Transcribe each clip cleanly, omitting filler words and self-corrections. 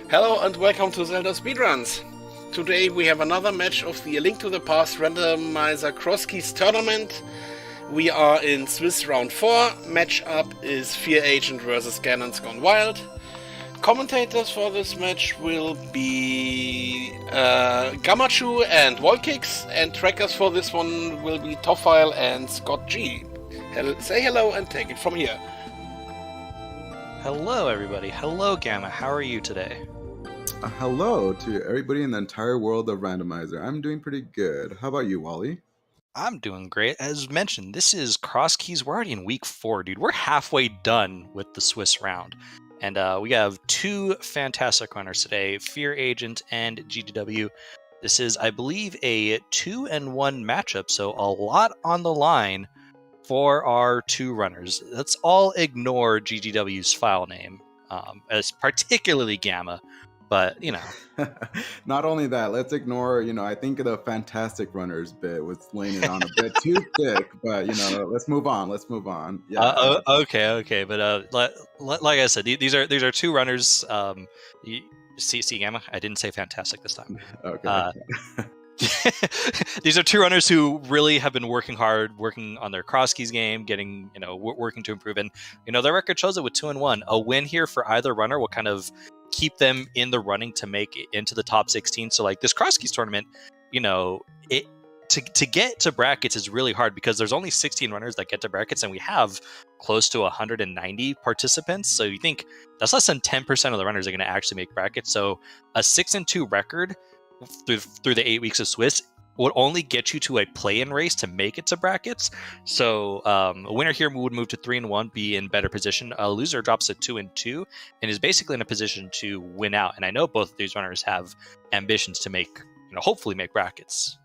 Hello and welcome to ZeldaSpeedRuns. Today we have another match of the A Link to the Past randomizer Crosskeys tournament. We are in Swiss round 4. Matchup is fearagent versus GanonsGoneWild. Commentators for this match will be Gamachu and Wallkicks, and trackers for this one will be Toffile and Scott G. Say hello and take it from here. Hello everybody. Hello Gamma. How are you today? Hello to everybody in the entire world of Randomizer. I'm doing pretty good. How about you, Wally? I'm doing great. As mentioned, this is Crosskeys. We're already in week 4, dude. We're halfway done with the Swiss round. And we have two fantastic runners today, fearagent and GGW. This is, I believe, a 2-1 matchup, so a lot on the line for our two runners. Let's all ignore GGW's file name, as particularly Gamma. But, you know. Not only that, let's ignore, I think the fantastic runners bit was laying it on a bit too thick, but, let's move on. Yeah. Okay. But like I said, these are two runners. You see, Gamma, I didn't say fantastic this time. Okay. These are two runners who really have been working hard, working on their Crosskeys game, getting, working to improve. And, their record shows it with 2-1. A win here for either runner will kind of keep them in the running to make it into the top 16. So like this Crosskeys tournament, to get to brackets is really hard because there's only 16 runners that get to brackets, and we have close to 190 participants. So you think that's less than 10% of the runners are going to actually make brackets. So a 6-2 record through the 8 weeks of Swiss would only get you to a play-in race to make it to brackets. So a winner here would move to 3-1, be in better position. A loser drops to 2-2 and is basically in a position to win out. And I know both of these runners have ambitions to make, hopefully make brackets.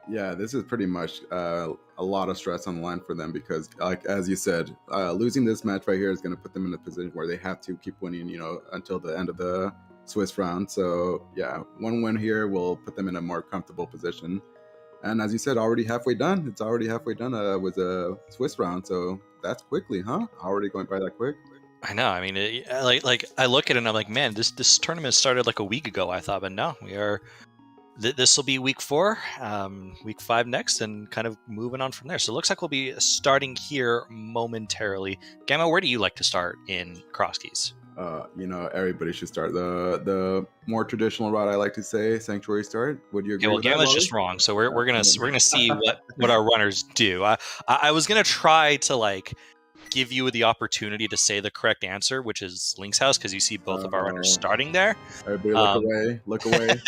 Yeah, this is pretty much a lot of stress on the line for them because, like as you said, losing this match right here is going to put them in a position where they have to keep winning, until the end of the Swiss round. So yeah, one win here will put them in a more comfortable position. And as you said, already halfway done. It's already halfway done with a Swiss round. So that's quickly, huh? Already going by that quick. I know. I mean, like I look at it and I'm like, man, this tournament started like a week ago. I thought, but no, we are. This will be week 4, week 5 next, and kind of moving on from there. So it looks like we'll be starting here momentarily. Gamma, where do you like to start in Crosskeys? Everybody should start the more traditional route. I like to say Sanctuary start. Would you agree? Well, with Gamma's that, just wrong. So we're gonna see what our runners do. I was gonna try to give you the opportunity to say the correct answer, which is Link's House, because you see both of our runners starting there. Everybody look away.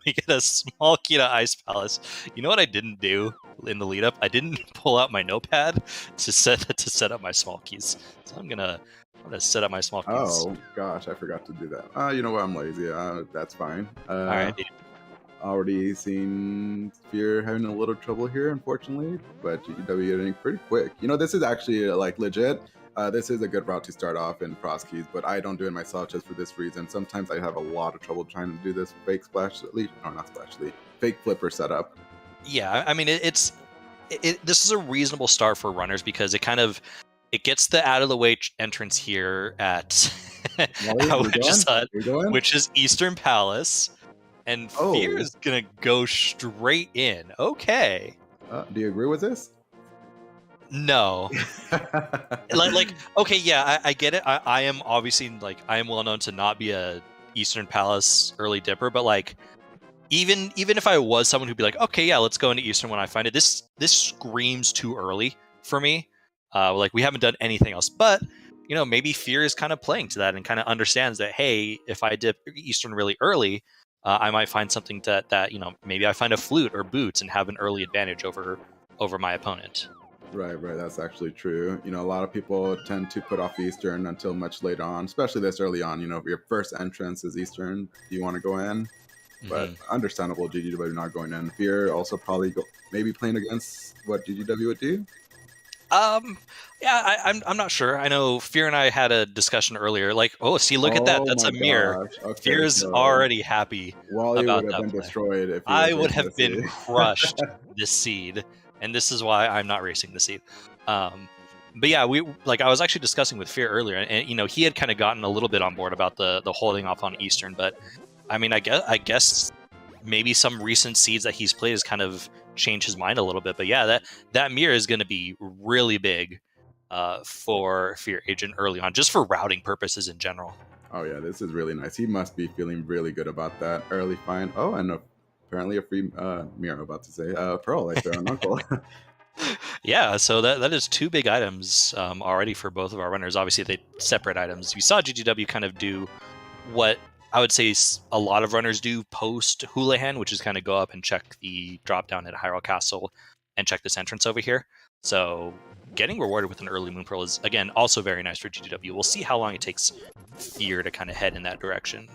We get a small key to Ice Palace. You know what I didn't do in the lead up? I didn't pull out my notepad to set up my small keys. So I'm gonna set up my small keys. Oh gosh, I forgot to do that. You know what? I'm lazy. That's fine. All right. Already seen Fear having a little trouble here, unfortunately, but GW getting pretty quick. This is actually legit. This is a good route to start off in Crosskeys, but I don't do it myself just for this reason. Sometimes I have a lot of trouble trying to do this fake fake flipper setup. Yeah, I mean this is a reasonable start for runners because it gets the out of the way entrance here at which is Eastern Palace. And Fear is going to go straight in. Okay. Do you agree with this? No. Okay, yeah, I get it. I am obviously, I am well known to not be a Eastern Palace early dipper, but, even if I was someone who'd be like, okay, yeah, let's go into Eastern when I find it, this screams too early for me. We haven't done anything else. But, maybe Fear is kind of playing to that and kind of understands that, hey, if I dip Eastern really early, I might find something that maybe I find a flute or boots and have an early advantage over my opponent. Right. That's actually true. A lot of people tend to put off Eastern until much later on, especially this early on. If your first entrance is Eastern, you want to go in. But understandable, GGW not going in. Fear also probably maybe playing against what GGW would do. Yeah, I'm not sure. I know Fear and I had a discussion earlier. Look at that. That's a mirror. Okay, Fear's already happy. Wally about would have been destroyed if I would have been crushed this seed, and this is why I'm not racing the seed. But yeah, I was actually discussing with Fear earlier, and he had kind of gotten a little bit on board about the holding off on Eastern. But I mean, I guess maybe some recent seeds that he's played has kind of changed his mind a little bit. But yeah, that mirror is going to be really big for Fear Agent early on, just for routing purposes in general. Oh yeah, this is really nice. He must be feeling really good about that early find. Oh, and apparently a free mirror. About to say pearl like their own uncle. Yeah, so that is 2 big items already for both of our runners. Obviously, they separate items. We saw GGW kind of do what I would say a lot of runners do post Houlihan, which is kind of go up and check the drop down at Hyrule Castle and check this entrance over here. So getting rewarded with an early Moon Pearl is, again, also very nice for GGW. We'll see how long it takes Fear to kind of head in that direction.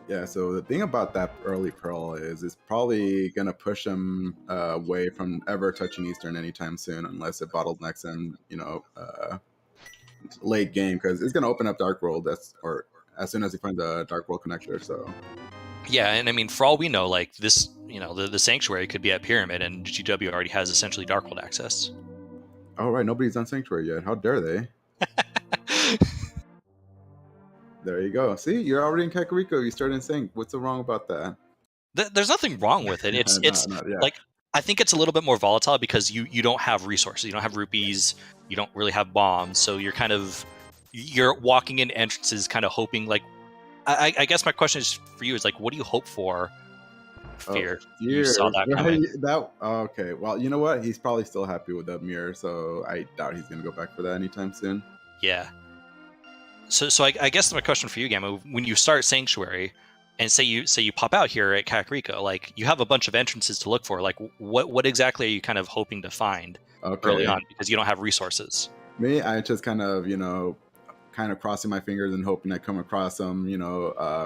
Yeah, so the thing about that early Pearl is it's probably going to push him away from ever touching Eastern anytime soon, unless it bottlenecks him, late game, because it's going to open up Dark World or as soon as he finds a Dark World connector. So yeah, and I mean, for all we know, like this, the Sanctuary could be at Pyramid, and GW already has essentially Dark World access. Oh, right, nobody's done Sanctuary yet. How dare they? There you go. See, you're already in Kakariko. You started in Sync. What's so wrong about that? There's nothing wrong with it. It's yeah. Like, I think it's a little bit more volatile because you don't have resources. You don't have rupees. You don't really have bombs. So you're walking in entrances kind of hoping, like, I guess my question is for you is, like, what do you hope for Fear? You saw that coming. Okay. Well, you know what? He's probably still happy with that mirror, so I doubt he's going to go back for that anytime soon. Yeah. So I guess my question for you, Gamma, when you start Sanctuary, and say you pop out here at Kakariko, like, you have a bunch of entrances to look for. Like, what exactly are you kind of hoping to find early on, because you don't have resources? Me, I just kind of crossing my fingers and hoping I come across some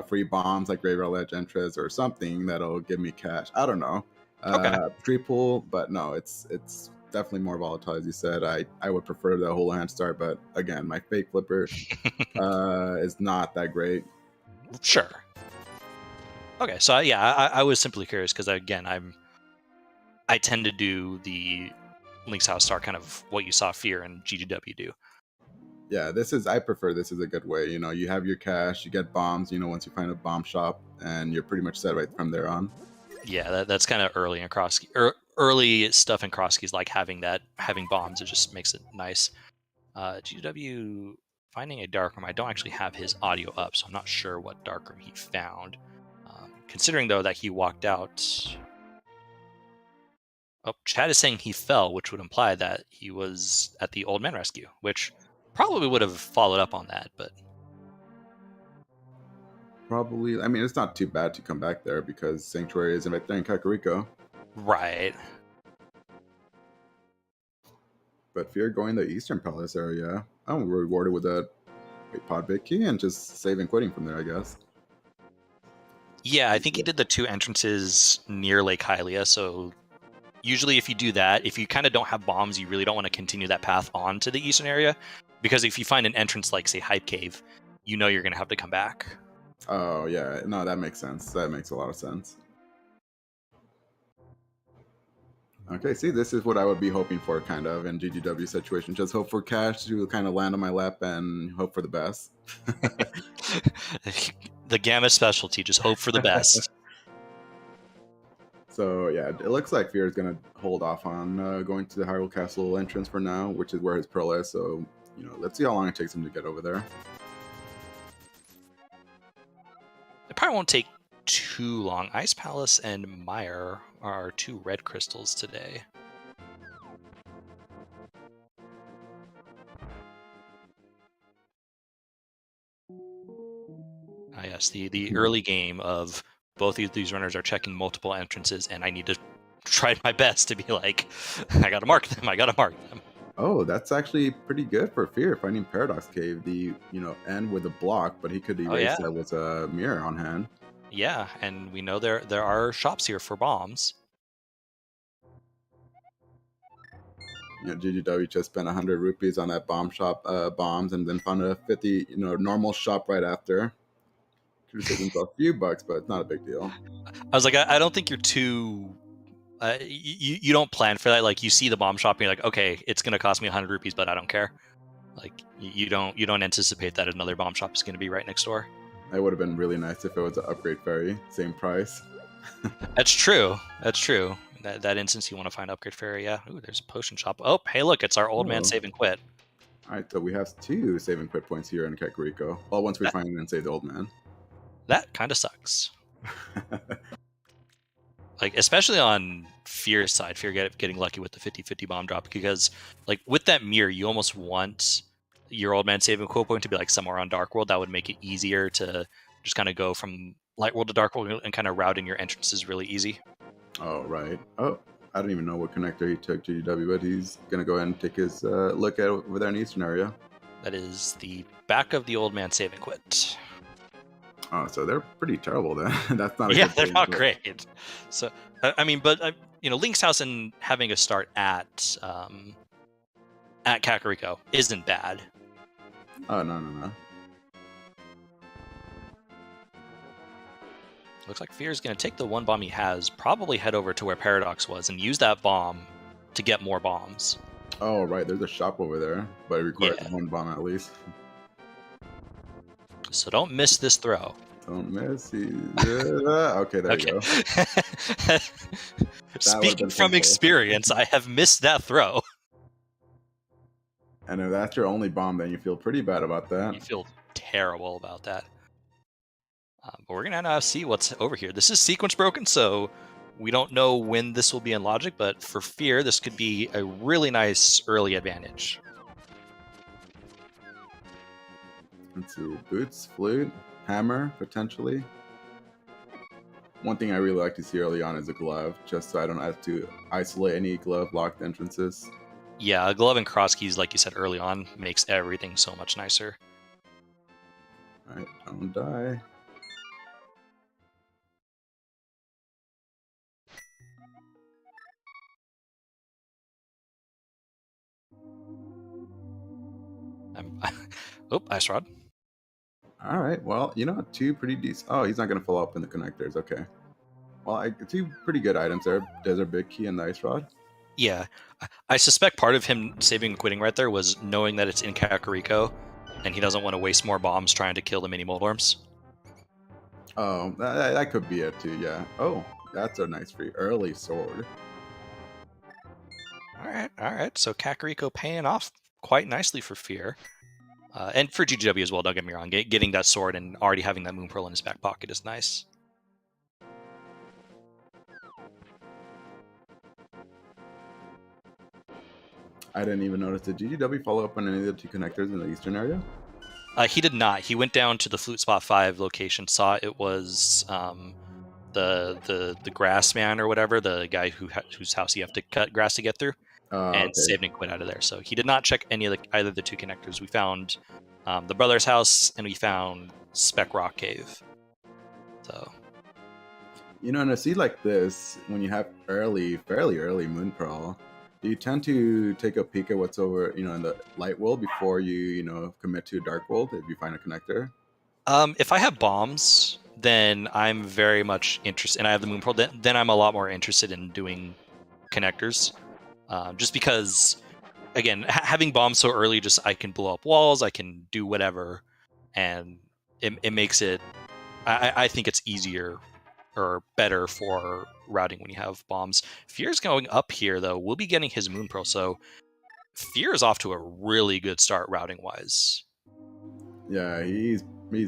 free bombs like Graveyard Ledge entrance or something that'll give me cash. I don't know. Okay. Tree pool, but no, it's definitely more volatile, as you said. I would prefer the Houlihan start, but again, my fake flipper is not that great. Sure. Okay, so yeah, I was simply curious because, again, I tend to do the Link's House Star, kind of what you saw Fear and GGW do. Yeah, I prefer this is a good way. You have your cash, you get bombs, once you find a bomb shop, and you're pretty much set right from there on. Yeah, that's kind of early in Crosskeys. Early stuff in Crosskeys, like having bombs, it just makes it nice. GW finding a dark room. I don't actually have his audio up, so I'm not sure what dark room he found. Considering, though, that he walked out. Oh, chat is saying he fell, which would imply that he was at the Old Man Rescue, which probably would have followed up on that, but probably. I mean, it's not too bad to come back there because Sanctuary is right there in Kakariko. Right. But Fear going the Eastern Palace area, I'm rewarded with a pod bit key and just save and quitting from there, I guess. Yeah, I think he did the 2 entrances near Lake Hylia, so usually if you do that, if you kind of don't have bombs, you really don't want to continue that path on to the eastern area, because if you find an entrance like, say, Hype Cave, you're going to have to come back. Oh, yeah. No, that makes sense. That makes a lot of sense. Okay, see, this is what I would be hoping for, kind of, in GGW situation. Just hope for cash to kind of land on my lap and hope for the best. The Gamma specialty, just hope for the best. So, yeah, it looks like Fear is going to hold off on going to the Hyrule Castle entrance for now, which is where his pearl is. So, let's see how long it takes him to get over there. It probably won't take too long. Ice Palace and Mire are 2 red crystals today. Yes, the early game of both of these runners are checking multiple entrances, and I need to try my best to be like, I gotta mark them. Oh, that's actually pretty good for Fear, finding Paradox Cave, the end with a block, but he could erase that with a mirror on hand. Yeah, and we know there are shops here for bombs. GGW just spent 100 rupees on that bomb shop bombs, and then found a 50 normal shop right after. Could have saved himself a few bucks, but it's not a big deal. I was like, I don't think you're too. You don't plan for that. Like, you see the bomb shop, and you're like, okay, it's gonna cost me 100 rupees, but I don't care. Like you don't anticipate that another bomb shop is going to be right next door. That would have been really nice if it was an upgrade ferry, same price. That's true. That's true. That instance you want to find upgrade ferry, yeah. Ooh, there's a potion shop. Oh, hey, look, it's our old man save and quit. All right, so we have 2 save and quit points here in Kakariko. Well, once we find and save the old man. That kind of sucks. Like, especially on Fear's side, Fear getting lucky with the 50-50 bomb drop, because, like, with that mirror, you almost want your old man save and quit point to be, like, somewhere on Dark World. That would make it easier to just kind of go from Light World to Dark World and kind of routing your entrances really easy. Oh, right. Oh, I don't even know what connector he took, GW, but he's going to go ahead and take his look at over there in the eastern area. That is the back of the old man save and quit. Oh, so they're pretty terrible then. That's not a yeah, good they're thing, not but... great. So, I mean, but you know, Link's house and having a start at Kakariko isn't bad. Oh, no. Looks like Fear's going to take the one bomb he has, probably head over to where Paradox was, and use that bomb to get more bombs. Oh, right. There's a shop over there, but it requires 1 bomb at least. So don't miss this throw. Don't miss. Okay, there you go. Speaking from experience, I have missed that throw. And if that's your only bomb, then you feel pretty bad about that. You feel terrible about that. But we're going to now see what's over here. This is sequence broken, so we don't know when this will be in logic, but for Fear, this could be a really nice early advantage. Let's see. Boots, flute, hammer, potentially. One thing I really like to see early on is a glove, just so I don't have to isolate any glove locked entrances. Yeah, a glove and Crosskeys, like you said early on, makes everything so much nicer. Alright, don't die. Oh, ice rod. All right. Well, you know, 2 pretty decent. Oh, he's not going to follow up in the connectors. Okay. Well, 2 pretty good items there. Desert Big Key and the Ice Rod. Yeah. I suspect part of him saving and quitting right there was knowing that it's in Kakariko, and he doesn't want to waste more bombs trying to kill the mini Moldworms. Oh, that could be it too, yeah. Oh, that's a nice free early sword. All right. So Kakariko paying off quite nicely for Fear. And for GGW as well, don't get me wrong. Getting that sword and already having that Moon Pearl in his back pocket is nice. I didn't even notice. Did GGW follow up on any of the 2 connectors in the eastern area? He did not. He went down to the Flute Spot 5 location, saw it was the grass man or whatever, the guy whose house you have to cut grass to get through, and saved and quit out of there. So he did not check any of either of the 2 connectors. We found the brother's house, and we found Speck Rock Cave. So, you know, in a seed like this, when you have fairly early Moon Pearl, do you tend to take a peek at what's over, you know, in the light world before you know, commit to dark world if you find a connector? If I have bombs, then I'm very much interested, and I have the Moon Pearl, then I'm a lot more interested in doing connectors. Just because, again, having bombs so early, just I can blow up walls, I can do whatever, and it makes it, I think it's easier or better for routing when you have bombs. Fear's going up here, though. We'll be getting his Moon Pearl, so Fear is off to a really good start routing-wise. Yeah, he's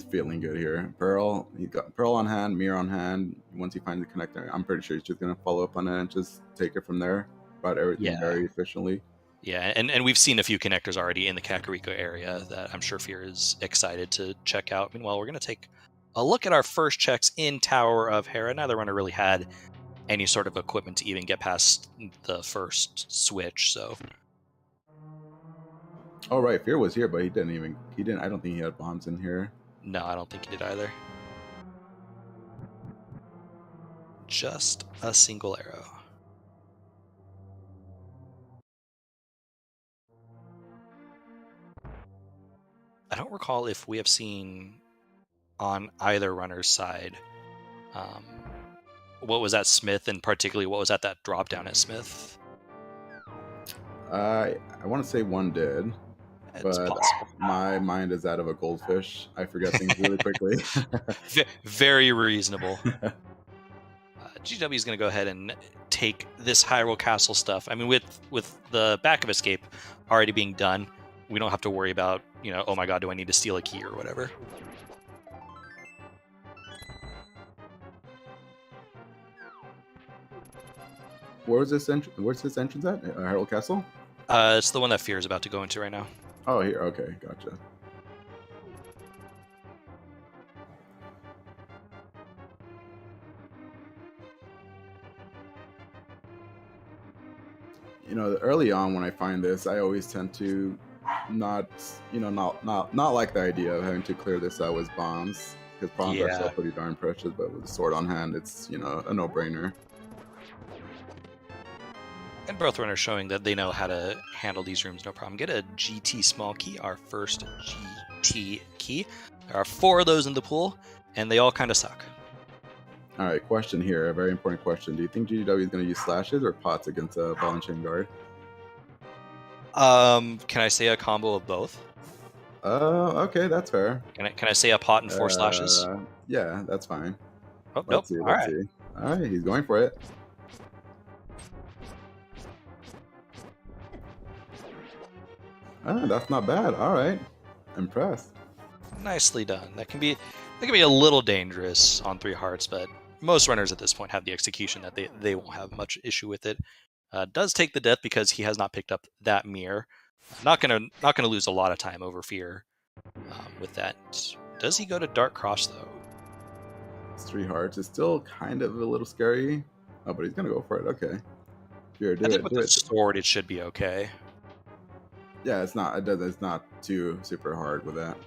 feeling good here. Pearl, he's got Pearl on hand, Mirror on hand. Once he finds the connector, I'm pretty sure he's just going to follow up on it and just take it from there. Route everything very efficiently. Yeah, and we've seen a few connectors already in the Kakariko area that I'm sure Fear is excited to check out. Meanwhile, we're going to take a look at our first checks in Tower of Hera. Neither runner really had any sort of equipment to even get past the first switch, so... Oh, right, Fear was here, but he didn't, I don't think he had bombs in here. No, I don't think he did either. Just a single arrow. I don't recall if we have seen on either runner's side what was at Smith, and particularly what was at that drop down at Smith. I want to say one did. It's but possible. my mind is that of a goldfish. I forget things really quickly. Very reasonable. GW is going to go ahead and take this Hyrule Castle stuff. I mean, with the back of escape already being done, we don't have to worry about, you know, oh my god, do I need to steal a key or whatever. Where's this entrance at? Hyrule Castle? It's the one that Fear is about to go into right now. Oh, here. Okay, gotcha. You know, early on when I find this, I always tend to not like the idea of having to clear this out with bombs, because bombs are still pretty darn precious. But with a sword on hand, it's, you know, a no-brainer. And both runners showing that they know how to handle these rooms no problem. Get a GT small key, our first GT key. There are 4 of those in the pool, and they all kind of suck. All right, question here, a very important question. Do you think GW is going to use slashes or pots against a ball and chain guard? Can I say a combo of both? Okay, that's fair. Can I say a pot and 4 slashes? Yeah, that's fine. Oh, Let's nope. see. All right, he's going for it. That's not bad. All right, impressed. Nicely done. That can be a little dangerous on 3 hearts, but most runners at this point have the execution that they won't have much issue with it. Does take the death because he has not picked up that mirror. Not gonna lose a lot of time over Fear with that. Does he go to Dark Cross though? It's 3 hearts. It's still kind of a little scary. Oh, but he's gonna go for it. Okay. Fear, I think with the sword, it should be okay. Yeah, it's not. It's not too super hard with that.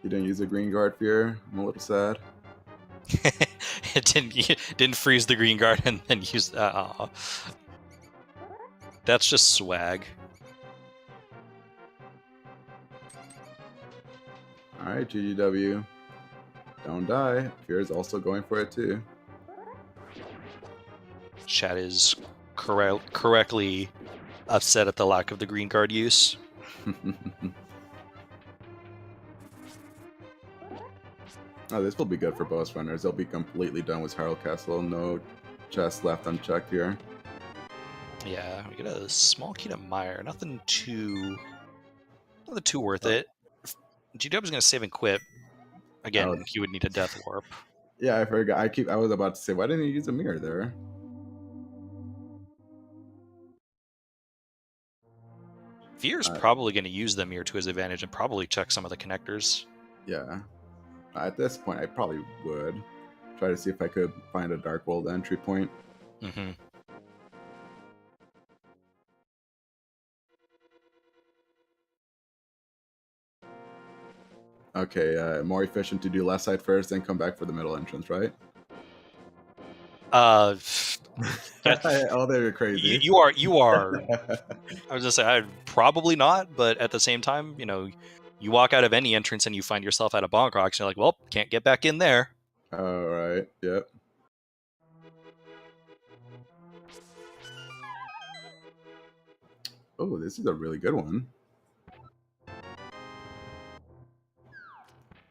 You didn't use a green guard, Fear. I'm a little sad. It didn't freeze the green guard and then use. That's just swag. All right, GGW. Don't die. Fear is also going for it too. Chat is correctly upset at the lack of the green guard use. Oh, this will be good for both runners. They'll be completely done with Hyrule Castle. No chest left unchecked here. Yeah, we get a small key to Meyer. Nothing too worth it. GW is going to save and quit. Again, he would need a death warp. Yeah, I forgot. I was about to say, why didn't you use a mirror there? Fear's probably going to use the mirror to his advantage and probably check some of the connectors. Yeah. At this point, I probably would try to see if I could find a Dark World entry point. Mm-hmm. Okay, more efficient to do left side first, then come back for the middle entrance, right? Oh, they're crazy. You are. I was just saying, probably not, but at the same time, you know, you walk out of any entrance and you find yourself at a bonk rocks, and you're like, well, can't get back in there. All right. Yep. Oh, this is a really good one.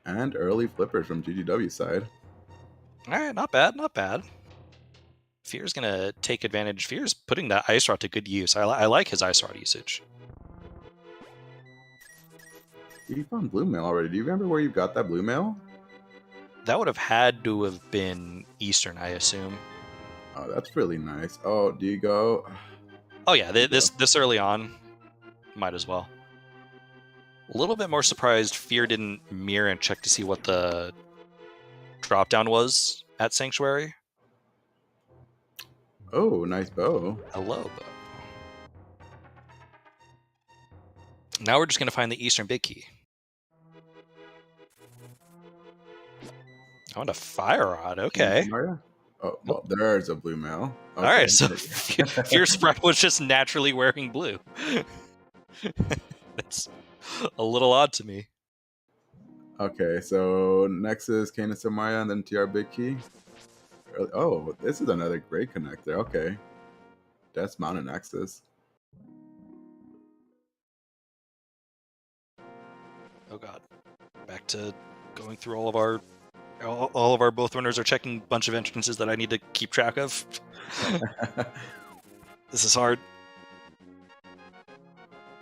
And early flippers from GGW side. All right, not bad, not bad. Fear's gonna take advantage. Fear's putting that ice rod to good use. I like his ice rod usage. You found blue mail already. Do you remember where you got that blue mail? That would have had to have been Eastern, I assume. Oh, that's really nice. Oh, do you go? Oh yeah, this early on, might as well. A little bit more surprised Fear didn't mirror and check to see what the drop down was at Sanctuary. Oh, nice bow. Hello, bow. Now we're just going to find the Eastern Big Key. I want a Fire Rod, okay. Oh, well, there's a blue mail. Okay. All right, so Fear Sprite was just naturally wearing blue. That's a little odd to me. Okay, so Nexus, Kana Samaya, and then TR Big Key. Oh, this is another great connector. Okay. That's Mountain Nexus. Oh god. Back to going through all of our both runners are checking a bunch of entrances that I need to keep track of. This is hard.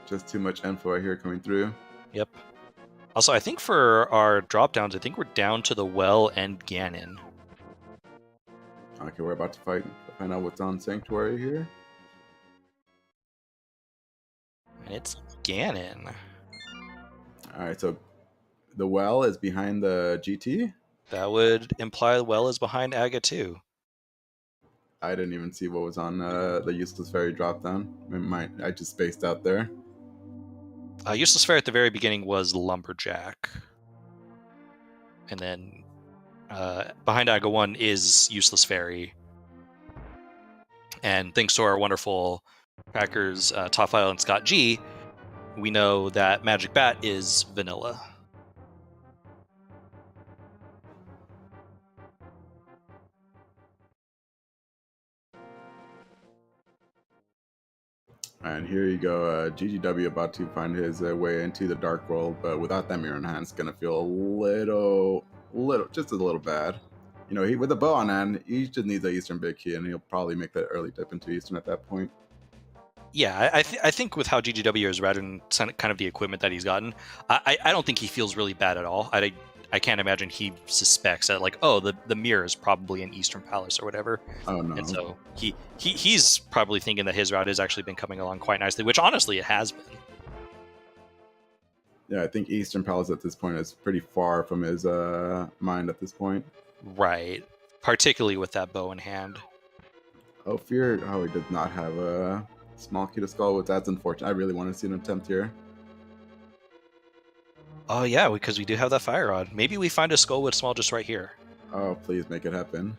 Just too much info I hear coming through. Yep. Also, I think for our drop downs, I think we're down to the well and Ganon. Okay, we're about to find out what's on Sanctuary here. And it's Ganon. Alright, so the well is behind the GT? That would imply the well is behind Aga too. I didn't even see what was on the Useless Fairy drop down. I just spaced out there. Useless Fairy at the very beginning was Lumberjack. And then behind Aga 1 is Useless Fairy. And thanks to our wonderful trackers, Toffile and Scott G, we know that Magic Bat is vanilla. And here you go, GGW about to find his way into the Dark World, but without that mirror in hand, it's gonna feel just a little bad. You know, with a bow on hand, he just needs the Eastern Big Key, and he'll probably make that early dip into Eastern at that point. Yeah, I think with how GGW is routing kind of the equipment that he's gotten, I don't think he feels really bad at all. I can't imagine he suspects that, like, oh, the mirror is probably in Eastern Palace or whatever. Oh no! And so he's probably thinking that his route has actually been coming along quite nicely, which honestly it has been. Yeah, I think Eastern Palace at this point is pretty far from his mind at this point. Right, particularly with that bow in hand. Oh, Fear! Oh, he does not have a small key to skull. That's unfortunate. I really want to see an attempt here. Oh yeah, because we do have that fire rod. Maybe we find a Skullwood Small just right here. Oh, please make it happen.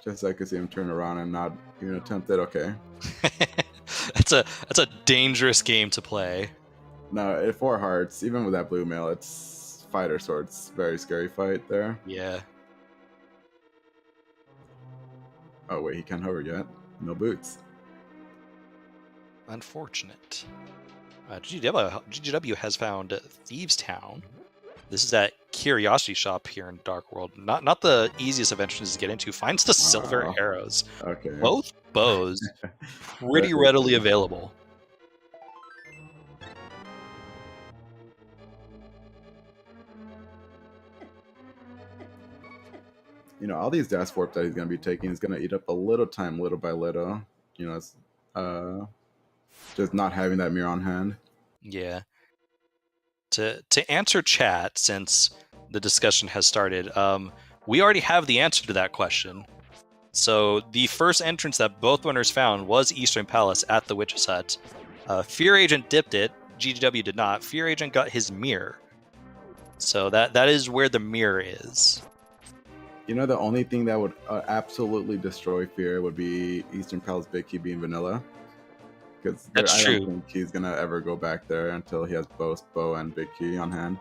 Just so I could see him turn around and not even attempt it. Okay. That's a dangerous game to play. No, at 4 hearts, even with that blue mail, it's fighter swords. Very scary fight there. Yeah. Oh wait, he can't hover yet. No boots. Unfortunate. GGW has found Thieves Town. This is that curiosity shop here in Dark World. Not the easiest of entrances to get into. Finds the silver arrows. Okay. Both bows pretty readily available. You know, all these dash warp that he's going to be taking is going to eat up a little time, little by little. You know, it's just not having that mirror on hand. Yeah. To answer chat, since the discussion has started, we already have the answer to that question. So the first entrance that both runners found was Eastern Palace at the Witch's Hut. Fear Agent dipped it. GGW did not. Fear Agent got his mirror. So that is where the mirror is. You know, the only thing that would absolutely destroy Fear would be Eastern Palace Big Key being vanilla. Because I don't think he's going to ever go back there until he has both bow and Big Key on hand.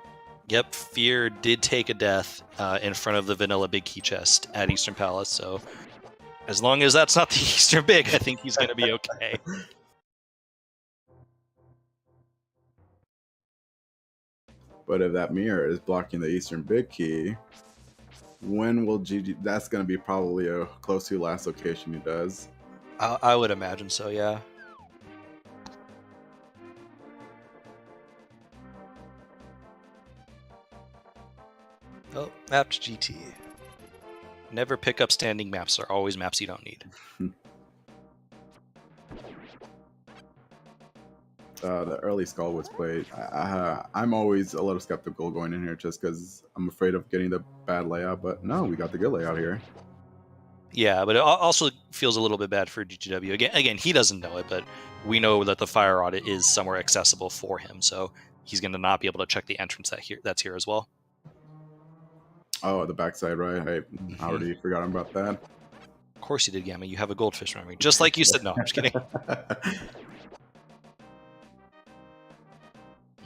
Yep, Fear did take a death in front of the vanilla Big Key chest at Eastern Palace, so as long as that's not the Eastern Big, I think he's going to be okay. But if that mirror is blocking the Eastern Big Key, when will GG... That's going to be probably a close to last location he does. I would imagine so, yeah. Oh, mapped GT. Never pick up standing maps. They're always maps you don't need. The early Skullwoods played. I'm always a little skeptical going in here just because I'm afraid of getting the bad layout. But no, we got the good layout here. Yeah, but it also feels a little bit bad for GGW. Again, he doesn't know it, but we know that the fire audit is somewhere accessible for him, so he's going to not be able to check the entrance that's here as well. Oh, the backside, right? I already forgot about that. Of course you did, Gamma. You have a goldfish memory. Just like you said. No, I'm just kidding.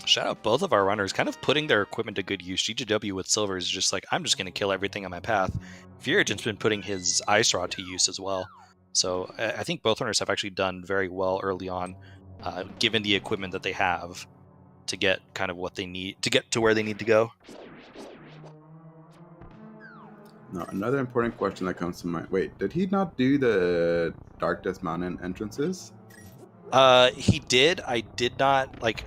Shout out both of our runners, kind of putting their equipment to good use. GGW with silver is just like, I'm just going to kill everything on my path. Fearagent's been putting his ice rod to use as well. So I think both runners have actually done very well early on. given the equipment that they have to get kind of what they need to get to where they need to go. Now, another important question that comes to mind. Wait, did he not do the Darkness Mountain entrances? He did. I did not, like,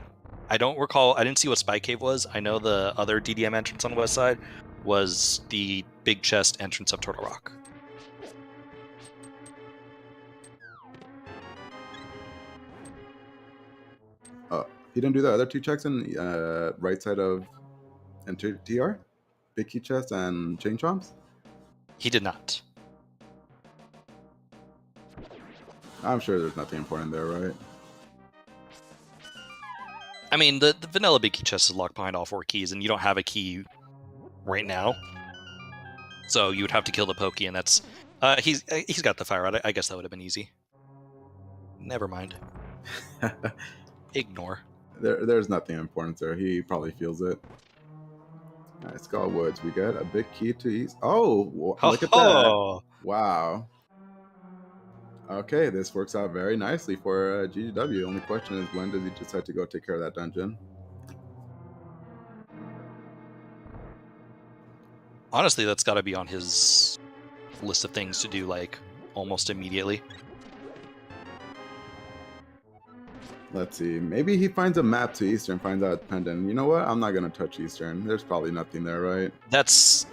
I don't recall. I didn't see what Spy Cave was. I know the other DDM entrance on the west side was the big chest entrance of Turtle Rock. Oh, he didn't do the other two checks in right side of TR? Big Key Chest and Chain Chomps? He did not. I'm sure there's nothing important there, right? I mean, the vanilla big key chest is locked behind all 4 keys, and you don't have a key right now. So you would have to kill the Pokey, and that's... he's got the fire rod. I guess that would have been easy. Never mind. Ignore. There's nothing important there. He probably feels it. Alright, Skull Woods. We got a big key to east. Oh, look at that. Wow. Okay, this works out very nicely for GGW. Only question is, when does he decide to go take care of that dungeon? Honestly, that's got to be on his list of things to do, like, almost immediately. Let's see. Maybe he finds a map to Eastern, finds out pendant. You know what? I'm not going to touch Eastern. There's probably nothing there, right? That's...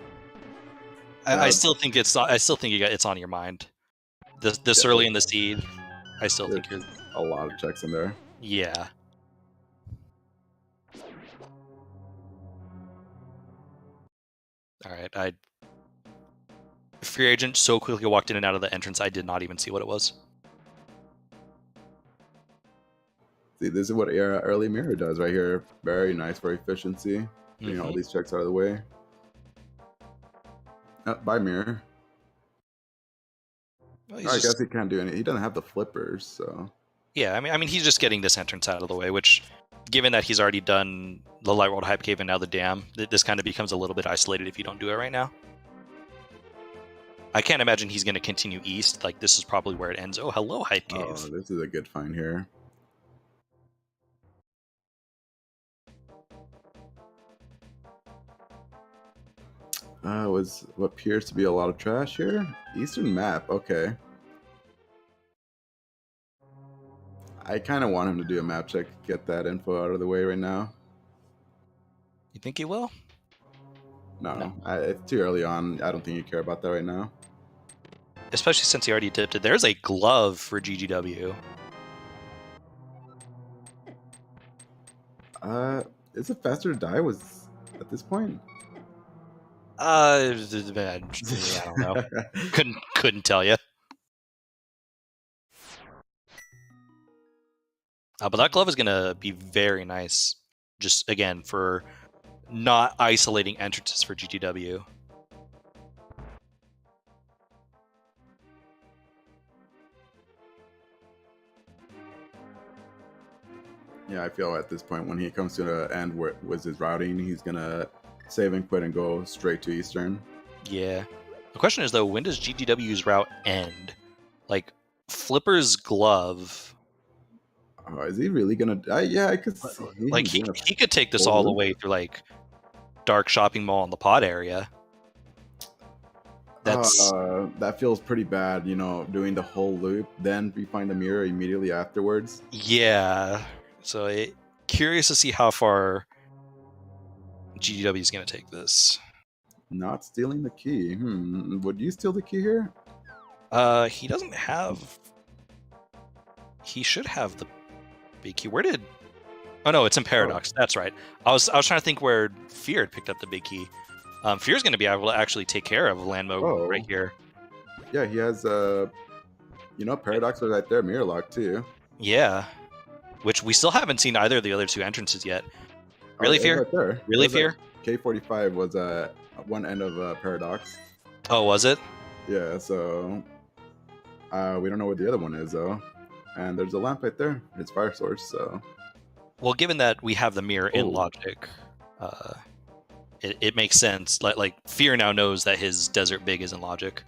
I still think it's... I still think it's on your mind. This early in the seed, I still think you're... a lot of checks in there. Yeah. Alright, Fear Agent so quickly walked in and out of the entrance, I did not even see what it was. See, this is what early mirror does right here. Very nice for efficiency. Getting all these checks out of the way. Bye, mirror. Well, I guess he can't do any. He doesn't have the flippers, so. Yeah, I mean, he's just getting this entrance out of the way, which, given that he's already done the Light World Hype Cave and now the Dam, this kind of becomes a little bit isolated if you don't do it right now. I can't imagine he's going to continue east. Like, this is probably where it ends. Oh, hello, Hype Cave. Oh, this is a good find here. Was what appears to be a lot of trash here. Eastern map, okay. I kind of want him to do a map check, get that info out of the way right now. You think he will? No. It's too early on. I don't think you care about that right now. Especially since he already tipped it. There's a glove for GGW. Is it faster to die was at this point? I don't know. couldn't tell you. But that glove is going to be very nice, just, again, for not isolating entrances for GGW. Yeah, I feel at this point, when he comes to the end where it was his routing, he's going to save and quit and go straight to Eastern. Yeah. The question is, though, when does GGW's route end? Like, Flipper's glove... Oh, is he really gonna die? Yeah, I could see. Like, he could take this all the way through, like, Dark Shopping Mall in the pod area. That's... that feels pretty bad, you know, doing the whole loop, then we find a mirror immediately afterwards. Yeah. So, curious to see how far GGW is going to take this. Not stealing the key. Would you steal the key here? He doesn't have... He should have the big key. Where did... Oh, no, it's in Paradox. That's right. I was trying to think where Fear had picked up the big key. Fear's going to be able to actually take care of Landmo right here. Yeah, he has, you know, Paradox was right there. Mirror Lock, too. Yeah. Which we still haven't seen either of the other two entrances yet. Really, Fear? Right there. Really, Fear? K45 was one end of Paradox. Oh, was it? Yeah, so we don't know where the other one is, though. And there's a lamp right there. It's fire source, so... Well, given that we have the mirror in Logic, it makes sense. Like, Fear now knows that his Desert Big is in Logic.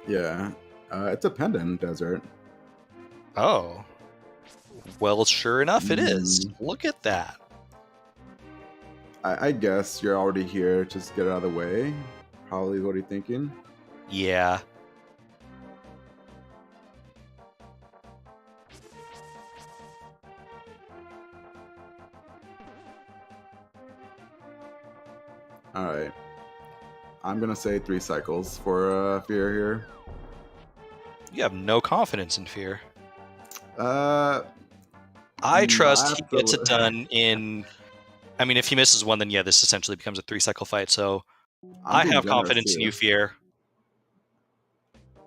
Yeah. It's a pendant desert. Oh. Well, sure enough, it is. Look at that. I guess you're already here. Just get it out of the way. Probably what are you thinking? Yeah. Alright. I'm gonna say 3 cycles for Fear here. You have no confidence in Fear. Uh, I trust he gets it done in... I mean, if he misses one, then yeah, this essentially becomes a 3-cycle fight, so I have confidence in you, Fear.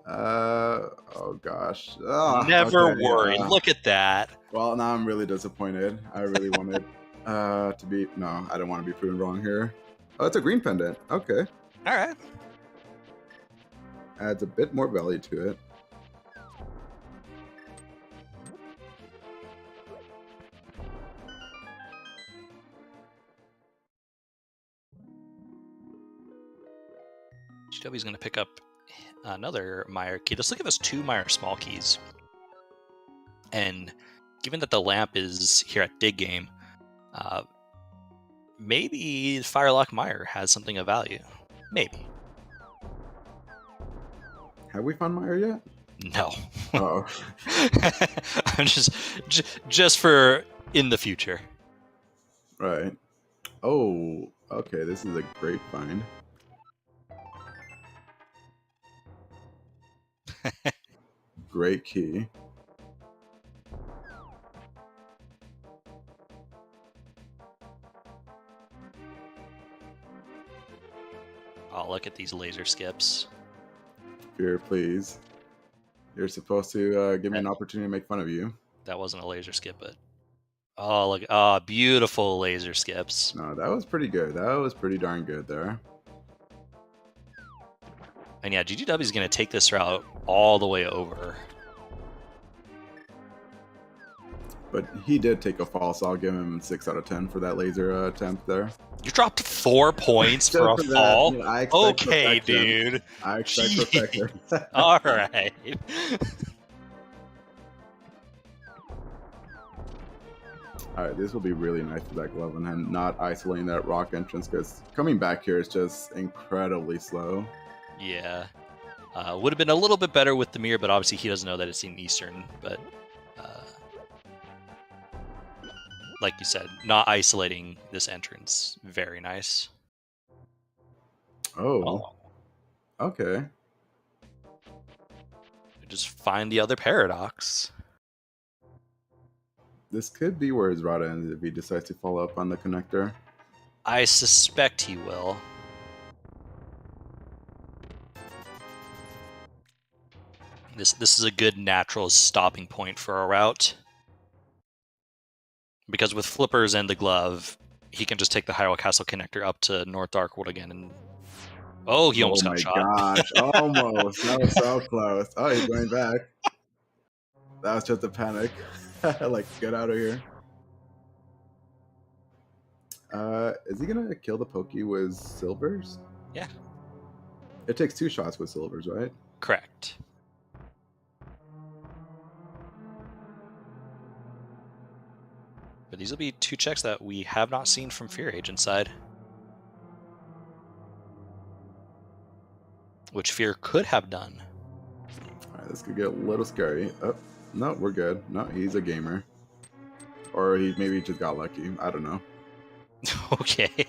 Oh gosh. Oh, Never okay, worry. Look at that. Well, now I'm really disappointed. I really wanted to be... No, I don't want to be proven wrong here. Oh, it's a green pendant. Okay. All right. Adds a bit more value to it. GW's going to pick up another Meyer key. This will give us 2 Meyer small keys. And given that the lamp is here at Dig Game, maybe Firelock Meyer has something of value. Maybe. Have we found Meyer yet? No. Oh. I'm just for in the future. Right. Oh, okay. This is a great find. Great key. Oh, look at these laser skips. Fear, please. You're supposed to give me an opportunity to make fun of you. That wasn't a laser skip, but... Oh, look. Oh, beautiful laser skips. No, that was pretty good. That was pretty darn good there. And yeah, GGW is going to take this route all the way over. But he did take a fall, so I'll give him 6 out of 10 for that laser attempt there. You dropped 4 points for a fall? You know, okay, perfection. dude. I expect perfection. All right. Alright, this will be really nice for that glove and not isolating that rock entrance, because coming back here is just incredibly slow. Yeah. Would have been a little bit better with the mirror, but obviously he doesn't know that it's in Eastern. But like you said, not isolating this entrance. Very nice. Oh. Okay. Just find the other paradox. This could be where his route ends if he decides to follow up on the connector. I suspect he will. This is a good natural stopping point for a route. Because with flippers and the glove, he can just take the Hyrule Castle connector up to North Darkwood again and... Oh, he almost got shot. Oh my gosh, almost. That was so close. Oh, he's going back. That was just a panic. Like, get out of here. Is he gonna kill the Pokey with silvers? Yeah. It takes 2 shots with silvers, right? Correct. But these will be 2 checks that we have not seen from fearagent side. Which Fear could have done. Alright, this could get a little scary. Oh, no, we're good. No, he's a gamer. Or he maybe just got lucky. I don't know. Okay.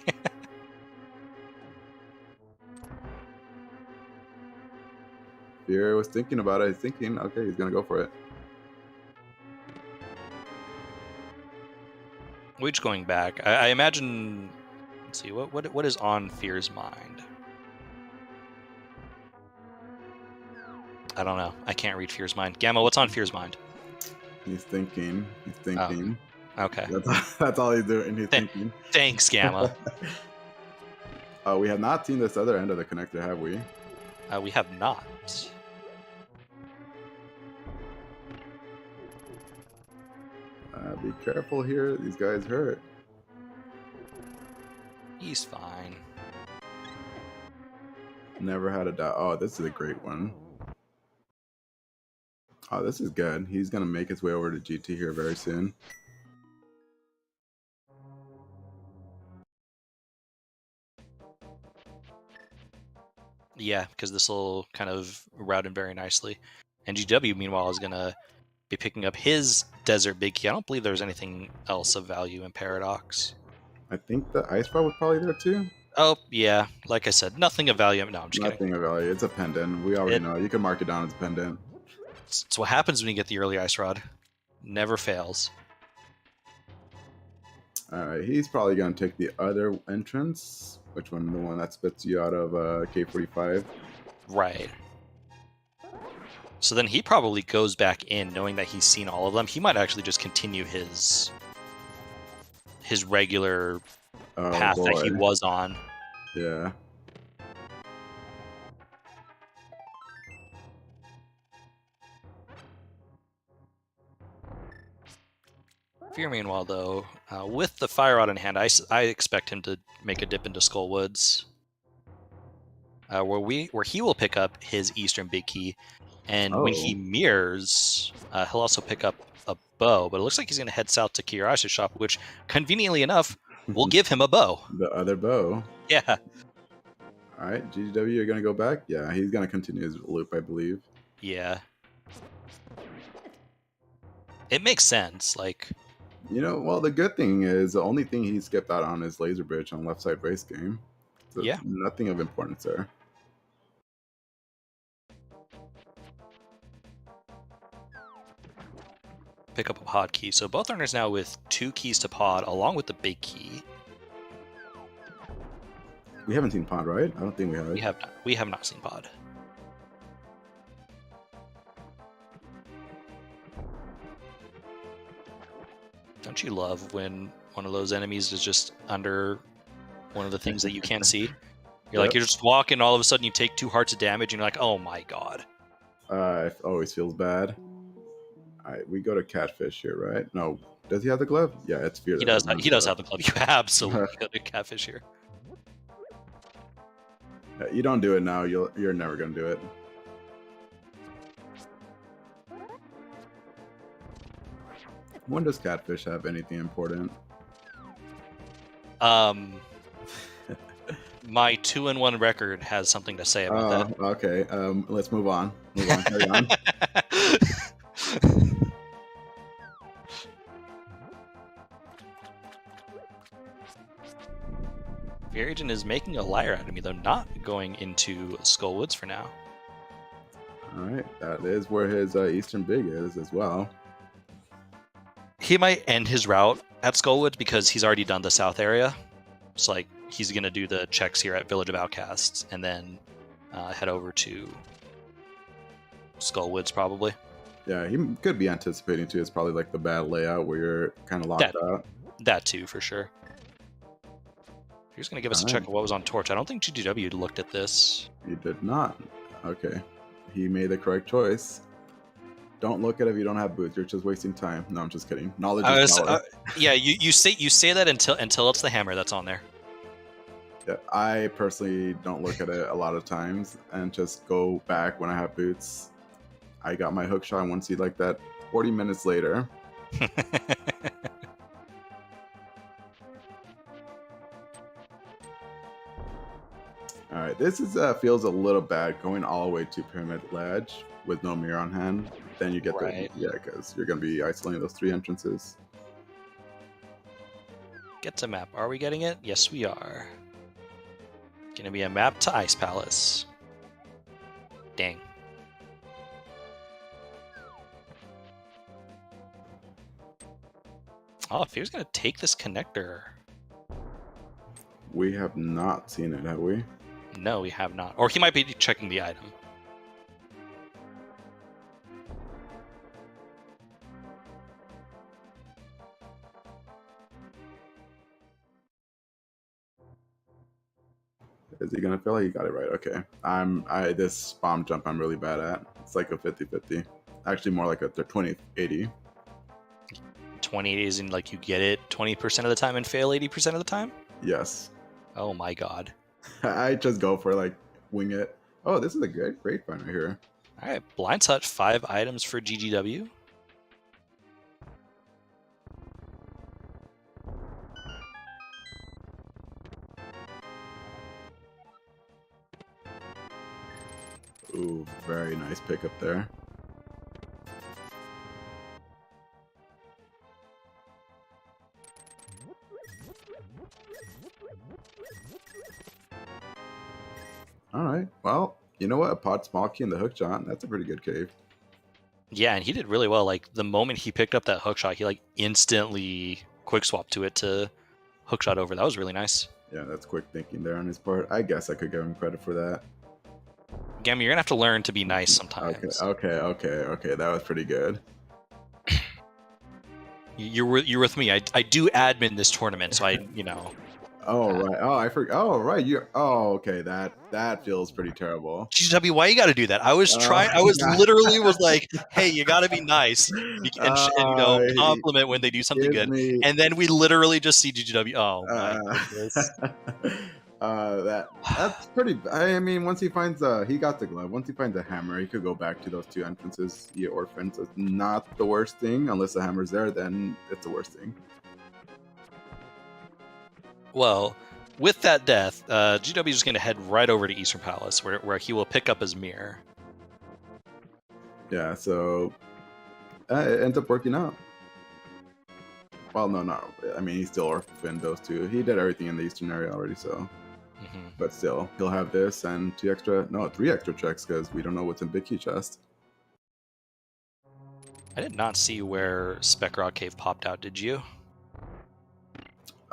Fear was thinking about it. He's thinking, okay, he's gonna go for it. We're just going back. I imagine... Let's see, what is on Fear's mind? I don't know. I can't read Fear's mind. Gamma, what's on Fear's mind? He's thinking. He's thinking. Oh, okay. That's all he's doing. He's thinking. Thanks, Gamma. We have not seen this other end of the connector, have we? We have not. Be careful here. These guys hurt. He's fine. Never had a doubt. Oh, this is a great one. Oh, this is good. He's gonna make his way over to GT here very soon. Yeah, because this will kind of route him very nicely. And GW, meanwhile, is going to be picking up his Desert Big Key. I don't believe there's anything else of value in Paradox. I think the Ice Rod was probably there too. Oh, yeah. Like I said, nothing of value. No, I'm just kidding. Nothing of value. It's a pendant. We already know. You can mark it down as a pendant. It's what happens when you get the early Ice Rod. Never fails. Alright, he's probably going to take the other entrance. Which one? The one that spits you out of K45. Right. So then he probably goes back in knowing that he's seen all of them. He might actually just continue his regular path that he was on. Yeah. Fear, meanwhile, though, with the Fire Rod in hand, I expect him to make a dip into Skull Woods, where he will pick up his Eastern Big Key, and when he mirrors, he'll also pick up a bow. But it looks like he's going to head south to Kiyarashi's shop, which, conveniently enough, will give him a bow. The other bow. Yeah. All right, GW, you're going to go back? Yeah, he's going to continue his loop, I believe. Yeah. It makes sense, like... You know, well, the good thing is the only thing he skipped out on is Laser Bridge on left side race game. So yeah. Nothing of importance there. Pick up a pod key. So both runners now with 2 keys to pod along with the big key. We haven't seen pod, right? I don't think we have. We have not seen pod. Don't you love when one of those enemies is just under one of the things that you can't see? You're like, you're just walking, all of a sudden you take 2 hearts of damage, and you're like, oh my god. It always feels bad. Alright, we go to Catfish here, right? No. Does he have the glove? Yeah, it's Fear. He does have the glove. You absolutely go to Catfish here. Yeah, you don't do it now, you're never going to do it. When does Catfish have anything important? My 2-1 record has something to say about that. Okay. Let's move on. Carry on. Fearagent is making a liar out of me, though, not going into Skull Woods for now. Alright, that is where his Eastern Big is as well. He might end his route at Skullwoods because he's already done the south area. It's like he's going to do the checks here at Village of Outcasts and then head over to Skullwoods probably. Yeah, he could be anticipating too. It's probably like the bad layout where you're kind of locked out. That too, for sure. He's going to give us a check of what was on Torch. I don't think GGW looked at this. He did not. Okay. He made the correct choice. Don't look at it if you don't have boots. You're just wasting time. No, I'm just kidding. Knowledge is power. Yeah, you say that until it's the hammer that's on there. Yeah, I personally don't look at it a lot of times and just go back when I have boots. I got my hook shot and one seed like that 40 minutes later. Alright, this is feels a little bad going all the way to Pyramid Ledge with no mirror on hand. Then you get because you're going to be isolating those 3 entrances. Get to map. Are we getting it? Yes, we are. Going to be a map to Ice Palace. Dang. Oh, Fear's going to take this connector. We have not seen it, have we? No, we have not. Or he might be checking the item. Is he gonna feel like he got it right? Okay. This bomb jump I'm really bad at. It's like a 50-50. Actually more like a 20-80. 20 is in like you get it 20% of the time and fail 80% of the time? Yes. Oh my god. I just go for like wing it. Oh, this is a great find right here. All right, Blind Hut, 5 items for GGW. Ooh, very nice pickup there. All right. Well, you know what? A pot small key and the hook shot. That's a pretty good cave. Yeah, and he did really well. Like the moment he picked up that hook shot, he like instantly quick swapped to it to hook shot over. That was really nice. Yeah, that's quick thinking there on his part. I guess I could give him credit for that. Gammy, you're gonna have to learn to be nice sometimes. Okay. That was pretty good. You're with me. I do admin this tournament, so I Oh right. Oh, I forgot. Oh right. Okay. That feels pretty terrible. GW, why you got to do that? I was trying. I was literally was like, hey, you got to be nice and compliment when they do something good. And then we literally just see GW. Oh my goodness. That's pretty. I mean, once he finds he got the glove. Once he finds a hammer, he could go back to those 2 entrances. He orphans. It's not the worst thing unless the hammer's there. Then it's the worst thing. Well, with that death, GW is going to head right over to Eastern Palace, where he will pick up his mirror. Yeah, so it ends up working out. Well, no. I mean, he still orphaned those 2. He did everything in the Eastern area already, so. But still, he'll have this and 3 extra checks because we don't know what's in Big Key Chest. I did not see where Spec Rock Cave popped out. Did you?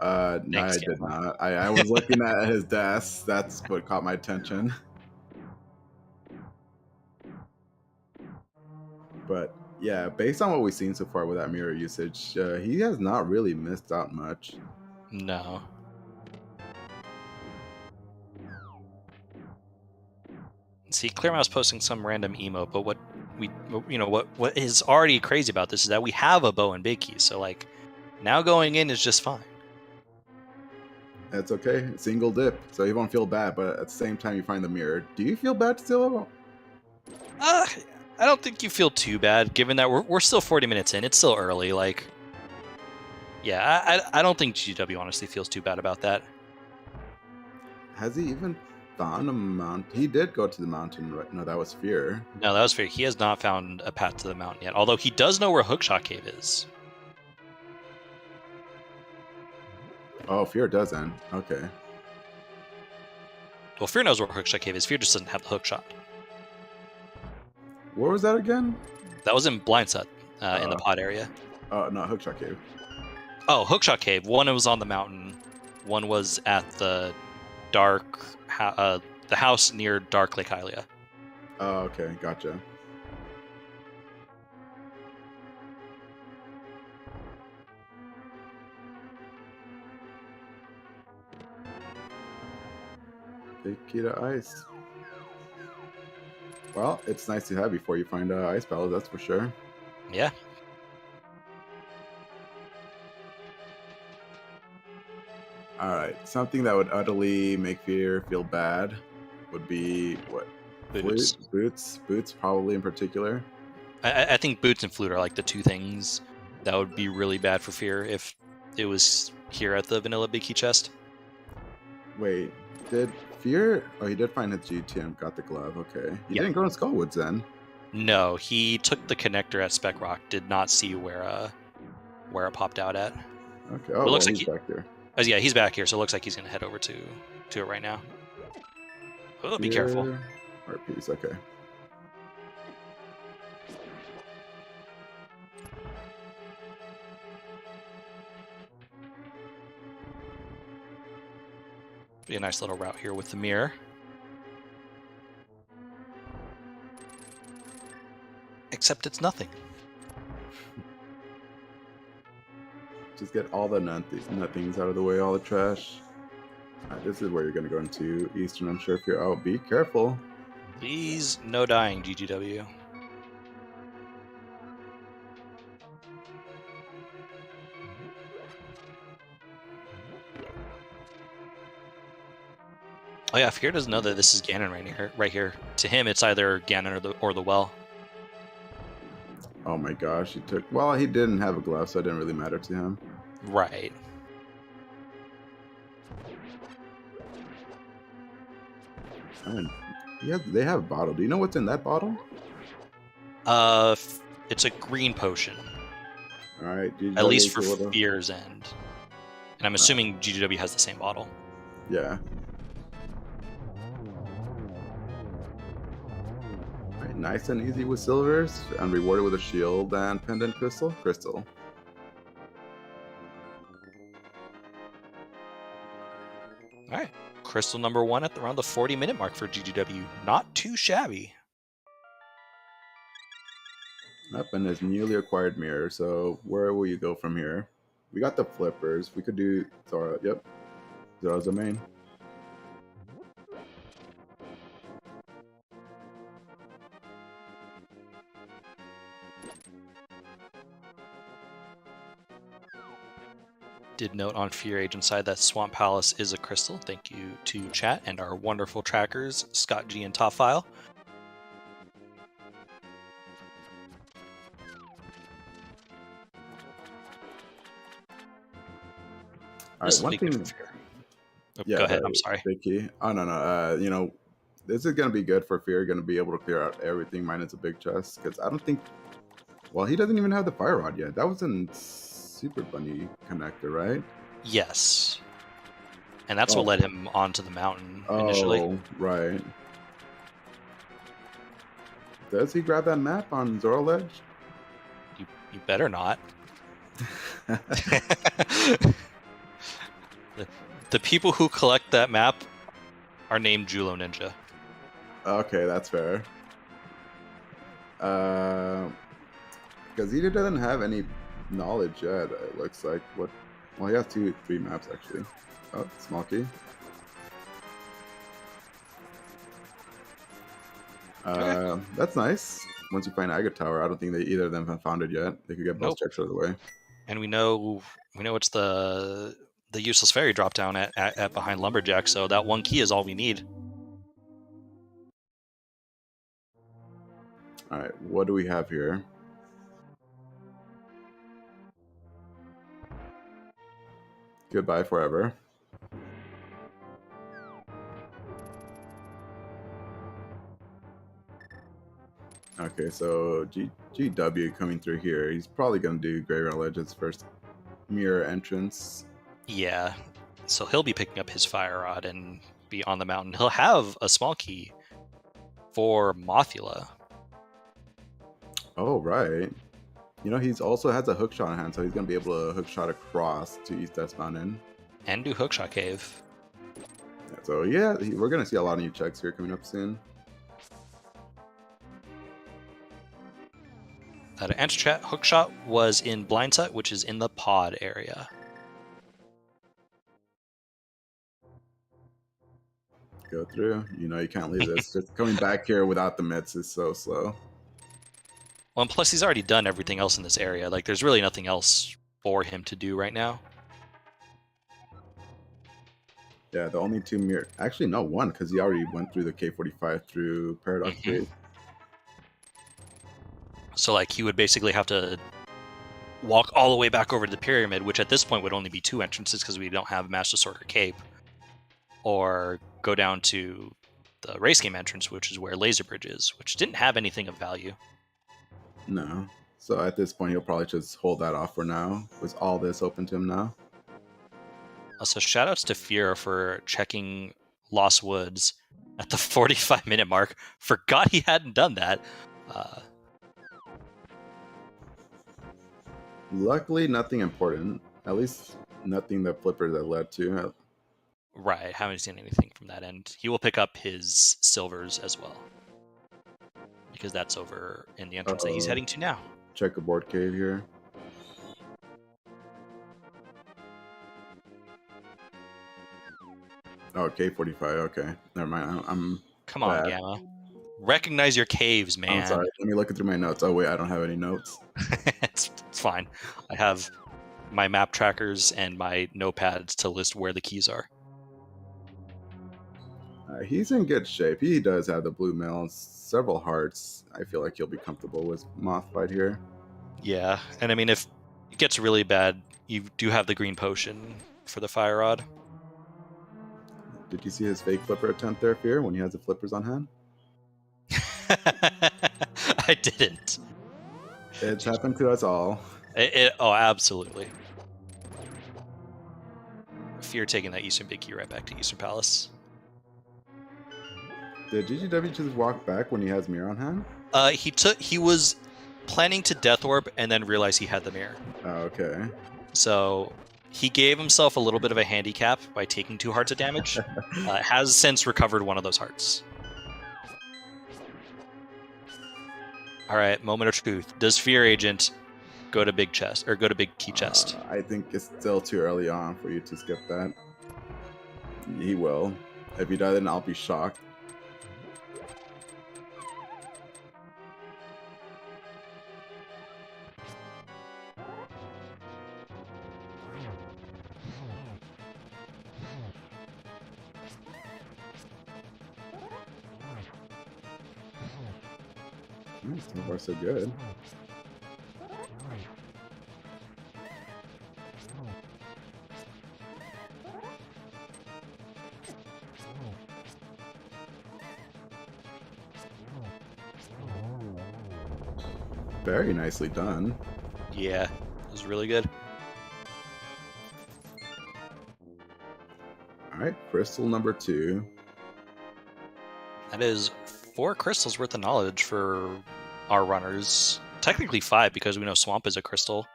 No, I did not. I was looking at his desk. That's what caught my attention. But yeah, based on what we've seen so far with that mirror usage, he has not really missed out much. No. See, Clearmouse posting some random emote, but what is already crazy about this is that we have a bow and big key, so like now going in is just fine. That's okay. Single dip, so you won't feel bad, but at the same time you find the mirror. Do you feel bad still? I don't think you feel too bad, given that we're still 40 minutes in. It's still early. Like, yeah, I don't think GW honestly feels too bad about that. Has he even found a mountain? He did go to the mountain, right? No, that was Fear. No, that was Fear. He has not found a path to the mountain yet, although he does know where Hookshot Cave is. Oh, Fear doesn't. Okay. Well, Fear knows where Hookshot Cave is. Fear just doesn't have the hookshot. Where was that again? That was in Blind Hut, in the pod area. Oh, no, Hookshot Cave. Oh, Hookshot Cave. One was on the mountain. One was at the the house near Dark Lake Hylia. Oh, okay, gotcha. Big key to ice. Well, it's nice to have before you find ice palace, that's for sure. Yeah. Alright, something that would utterly make Fear feel bad would be what? Boots. Boots probably in particular. I think boots and flute are like the 2 things that would be really bad for Fear if it was here at the vanilla big key chest. Wait, did Fear? Oh, he did find his GTM, got the glove. Okay, he didn't go to Skullwoods then. No, he took the connector at Spec Rock. Did not see where it popped out at. Okay. Oh, it looks like he's back here. Oh, yeah, he's back here, so it looks like he's gonna head over to it right now. Oh, be careful. Heart piece. Okay. Be a nice little route here with the mirror. Except it's nothing. Just get all the nothings out of the way, all the trash. Alright, this is where you're gonna go into Eastern, I'm sure. If you're be careful. Please, no dying, GGW. Oh yeah, Fear doesn't know that this is Ganon right here. Right here. To him, it's either Ganon or the well. Oh my gosh, he took. Well, he didn't have a glove, so it didn't really matter to him. Right. I mean, yeah, they have a bottle. Do you know what's in that bottle? It's a green potion. All right, At least for Fear's end. And I'm assuming GGW has the same bottle. Yeah. All right, nice and easy with silvers, and rewarded with a shield and pendant crystal. All right, crystal number 1 at around the 40-minute mark for GGW. Not too shabby. Up and his newly acquired mirror. So where will you go from here? We got the flippers. We could do Zora. Yep, Zora's the main. Did note on Fear Agent side that Swamp Palace is a crystal. Thank you to chat and our wonderful trackers, Scott G and Top File. All right, one thing. Yeah, go ahead. I'm sorry. Vicky. Oh no. You know, this is gonna be good for Fear. Gonna be able to clear out everything minus a big chest because I don't think. Well, he doesn't even have the fire rod yet. That was in Super Bunny connector, right? Yes. And that's what led him onto the mountain initially. Oh, right. Does he grab that map on Zora Ledge? You better not. The people who collect that map are named Julo Ninja. Okay, that's fair. Because he doesn't have any knowledge yet, it looks like. What? Well, he has 3 maps, actually. Oh, small key. That's nice. Once you find Agate Tower, I don't think either of them have found it yet. They could get both checks out of the way. And we know it's the useless fairy drop down at behind Lumberjack, so that 1 key is all we need. All right, what do we have here? Goodbye forever. Okay, so GW coming through here. He's probably going to do Graveyard Legends first mirror entrance. Yeah, so he'll be picking up his fire rod and be on the mountain. He'll have a small key for Mothula. Oh, right. You know, he's also has a hookshot in hand, so he's going to be able to hookshot across to East Death Mountain. And do hookshot cave. Yeah, so, yeah, we're going to see a lot of new checks here coming up soon. To answer chat, hookshot was in Blindsight, which is in the pod area. Go through. You know, you can't leave this. Just coming back here without the mitts is so slow. Well, and plus he's already done everything else in this area. Like, there's really nothing else for him to do right now. Yeah, the only 2 mirror... Actually, no, 1, because he already went through the K45 through Paradox Gate. So, like, he would basically have to walk all the way back over to the pyramid, which at this point would only be 2 entrances because we don't have Master Sorter Cape. Or go down to the race game entrance, which is where Laser Bridge is, which didn't have anything of value. No. So at this point, he'll probably just hold that off for now. With all this open to him now. Also, shoutouts to Fear for checking Lost Woods at the 45-minute mark. Forgot he hadn't done that. Luckily, nothing important. At least nothing that Flipper that led to. Right, haven't seen anything from that end. He will pick up his silvers as well. Because that's over in the entrance that he's heading to now. Checkerboard cave here. Oh, K45, okay. Never mind. Come on, bad. Gamma. Recognize your caves, man. I'm sorry. Let me look through my notes. Oh, wait, I don't have any notes. It's fine. I have my map trackers and my notepads to list where the keys are. He's in good shape. He does have the blue mail and several hearts. I feel like he'll be comfortable with Moth Fight here. Yeah, and I mean, if it gets really bad, you do have the green potion for the fire rod. Did you see his fake flipper attempt there, Fear, when he has the flippers on hand? I didn't. It's happened to us all. Oh, absolutely. Fear taking that Eastern Big Key right back to Eastern Palace. Did GGW just walk back when he has mirror on hand? He was planning to Death Orb and then realized he had the mirror. Oh, okay. So he gave himself a little bit of a handicap by taking 2 hearts of damage. Has since recovered one of those hearts. All right, moment of truth. Does Fear Agent go to big chest or go to big key chest? I think it's still too early on for you to skip that. He will. If he doesn't, I'll be shocked. So far, so good. Very nicely done. Yeah, it was really good. All right, crystal number 2. That is 4 crystals worth of knowledge for our runners. Technically 5 because we know Swamp is a crystal.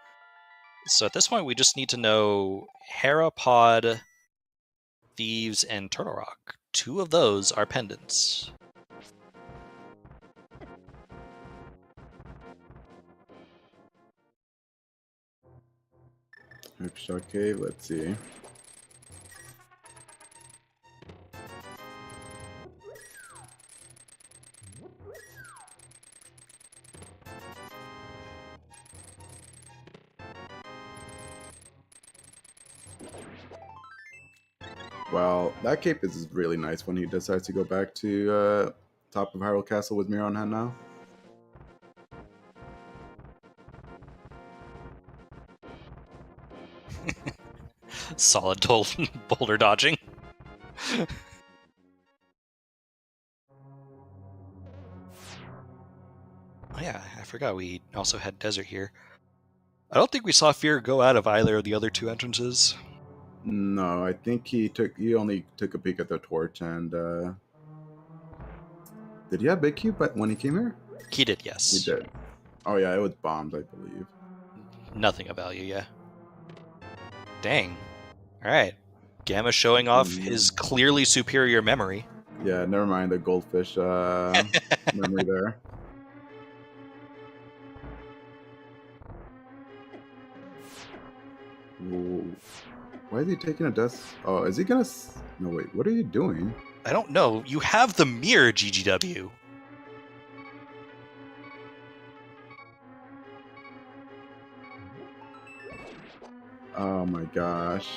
So at this point, we just need to know Herapod, Thieves, and Turtle Rock. 2 of those are pendants. Hookshot Cave, let's see. Well, that cape is really nice when he decides to go back to top of Hyrule Castle with mirror on hand now. Solid boulder dodging. Oh yeah, I forgot we also had desert here. I don't think we saw Fear go out of either of the other 2 entrances. No, I think he only took a peek at the torch and did he have Big Cube when he came here? He did, yes. He did. Oh yeah, it was bombs, I believe. Nothing of value, yeah. Dang. Alright. Gamma showing off his clearly superior memory. Yeah, never mind the goldfish memory there. Whoa. Why is he taking a death? Oh, is he gonna? No, wait. What are you doing? I don't know. You have the mirror, GGW. Oh my gosh.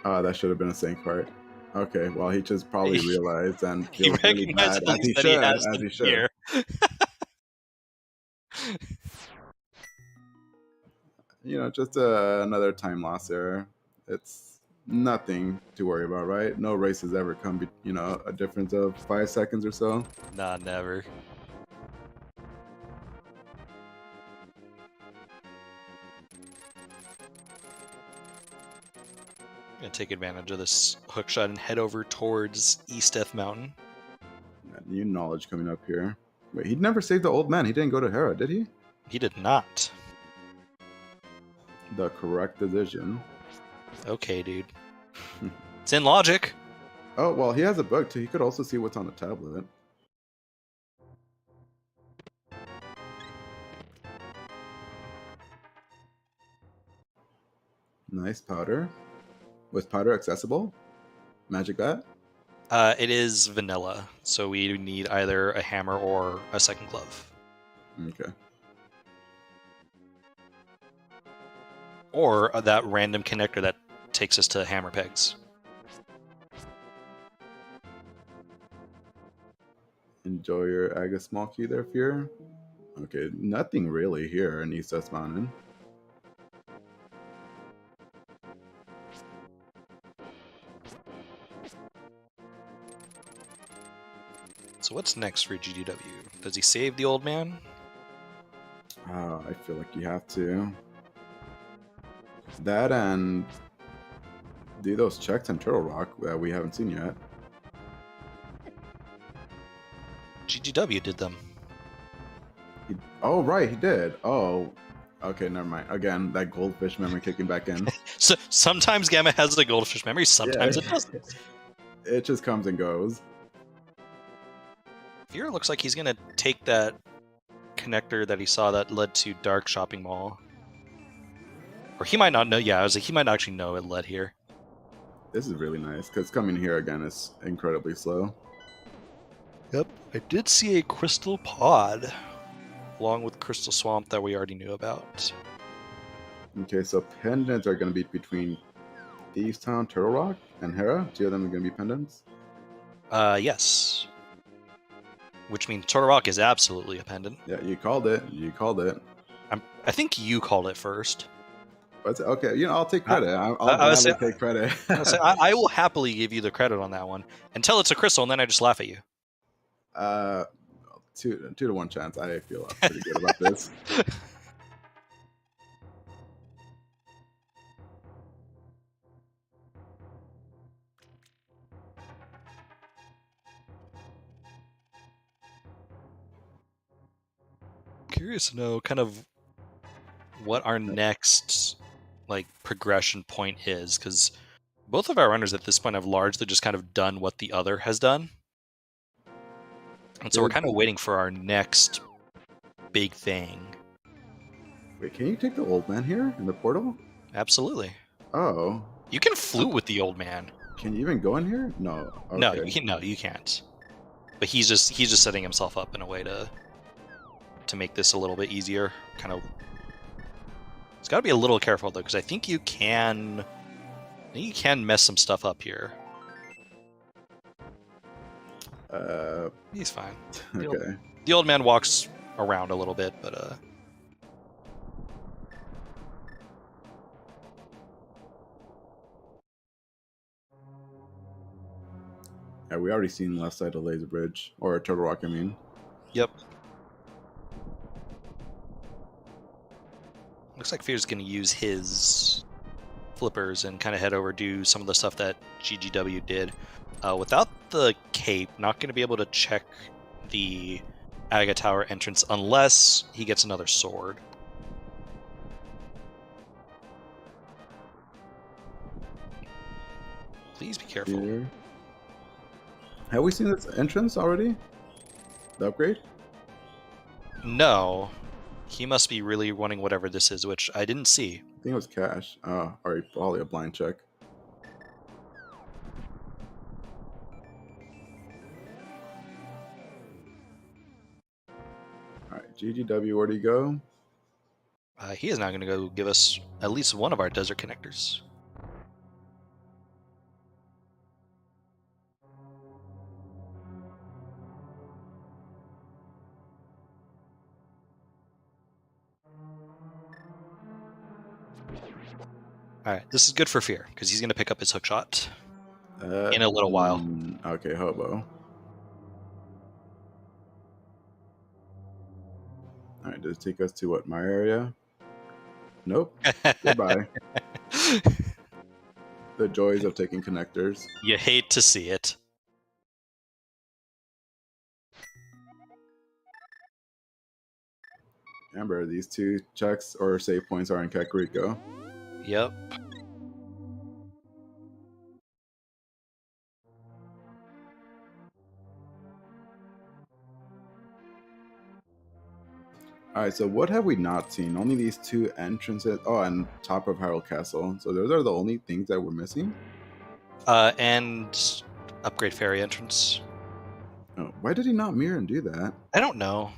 Oh, that should have been a sync part. Okay, well, he just probably realized and He feels really bad, recognizes that he has the mirror. You know, just another time loss error. It's nothing to worry about, right? No race has ever come, you know, a difference of 5 seconds or so. Nah, never. Gonna take advantage of this hookshot and head over towards East Death Mountain. New knowledge coming up here. Wait, he'd never saved the old man. He didn't go to Hera, did he? He did not. The correct decision. Okay, dude. It's in logic. Oh, well, he has a book too. He could also see what's on the tablet. Nice powder. Was powder accessible? Magic bat? It is vanilla, so we need either a hammer or a second glove. Okay. Or that random connector that takes us to hammer pegs. Enjoy your Aga small key there, Fear. Okay, nothing really here in East West Mountain. So what's next for GGW? Does he save the old man? I feel like you have to. That and do those checks on Turtle Rock that we haven't seen yet. GGW did them. Oh, right, he did. Oh, okay, never mind. Again, that goldfish memory kicking back in. So sometimes Gamma has the goldfish memory, sometimes it doesn't. It just comes and goes. Fear looks like he's gonna take that connector that he saw that led to Dark Shopping Mall. Or he might not know. Yeah, I was like, he might actually know it led here. This is really nice, because coming here again is incredibly slow. Yep, I did see a crystal pod, along with Crystal Swamp that we already knew about. Okay, so pendants are going to be between Thieves Town, Turtle Rock, and Hera. Two of them are going to be pendants. Yes. Which means Turtle Rock is absolutely a pendant. Yeah, you called it. You called it. I think you called it first. But okay, I'll take credit. I'll gladly take credit. I will happily give you the credit on that one until it's a crystal, and then I just laugh at you. 2 to 1 chance. I feel pretty good about this. Curious to know kind of what our next progression point is, because both of our runners at this point have largely just kind of done what the other has done, and so we're kind of waiting for our next big thing. Wait, can you take the old man here in the portal? Absolutely. Oh, you can flute with the old man. Can you even go in here? No. Okay. No, you can't. But he's just setting himself up in a way to make this a little bit easier. Kind of. It's got to be a little careful though, because I think you can mess some stuff up here. He's fine. Okay. The old man walks around a little bit, but Yeah, we already seen left side of Laser Bridge or Turtle Rock. I mean. Yep. Looks like Fear's going to use his flippers and kind of head over, do some of the stuff that GGW did. Without the cape, not going to be able to check the Aga Tower entrance unless he gets another sword. Please be careful. Here. Have we seen this entrance already? The upgrade? No. He must be really wanting whatever this is, which I didn't see. I think it was cash. Or probably a blind check. Alright, GGW, where'd he go? He is now going to go give us at least one of our desert connectors. Alright, this is good for Fear, because he's going to pick up his hookshot in a little while. Okay, hobo. Alright, does it take us to what, my area? Nope. Goodbye. The joys of taking connectors. You hate to see it. Remember, these 2 checks or save points are in Kakariko. Yep. Alright, so what have we not seen? Only these 2 entrances. Oh, and top of Hyrule Castle. So those are the only things that we're missing? And upgrade fairy entrance. Oh, why did he not mirror and do that? I don't know.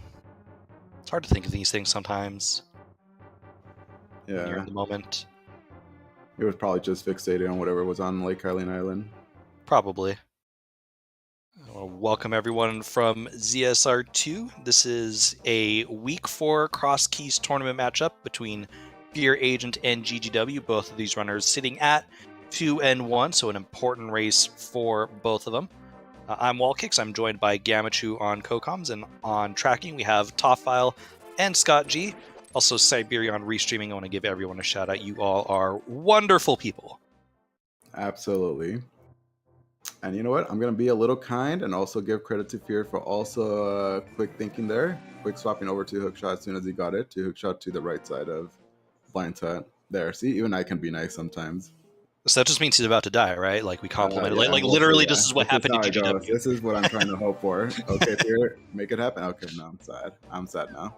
It's hard to think of these things sometimes. Yeah. When you're in the moment. It was probably just fixated on whatever was on Lake Hylian Island. Probably. Welcome everyone from ZSR2. This is a Week 4 Crosskeys tournament matchup between fearagent and GGW. Both of these runners sitting at 2-1, so an important race for both of them. I'm Wallkicks. I'm joined by Gamachu on co-coms, and on tracking we have Toffile and Scott G. Also Siberia on restreaming. I want to give everyone a shout out. You all are wonderful people. Absolutely. And you know what? I'm going to be a little kind and also give credit to Fear for also quick thinking there. Quick swapping over to hookshot as soon as he got it. To hookshot to the right side of blind shot. There. See, even I can be nice sometimes. So that just means he's about to die, right? Like we complimented. Like literally, this is what happened to GGW. This is what I'm trying to hope for. Okay, Fear, make it happen. Okay, no, I'm sad. I'm sad now.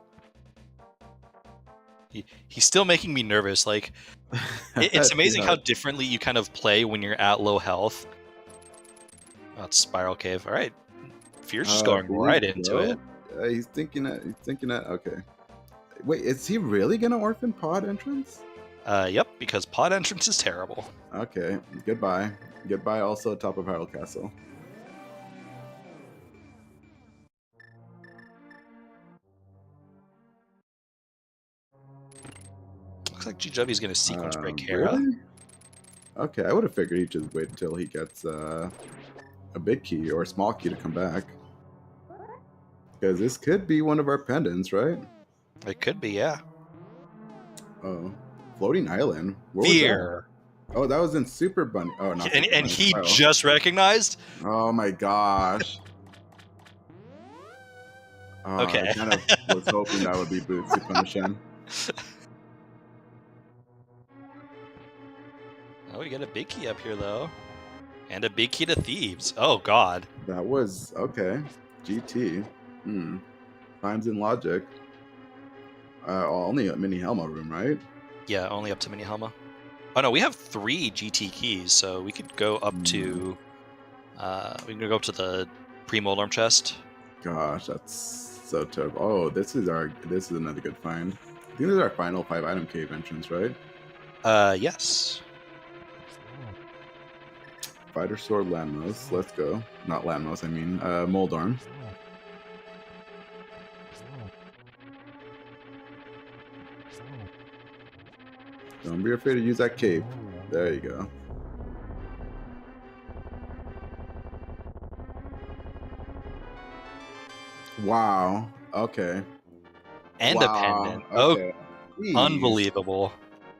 He's still making me nervous. Like, it's amazing how differently you kind of play when you're at low health. Oh, it's Spiral Cave. All right. Fear's just going right into it. He's thinking it. He's thinking it. Okay. Wait, is he really going to orphan pod entrance? Yep, because pod entrance is terrible. Okay. Goodbye. Goodbye also top of Hyrule Castle. Looks like GW's going to sequence break Hera. Really? Okay, I would have figured he'd just wait until he gets a big key or a small key to come back. Because this could be one of our pendants, right? It could be, yeah. Oh. Floating Island? Fear. Oh, that was in Super Bunny. Oh, not and Bunny. he just recognized? Oh my gosh. Okay. I kind of was hoping that would be Boots to punish him. Oh, we got a big key up here, though. And a big key to Thieves. Oh, God. That was... Okay. GT. Times in logic. Only a mini Helma room, right? Yeah, only up to mini Helma. Oh, no, we have 3 GT keys, so we could go up to... we can go up to the pre-Moldarm chest. Gosh, that's so terrible. Oh, this is another good find. I think this is our final 5-item cave entrance, right? Yes. Fighter Sword Landmouse. Let's go. Not Landmouse, I mean Moldarm. Don't be afraid to use that cape. There you go. Wow. Okay. And a pendant. Okay. Oh, unbelievable.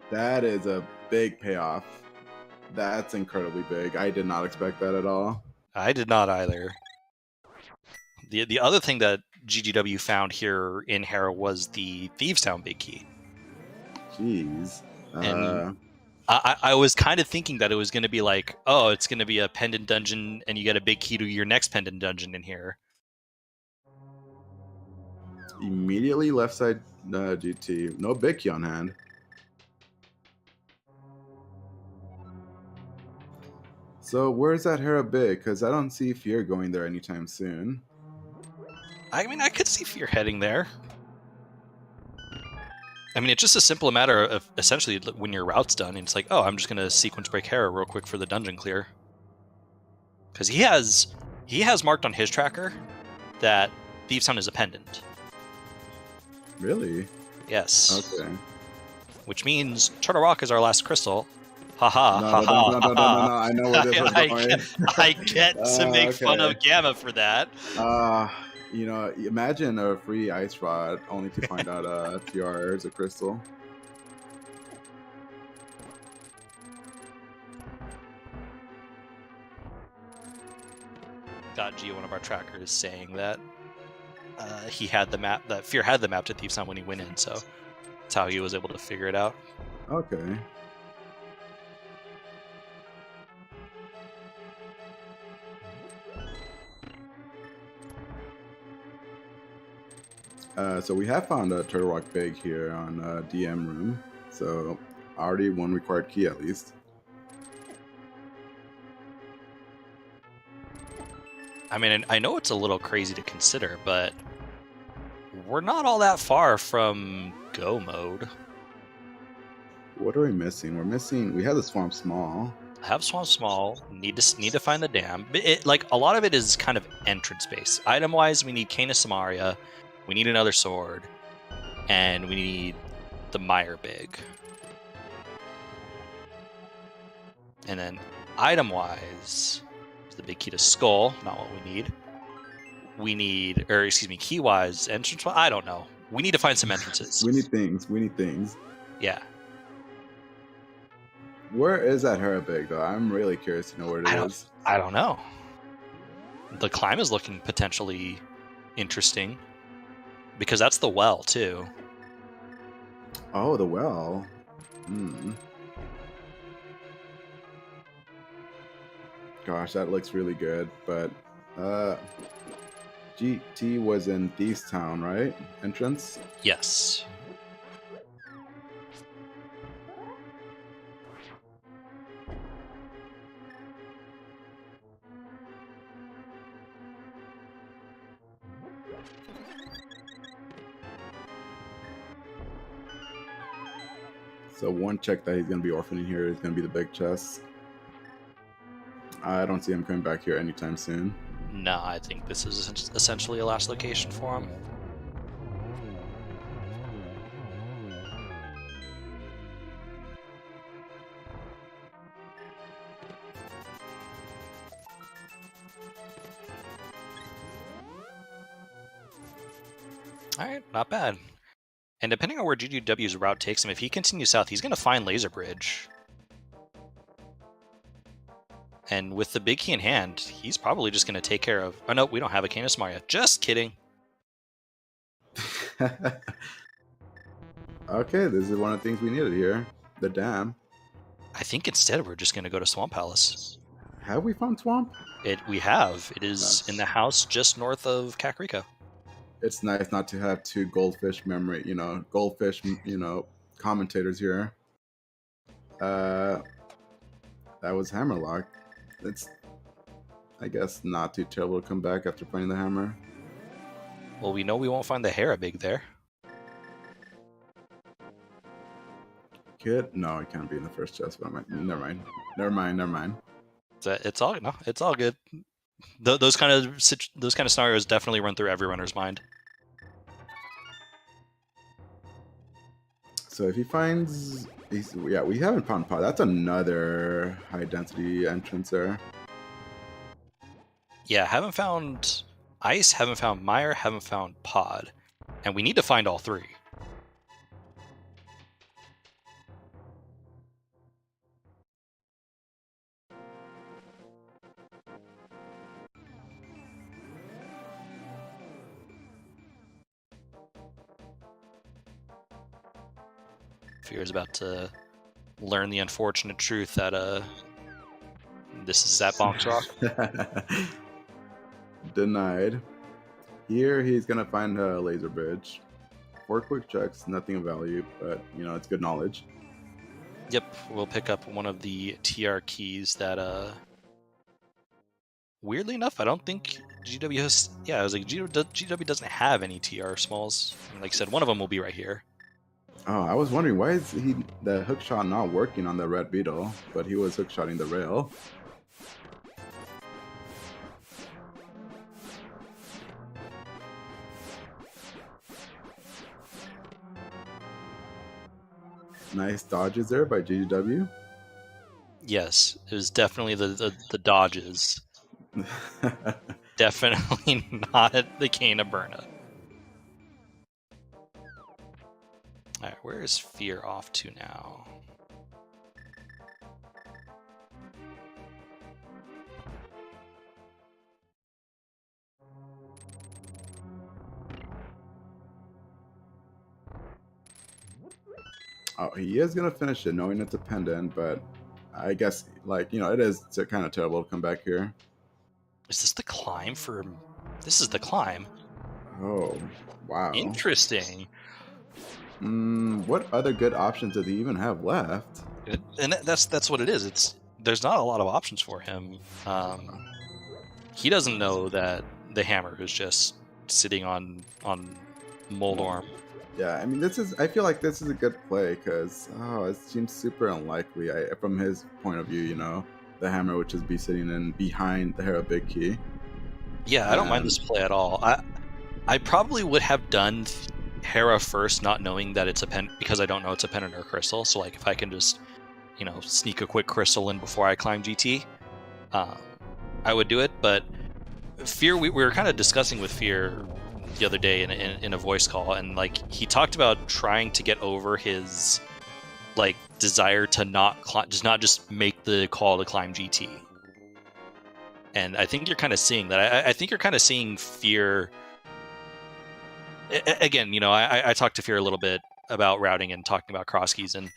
That is a big payoff. That's incredibly big. I did not expect that at all. I did not either. The other thing that GGW found here in Hera was the Thieves Town big key. Jeez. And I was kind of thinking that it was going to be like, oh, it's going to be a pendant dungeon and you get a big key to your next pendant dungeon in here. Immediately left side GT. No big key on hand. So where's that Hera big? Because I don't see Fear going there anytime soon. I mean, I could see Fear heading there. I mean, it's just a simple matter of essentially when your route's done, it's like, oh, I'm just going to sequence break Hera real quick for the dungeon clear. Because he has marked on his tracker that Thieves Town is a pendant. Really? Yes. Okay. Which means Turtle Rock is our last crystal. Haha. No, I know where this is going. I get to make fun of Gamma for that. You know, imagine a free ice rod only to find out TR is a crystal. G, one of our trackers, saying that he had the map, that Fear had the map to Thieves Town when he went in, so that's how he was able to figure it out. Okay. So we have found a Turtle Rock Big here on DM room. So already one required key at least. I mean, I know it's a little crazy to consider, but we're not all that far from go mode. What are we missing? We had the Swamp Small. Have Swamp Small. Need to find the dam. Like a lot of it is kind of entrance based. Item wise, we need Canis Samaria, we need another sword, and we need the Mire Big. And then item wise, the big key to Skull. Not what we need. We need, or excuse me, key wise, entrance. I don't know. We need to find some entrances. We need things. We need things. Yeah. Where is that Harabig though? I'm really curious to know where it is. I don't know. The climb is looking potentially interesting because that's the well too. Oh, the well. Hmm. Gosh, that looks really good. But GT was in Thieves Town, right? Entrance. Yes. So one check that he's going to be orphaning here is going to be the big chest. I don't see him coming back here anytime soon. No, I think this is essentially a last location for him. Alright, not bad. And depending on where GGW's route takes him, if he continues south, he's going to find Laser Bridge. And with the big key in hand, he's probably just going to take care of... Oh, no, we don't have a Canis Maria. Just kidding. Okay, this is one of the things we needed here. The dam. I think instead we're just going to go to Swamp Palace. Have we found Swamp? We have. It is in the house just north of Kakariko. It's nice not to have two goldfish commentators here. That was Hammerlock. It's, I guess, not too terrible to come back after finding the hammer. Well, we know we won't find the Harabig there. Kid? No, it can't be in the first chest. But never mind. It's all good. Those kind of scenarios definitely run through every runner's mind. So if he finds, we haven't found Pod. That's another high density entrance there. Yeah, haven't found Ice, haven't found Mire, haven't found Pod, and we need to find all three. Fear is about to learn the unfortunate truth that this is at Bonk's Rock. Denied. Here he's gonna find a laser bridge. 4 quick checks, nothing of value, but it's good knowledge. Yep, we'll pick up one of the TR keys that weirdly enough, I don't think GW has. Yeah, I was like, GW doesn't have any TR smalls. And like I said, one of them will be right here. Oh, I was wondering why is the hookshot not working on the red beetle, but he was hookshotting the rail. Nice dodges there by GGW. Yes, it was definitely the dodges. Definitely not the Kana Burna. Alright, where is Fear off to now? Oh, he is gonna finish it, knowing it's a pendant, but I guess, it is kind of terrible to come back here. Is this the climb for... This is the climb. Oh, wow. Interesting. What other good options does he even have left? And that's what it is. There's not a lot of options for him. He doesn't know that the hammer is just sitting on Moldorm. Yeah, I mean, I feel like this is a good play because it seems super unlikely. From his point of view, the hammer would just be sitting in behind the Hera big key. Yeah, I don't mind this play at all. I probably would have done Hera first, not knowing that it's a pen, because I don't know it's a pendant or crystal. So like, if I can just, sneak a quick crystal in before I climb GT, I would do it. But Fear, we were kind of discussing with Fear the other day in a voice call, and like he talked about trying to get over his like desire to not just make the call to climb GT. And I think you're kind of seeing that. I think you're kind of seeing Fear. Again, I talked to Fear a little bit about routing and talking about Crosskeys, and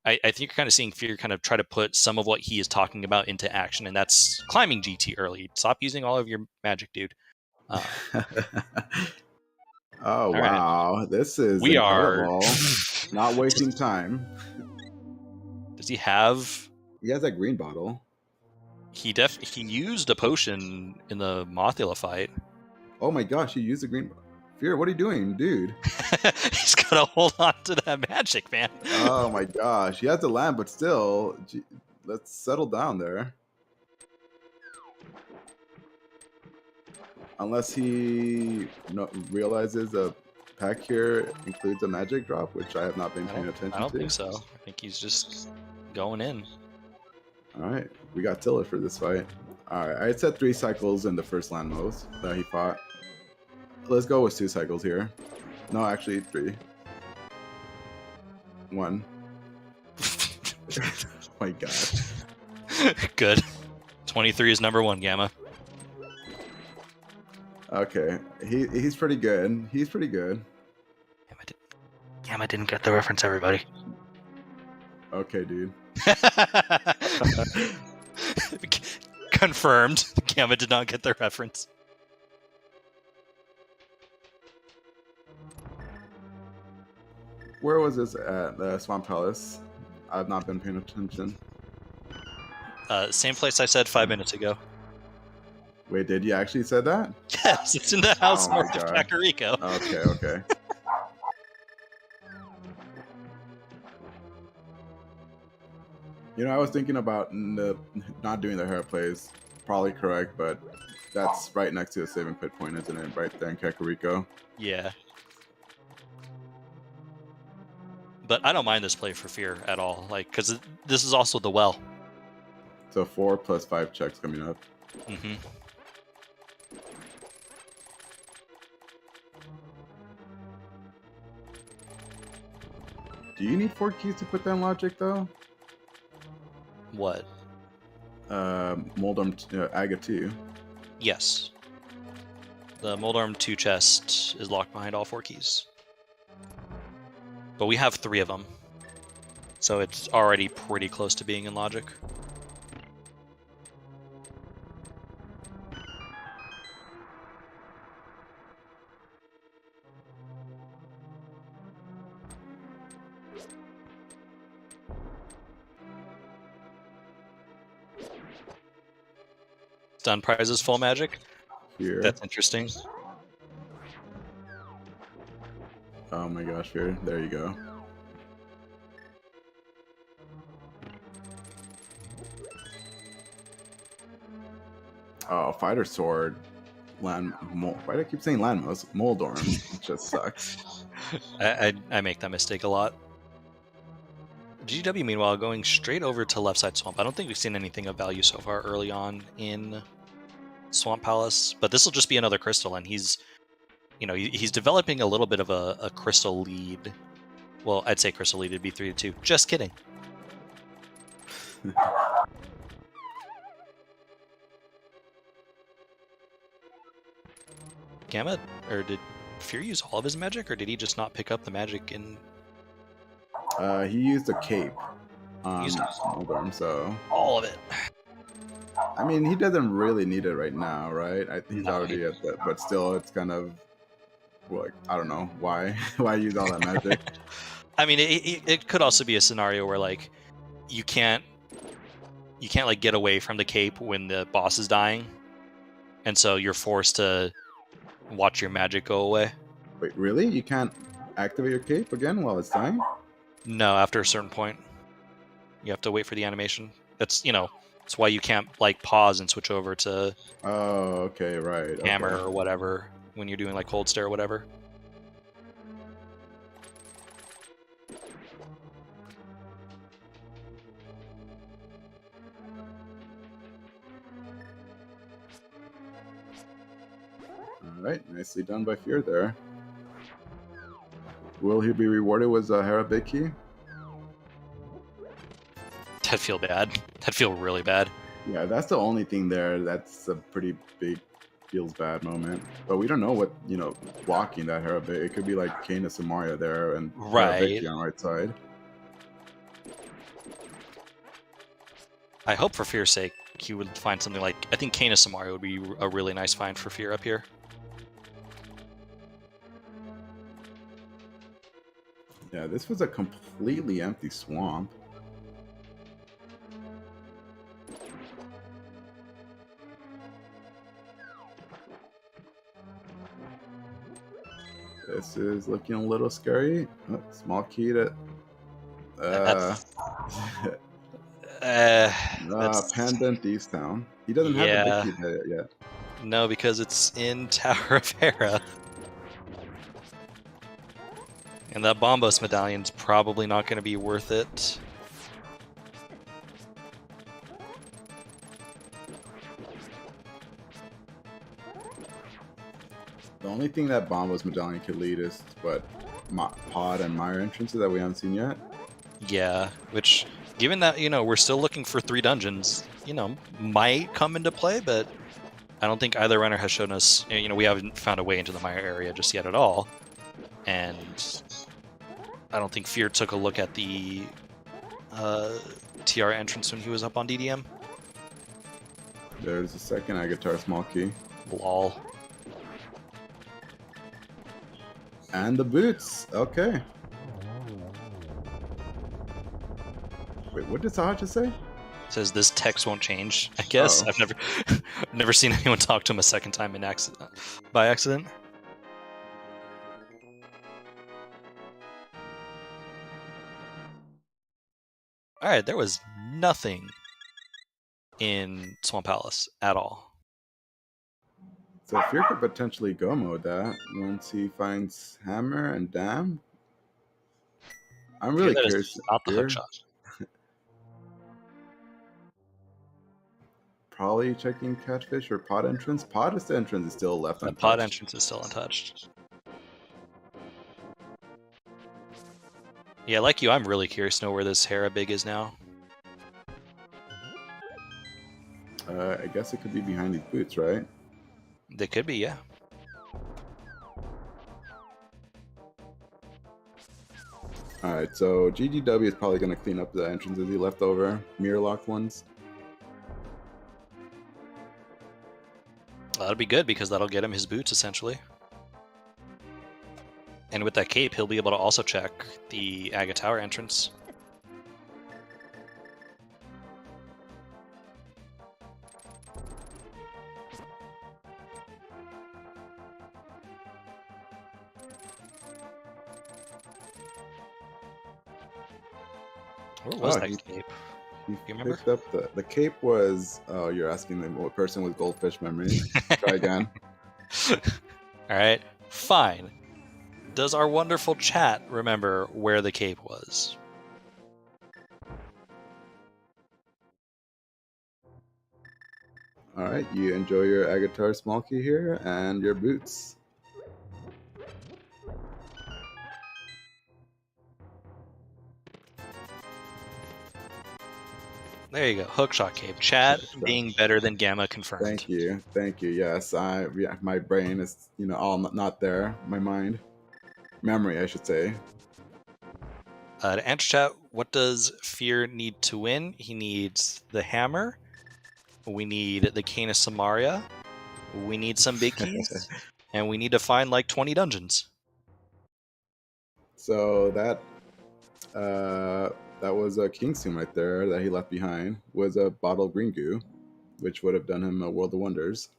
I think you're kind of seeing Fear kind of try to put some of what he is talking about into action, and that's climbing GT early. Stop using all of your magic, dude. Oh, wow. Right. This is incredible. Not wasting time. Does he have... He has that green bottle. He used a potion in the Mothula fight. Oh my gosh, he used a green bottle. Fear, what are you doing, dude? He's got to hold on to that magic, man. Oh my gosh. He has the lamp, but still, let's settle down there. Unless he realizes a pack here includes a magic drop, which I have not been paying attention to. I don't think so. I think he's just going in. All right, we got Tiller for this fight. All right, I had said 3 cycles in the first landmost that he fought. Let's go with 2 cycles here. No, actually 3. 1. Oh my god. Good. 23 is number 1, Gamma. Okay, he's pretty good. He's pretty good. Gamma didn't get the reference, everybody. Okay, dude. Confirmed. Gamma did not get the reference. Where was this at? The Swamp Palace. I've not been paying attention. Same place I said 5 minutes ago. Wait, did you actually say that? Yes, it's in the house north of Kakariko. Okay. I was thinking about not doing the Hera plays. Probably correct, but that's right next to the saving pit point, isn't it? Right there in Kakariko. Yeah. But I don't mind this play for Fear at all, because this is also the well. So 4 + 5 checks coming up. Mm-hmm. Do you need 4 keys to put down logic, though? What? Moldorm Aga 2. Yes. The Moldorm 2 chest is locked behind all 4 keys. But we have 3 of them. So it's already pretty close to being in logic. Stun prizes full magic. Here. That's interesting. Oh my gosh, here. There you go. Oh, fighter sword. Why do I keep saying landmost? Moldorm. It just sucks. I make that mistake a lot. GW, meanwhile, going straight over to left side swamp. I don't think we've seen anything of value so far early on in Swamp Palace, but this will just be another crystal, and he's developing a little bit of a crystal lead. Well, I'd say crystal lead would be 3-2. Just kidding. Gamma, or did Fear use all of his magic, or did he just not pick up the magic in... He used a cape on Moldorm, so... All of it. I mean, he doesn't really need it right now, right? He's already at that, but still, it's kind of... like, I don't know, why? Why use all that magic? I mean, it could also be a scenario where, like, you can't like, get away from the cape when the boss is dying, and so you're forced to watch your magic go away. Wait, really? You can't... activate your cape again while it's dying? No, after a certain point, you have to wait for the animation. That's that's why you can't like pause and switch over to Oh, okay, right. hammer Okay. or whatever when you're doing like hold stare or whatever. Alright, nicely done by Fear there. Will he be rewarded with a Harabiki? That'd feel bad. That'd feel really bad. Yeah, that's the only thing there. That's a pretty big feels bad moment. But we don't know what, blocking that Harabiki. It could be like Kane Samaria there and Right. Harabiki on right side. I hope for Fear's sake he would find something like, I think Kane Samaria would be a really nice find for Fear up here. Yeah, this was a completely empty swamp. This is looking a little scary. Oh, small key to... Pendant Thieves Town. He doesn't have a big key there yet. No, because it's in Tower of Hera. And that Bombos medallion's probably not going to be worth it. The only thing that Bombos medallion could lead is Pod and Mire entrances that we haven't seen yet. Yeah, which, given that, we're still looking for 3 dungeons, might come into play, but I don't think either runner has shown us, we haven't found a way into the Mire area just yet at all. And I don't think Fear took a look at the TR entrance when he was up on DDM. There's a second Agatar small key. Lol. And the boots. Okay. Wait, what did Saha just say? Says this text won't change. I guess I've never seen anyone talk to him a second time by accident. All right, there was nothing in Swamp Palace at all. So Fear could potentially go mode that once he finds Hammer and Dam. I'm really curious. Stop the hook shot. Probably checking Catfish or Pod entrance. Pod entrance is still left untouched. Pod entrance is still untouched. Yeah, like you, I'm really curious to know where this Hera Big is now. I guess it could be behind these boots, right? They could be, yeah. Alright, so GGW is probably going to clean up the entrances he left over. Mirror locked ones. That'll be good because that'll get him his boots, essentially. And with that cape, he'll be able to also check the Aga Tower entrance. Where was that cape? You remember? Picked up the cape was... Oh, you're asking them what person with goldfish memory. Try again. Alright, fine. Does our wonderful chat remember where the cape was? Alright, you enjoy your Agatar small key here and your boots. There you go, hookshot cape. Chat being better than Gamma confirmed. Thank you, yes. My brain is all not there. My mind, memory, I should say. To answer chat, what does Fear need to win? He needs the hammer. We need the Cane of Samaria. We need some big keys, and we need to find like 20 dungeons. So that was a King's Tomb right there that he left behind. Was a bottle of green goo, which would have done him a world of wonders.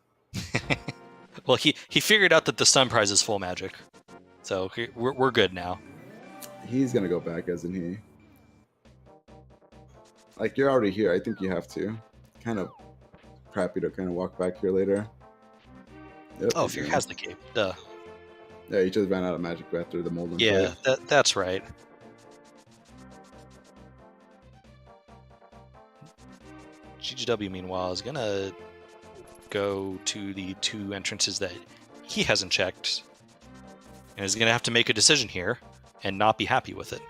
Well, he figured out that the Sun Prize is full magic. So we're good now. He's gonna go back, isn't he? Like, you're already here. I think you have to. Kind of crappy to kind of walk back here later. Yep, Oh, Fear has the cape. Duh. Yeah, he just ran out of magic after the Molden Yeah, fight. that's right. GGW, meanwhile, is gonna go to the 2 entrances that he hasn't checked, and is gonna have to make a decision here and not be happy with it.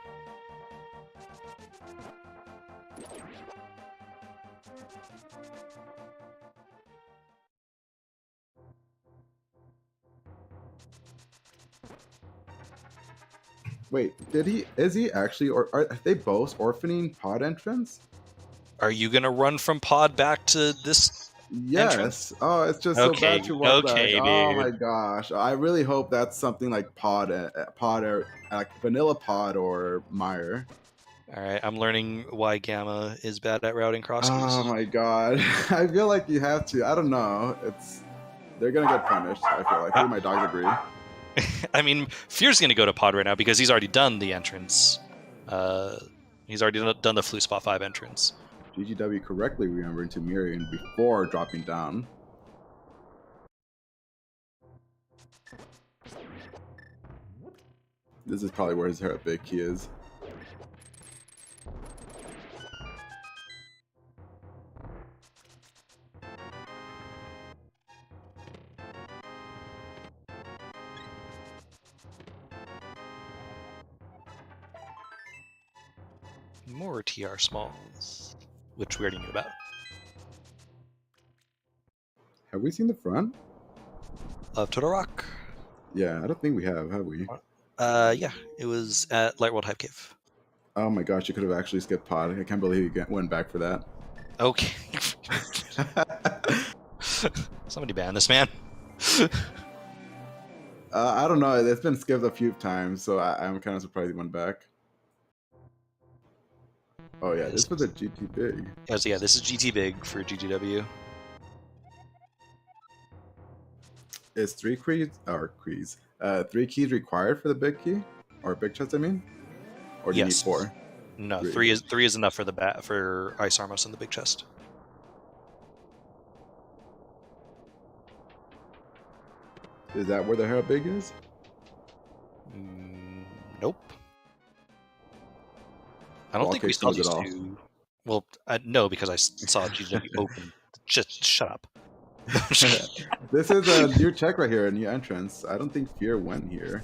Wait, is he actually, or are they both orphaning pod entrance? Are you gonna run from pod back to this entrance? Yes. Oh, it's just so bad to walk back. Okay, Oh dude. my gosh. I really hope that's something like like vanilla pod or Mire. Alright, I'm learning why Gamma is bad at routing Crosskeys. Oh my god. I feel like you have to. I don't know. They're gonna get punished, I feel like. Maybe my dogs agree. I mean, Fear's gonna go to pod right now because he's already done the entrance. He's already done the Flute Spot 5 entrance. GGW correctly remembering to Miriam before dropping down. This is probably where his big key is. More TR smalls, which we already knew about. Have we seen the front? Love to the Rock. Yeah, I don't think we have we? Yeah, it was at Light World Hive Cave. Oh my gosh, you could have actually skipped pod. I can't believe you went back for that. Okay. Somebody ban this man. I don't know. It's been skipped a few times, so I'm kind of surprised he went back. Oh yeah, this was a GT big. Yeah, this is GT big for GGW. Is 3 keys required for the big key or big chest? I mean, or do you need 4? No, 3 is enough for the for Ice Armos in the big chest. Is that where the Hera big is? Nope. I don't think we saw these two. Well, no, because I saw GGW open. Just shut up. This is a new check right here, a new entrance. I don't think Fear went here.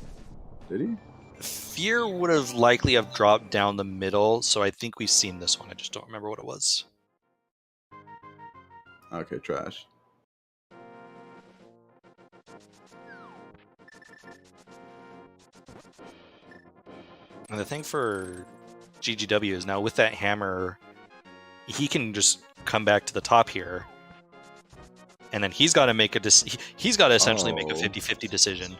Did he? Fear would have likely have dropped down the middle, so I think we've seen this one. I just don't remember what it was. Okay, trash. And the thing for GGW is now with that hammer, he can just come back to the top here, and then he's got to make he's got to essentially make a 50-50 decision.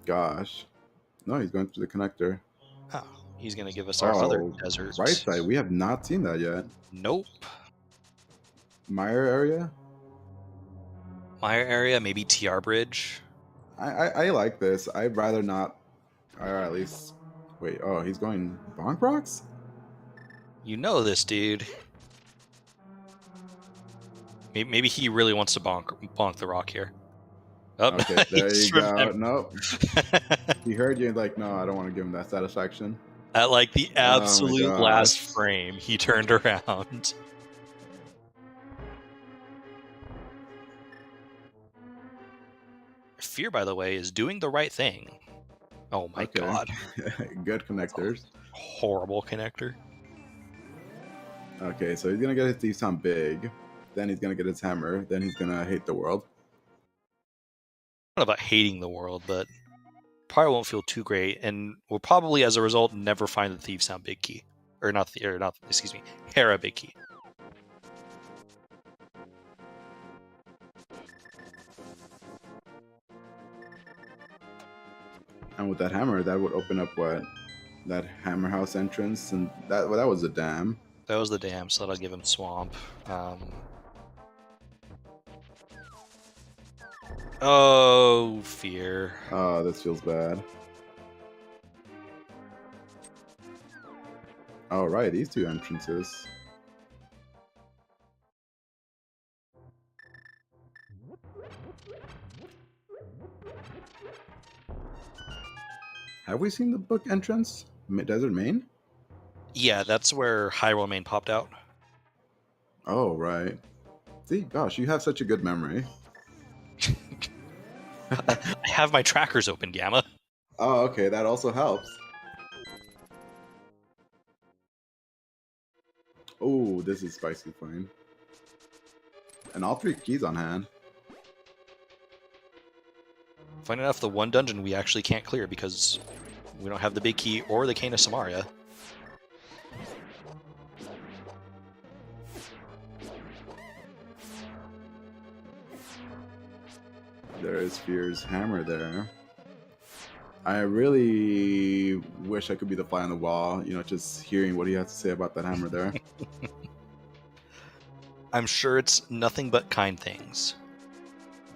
Gosh. No, he's going through the connector. Oh, he's going to give us our other desert. Right side. We have not seen that yet. Nope. Mire area? Mire area, maybe TR bridge. I like this. I'd rather not, or at least, wait, oh, he's going bonk rocks? You know this, dude. Maybe he really wants to bonk the rock here. Oh, okay, there you go. Nope. He heard you and like, no, I don't want to give him that satisfaction. At like the absolute last frame, he turned around. Fear, by the way, is doing the right thing. Oh my god. Good connectors. Horrible connector. Okay, so he's gonna get his Thief Sound big, then he's gonna get his hammer, then he's gonna hate the world. Not about hating the world, but probably won't feel too great, and will probably, as a result, never find the Thief Sound big key, or not excuse me, Hera big key. And with that hammer, that would open up what? That hammer house entrance, and that was a dam. That was the dam, so that'll give him swamp. Oh, fear. Oh, this feels bad. All right, these two entrances. Have we seen the book entrance? Desert Main? Yeah, that's where Hyrule Main popped out. Oh, right. See, gosh, you have such a good memory. I have my trackers open, Gamma. Oh, okay, that also helps. Oh, this is spicy fine. And all 3 keys on hand. Funny enough, the one dungeon we actually can't clear because we don't have the big key or the Cane of Samaria. There is Fear's hammer there. I really wish I could be the fly on the wall, you know, just hearing what he has to say about that hammer there. I'm sure it's nothing but kind things.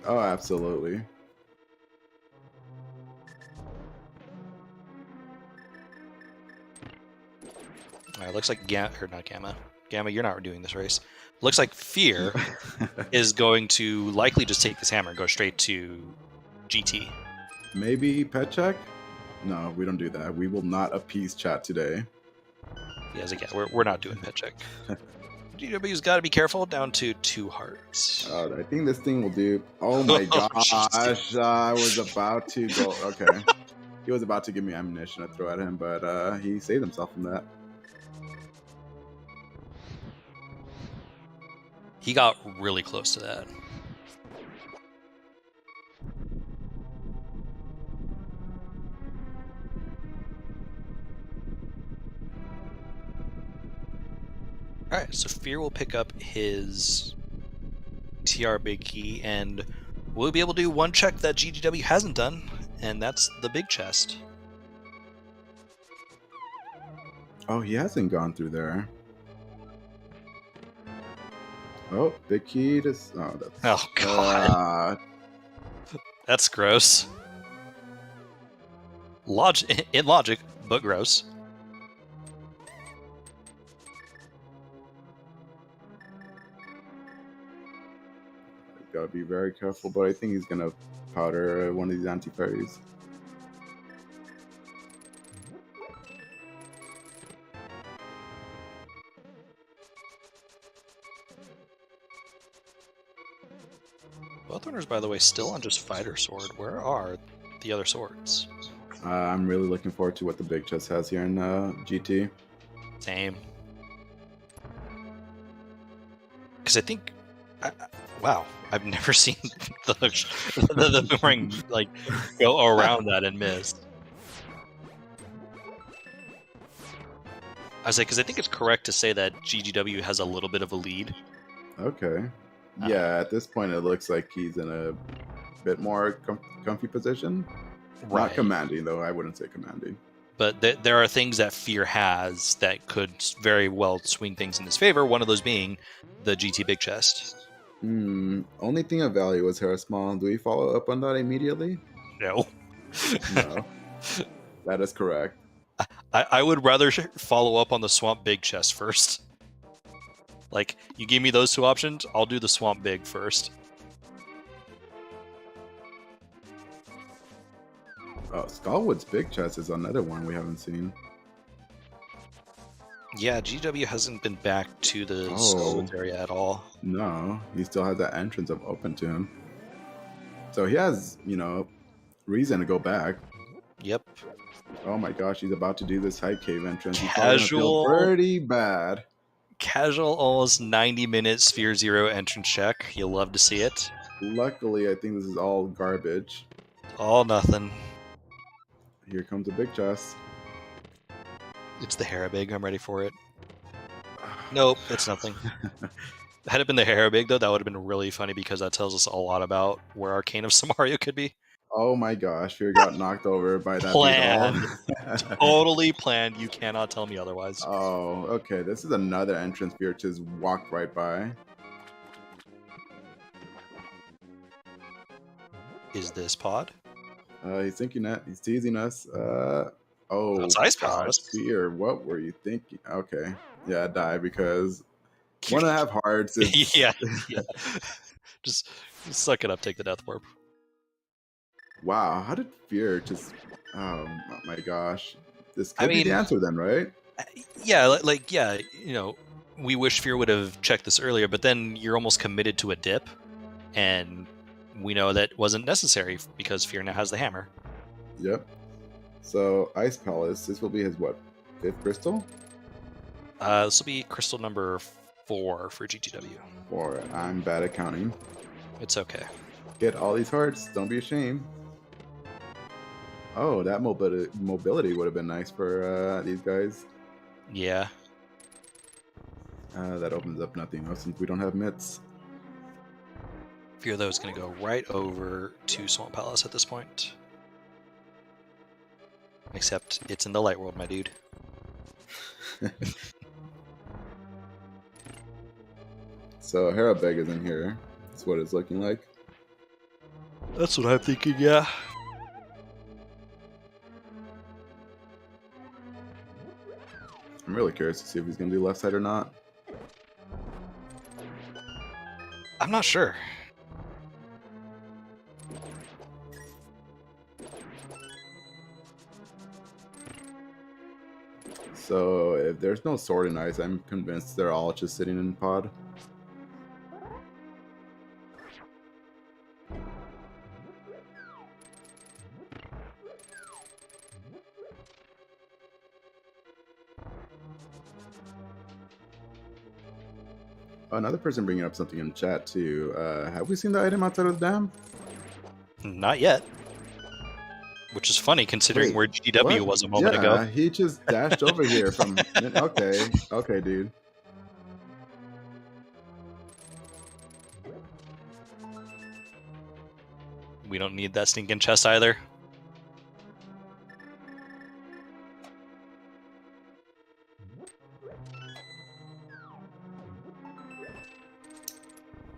Oh, absolutely. Alright, looks like not Gamma. Gamma, you're not doing this race. Looks like Fear is going to likely just take this hammer and go straight to GT. Maybe pet check? No, we don't do that. We will not appease chat today. Yes, again, we're not doing pet check. GW's got to be careful. Down to 2 hearts. I think this thing will do. Oh my gosh! I was about to go. Okay, he was about to give me ammunition to throw at him, but he saved himself from that. He got really close to that. Alright, so Fear will pick up his TR big key, and we'll be able to do one check that GGW hasn't done, and that's the big chest. Oh, he hasn't gone through there. Oh, big key to. Oh, that's. Oh, God. That's gross. In logic, but gross. Gotta be very careful, but I think he's gonna powder one of these anti-fairies. Both runners, by the way, still on just Fighter Sword. Where are the other swords? I'm really looking forward to what the big chest has here in GT. Same. Because I think... wow, I've never seen the boomerang like go around that and miss. I say, because I think it's correct to say that GGW has a little bit of a lead. Okay. Yeah, at this point it looks like he's in a bit more comfy position. Right. Not commanding, though. I wouldn't say commanding. But there are things that Fear has that could very well swing things in his favor, one of those being the GT Big Chest. Only thing of value was Hair Small. Do we follow up on that immediately? No. No. That is correct. I would rather follow up on the Swamp Big Chest first. Like, you give me those 2 options, I'll do the Swamp Big first. Oh, Skullwood's Big Chest is another one we haven't seen. Yeah, GW hasn't been back to the Skullwoods area at all. No, he still has that entrance up open to him. So he has, you know, reason to go back. Yep. Oh my gosh, he's about to do this Hype Cave entrance. He's Casual. probably gonna feel pretty bad. Casual, almost 90-minute Sphere Zero entrance check. You'll love to see it. Luckily, I think this is all garbage. All nothing. Here comes the big chest. It's the Harabig. I'm ready for it. Nope, it's nothing. Had it been the Harabig, though, that would have been really funny because that tells us a lot about where our Cane of Samaria could be. Oh my gosh, Fear got knocked over by that planned. Totally planned. You cannot tell me otherwise. Oh, okay. This is another entrance Fear just walked right by. Is this pod? He's thinking that he's teasing us. Oh, That's Ice gosh, Palace. Fear, what were you thinking? Okay, yeah, die because 1.5 hearts. Is... yeah. Just suck it up. Take the death warp. Wow, how did Fear just? Oh my gosh, this could I be mean, the answer then, right? Yeah, we wish Fear would have checked this earlier, but then you're almost committed to a dip, and we know that wasn't necessary because Fear now has the hammer. Yep. So Ice Palace, this will be his what? 5th crystal? This will be crystal number 4 for GTW. 4. I'm bad at counting. It's okay. Get all these hearts. Don't be ashamed. Oh, that mobility would have been nice for these guys. Yeah. That opens up nothing else since we don't have mitts. Fear, though, is going to go right over to Swamp Palace at this point. Except it's in the light world, my dude. So Harabeg is in here. That's what it's looking like. That's what I'm thinking, yeah. I'm really curious to see if he's going to do left side or not. I'm not sure. So if there's no sword and ice, I'm convinced they're all just sitting in pod. Another person bringing up something in chat too. Have we seen the item outside of the dam? Not yet. Which is funny considering Wait, where GW what? was a moment Yeah, ago. he just dashed over here from... Okay, dude. We don't need that stinking chest either.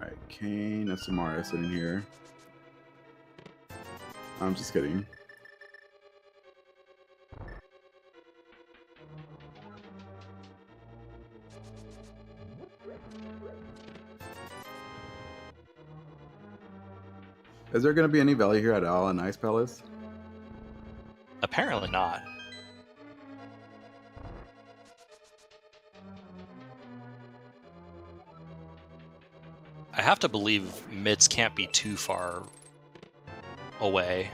Alright, Kane and Samara sitting here. I'm just kidding. Is there going to be any value here at all in Ice Palace? Apparently not. I have to believe mids can't be too far away.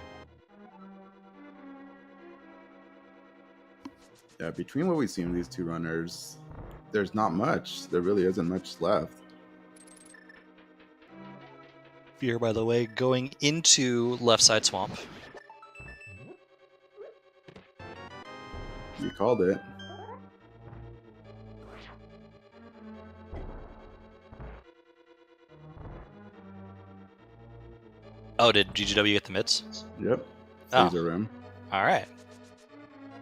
Yeah, between what we've seen of these two runners, there's not much. There really isn't much left. Fear, by the way, going into left side swamp. You called it. Oh, did GGW get the mids? Yep. Oh. Freezer rim. All right.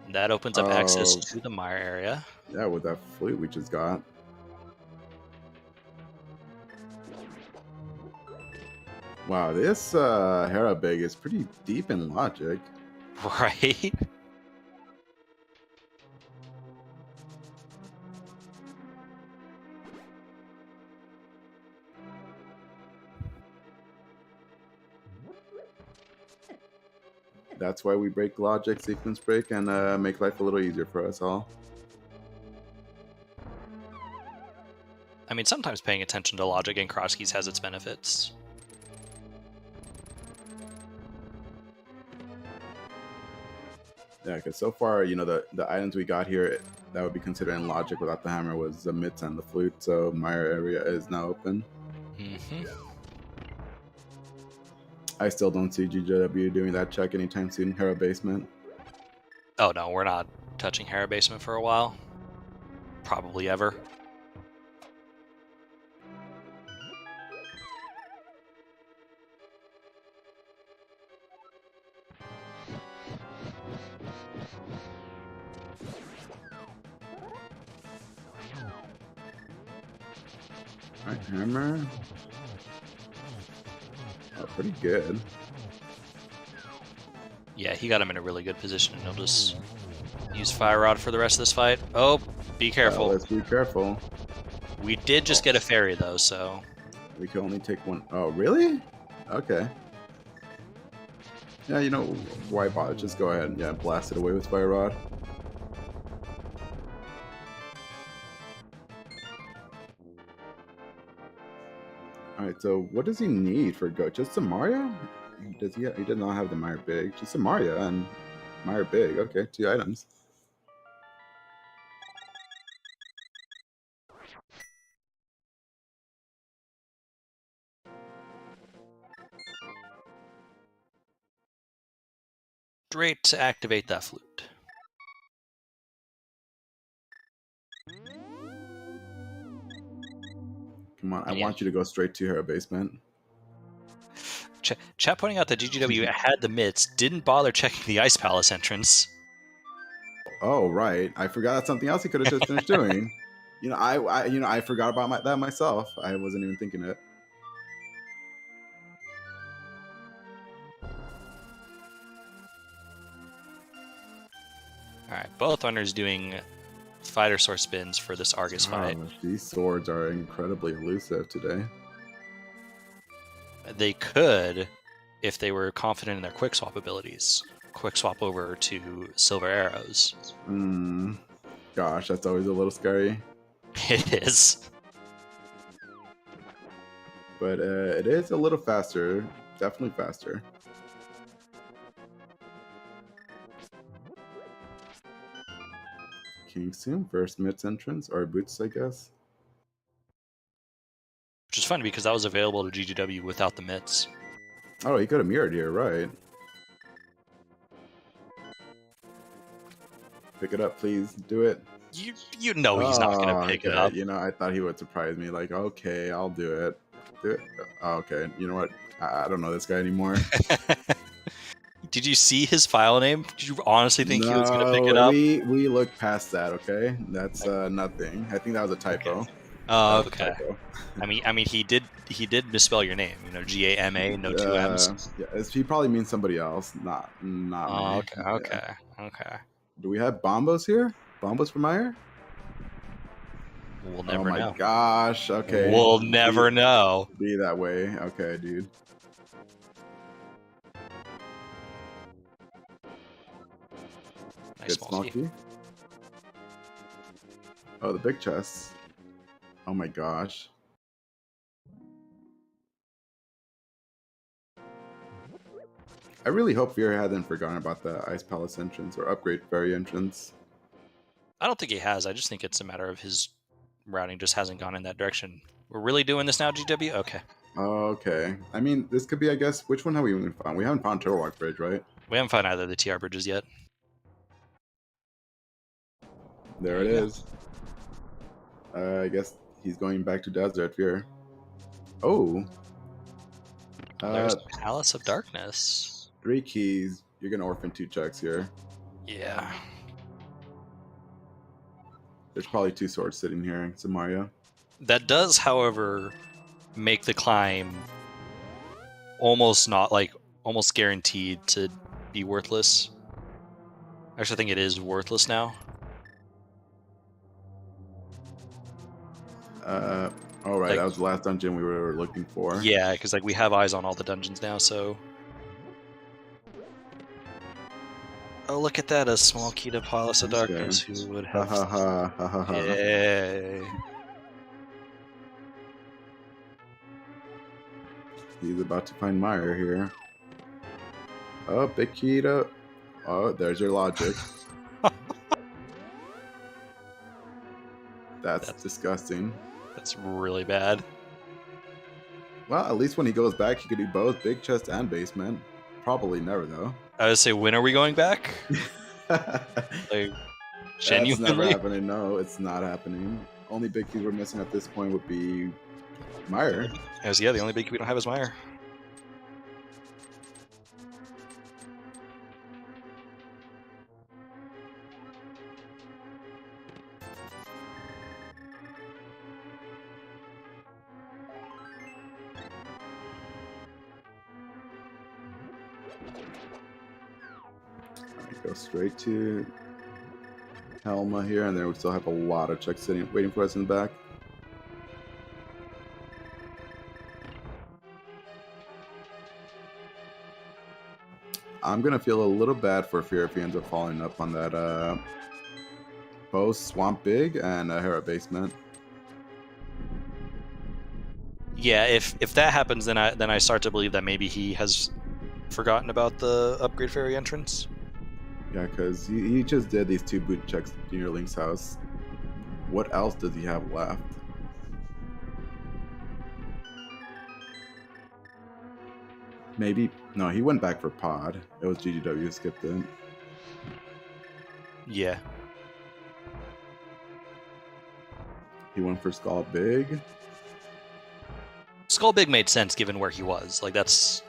That opens up access Oh. to the mire area. Yeah, with that flute we just got. Wow, this Harabeg is pretty deep in logic. Right? That's why we break logic, sequence break, and make life a little easier for us all. I mean, sometimes paying attention to logic and Crosskeys has its benefits. Yeah, because so far, you know, the items we got here that would be considered in logic without the hammer was the mitts and the flute, so mire area is now open. Mm-hmm. I still don't see GJW doing that check anytime soon. Hera basement. Oh no, we're not touching Hera basement for a while. Probably ever. Alright, hammer. Oh, pretty good. Yeah, he got him in a really good position, and he'll just use Fire Rod for the rest of this fight. Oh, be careful. Let's be careful. We did just get a fairy, though, so... We can only take one. Oh, really? Okay. Yeah, you know, why bother? Just go ahead and blast it away with Fire Rod. Alright, so what does he need for go? Just some Mario? Does he? He did not have the Meyer Big. Just some Mario and Meyer Big. Okay, 2 items. Straight to activate that flute. Come on, I want you to go straight to her basement. Chat pointing out that GGW had the mitts, didn't bother checking the Ice Palace entrance. Oh, right. I forgot that's something else he could have just finished doing. You know, I forgot about that myself. I wasn't even thinking it. Alright, both runners doing fighter sword spins for this Argus fight. These swords are incredibly elusive today. They could, if they were confident in their quick swap abilities, quick swap over to silver arrows. Gosh, that's always a little scary. It is. But it is a little faster. Definitely faster. King soon. First mitts entrance. Or boots, I guess. Which is funny because that was available to GGW without the mitts. Oh, he could have mirrored here, right. Pick it up, please. Do it. You know he's not going to pick it up. You know, I thought he would surprise me. Like, okay, I'll do it. Do it. Oh, okay, you know what? I don't know this guy anymore. Did you see his file name? Did you honestly think he was going to pick it up? We looked past that, okay? That's nothing. I think that was a typo. Okay. Oh, okay. I mean, he did misspell your name. You know, GAMA, no 2 M's. Yeah, he probably means somebody else, not me. Okay. Do we have bombos here? Bombos for Meyer? We'll never know. Oh my gosh, okay. We'll never know. Be that way. Okay, dude. Nice small key. Oh, the big chest. Oh my gosh. I really hope Fear hadn't forgotten about the Ice Palace entrance or upgrade fairy entrance. I don't think he has. I just think it's a matter of his routing just hasn't gone in that direction. We're really doing this now, GW? Okay. Okay. I mean, this could be, I guess, which one have we even found? We haven't found Turtle Rock Bridge, right? We haven't found either of the TR bridges yet. There it is. I guess he's going back to Desert Fear. Oh. There's Palace of Darkness. 3 keys. You're going to orphan 2 checks here. Yeah. There's probably 2 swords sitting here in Samaria. That does, however, make the climb almost guaranteed to be worthless. Actually, I think it is worthless now. All right, that was the last dungeon we were looking for. Yeah, because we have eyes on all the dungeons now, so... Oh, look at that, a small key to Palace of Darkness. Who would have... Yay. He's about to find Meyer here. Oh, big key to... Oh, there's your logic. That's disgusting. That's really bad. Well, at least when he goes back, he could do both big chest and basement. Probably never, though. I would say, when are we going back? Genuinely? That's never happening. No, it's not happening. Only big keys we're missing at this point would be Meyer. Yeah, the only big key we don't have is Meyer. Go straight to Helma here, and then we still have a lot of checks sitting, waiting for us in the back. I'm gonna feel a little bad for Fear if he ends up falling up on that both Swamp Big and Hera Basement. Yeah, if that happens, then I start to believe that maybe he has forgotten about the upgrade fairy entrance. Yeah, because he just did these 2 boot checks near Link's house. What else does he have left? Maybe no, he went back for Pod. It was GGW who skipped it. Yeah. He went for Skull Big. Skull Big made sense given where he was. Like that's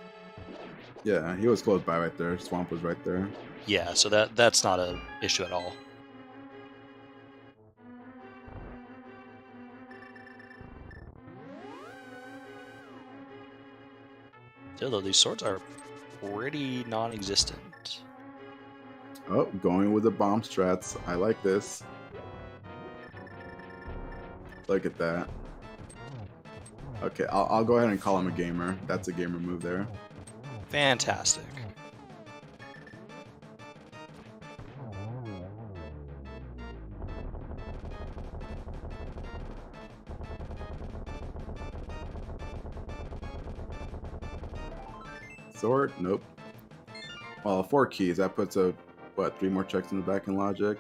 Yeah, he was close by right there. Swamp was right there. yeah, so that's not an issue at all. Still though, these swords are pretty non-existent. Oh, going with the bomb strats. I like this. Look at that. Okay, I'll go ahead and call him a gamer. That's a gamer move there. Fantastic. Sword? Nope. Well, 4 keys. That puts a, what, 3 more checks in the back in logic?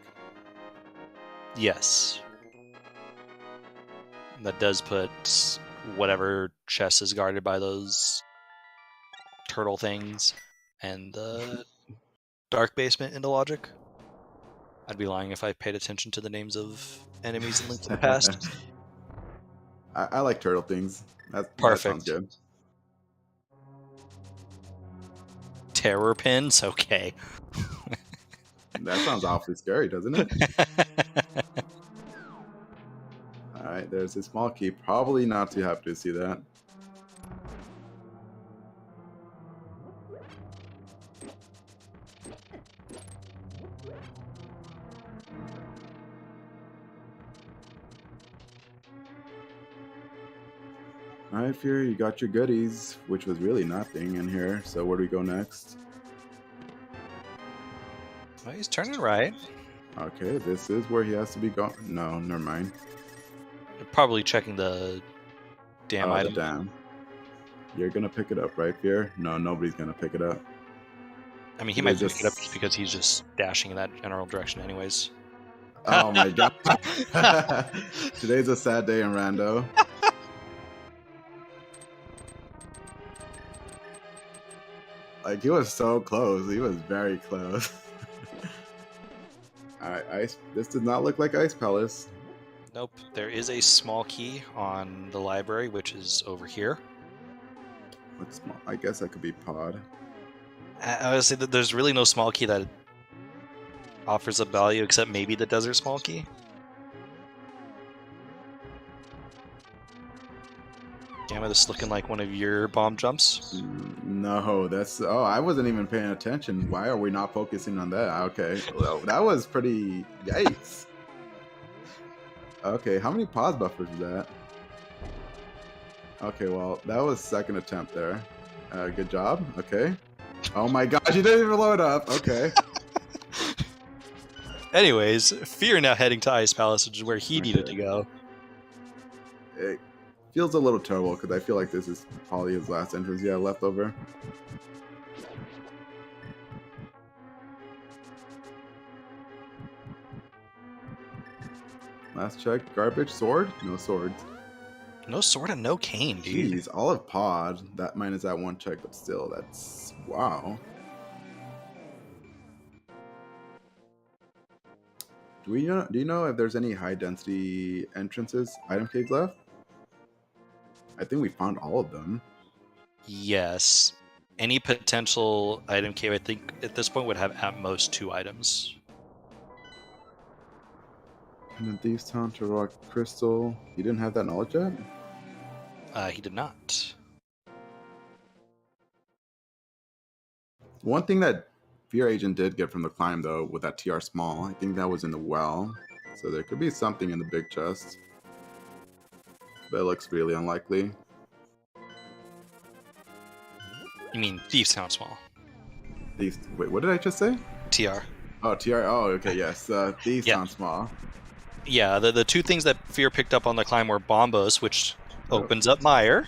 Yes. That does put whatever chest is guarded by those turtle things and the dark basement into logic. I'd be lying if I paid attention to the names of enemies in Link to the Past. I like turtle things. That Perfect. sounds good. Terror pins? Okay. That sounds awfully scary, doesn't it? Alright, there's a small key. Probably not too happy to see that. Alright, Fear, you got your goodies, which was really nothing in here. So where do we go next? Well, he's turning right. Okay, this is where he has to be going. No, never mind. Probably checking the damn item. Damn. You're gonna pick it up, right, Fear? No, nobody's gonna pick it up. I mean, he might pick it up just because he's just dashing in that general direction anyways. Oh my god. Today's a sad day in Rando. Like, he was so close. He was very close. Alright, Ice. This does not look like Ice Palace. Nope. There is a small key on the library, which is over here. What's small? I guess that could be Pod. I would say that there's really no small key that offers up value except maybe the desert small key. Damn it, this is looking like one of your bomb jumps. No, that's... Oh, I wasn't even paying attention. Why are we not focusing on that? Okay. Well, that was pretty... Yikes. Okay, how many pause buffers is that? Okay, well, that was second attempt there. Good job. Okay. Oh my gosh, you didn't even load up. Okay. Anyways, Fear now heading to Ice Palace, which is where he needed to go. It feels a little terrible because I feel like this is probably his last entrance he had left over. Last check. Garbage. Sword? No swords. No sword and no cane, dude. Jeez, all of Pod. That minus that 1 check, but still, that's... Wow. Do you know if there's any high density entrances, item caves left? I think we found all of them. Yes. Any potential item cave, I think, at this point would have at most 2 items. And then Thieves' Town to Rock Crystal. You didn't have that knowledge yet? He did not. One thing that Fear Agent did get from the climb, though, with that TR small. I think that was in the well. So there could be something in the big chest. But it looks really unlikely. You mean Thieves Town Small? Thieves, wait, what did I just say? TR. Oh, TR. Oh, okay, yes. Thieves Yeah. sound small. Yeah, the two things that Fear picked up on the climb were Bombos, which opens up Mire,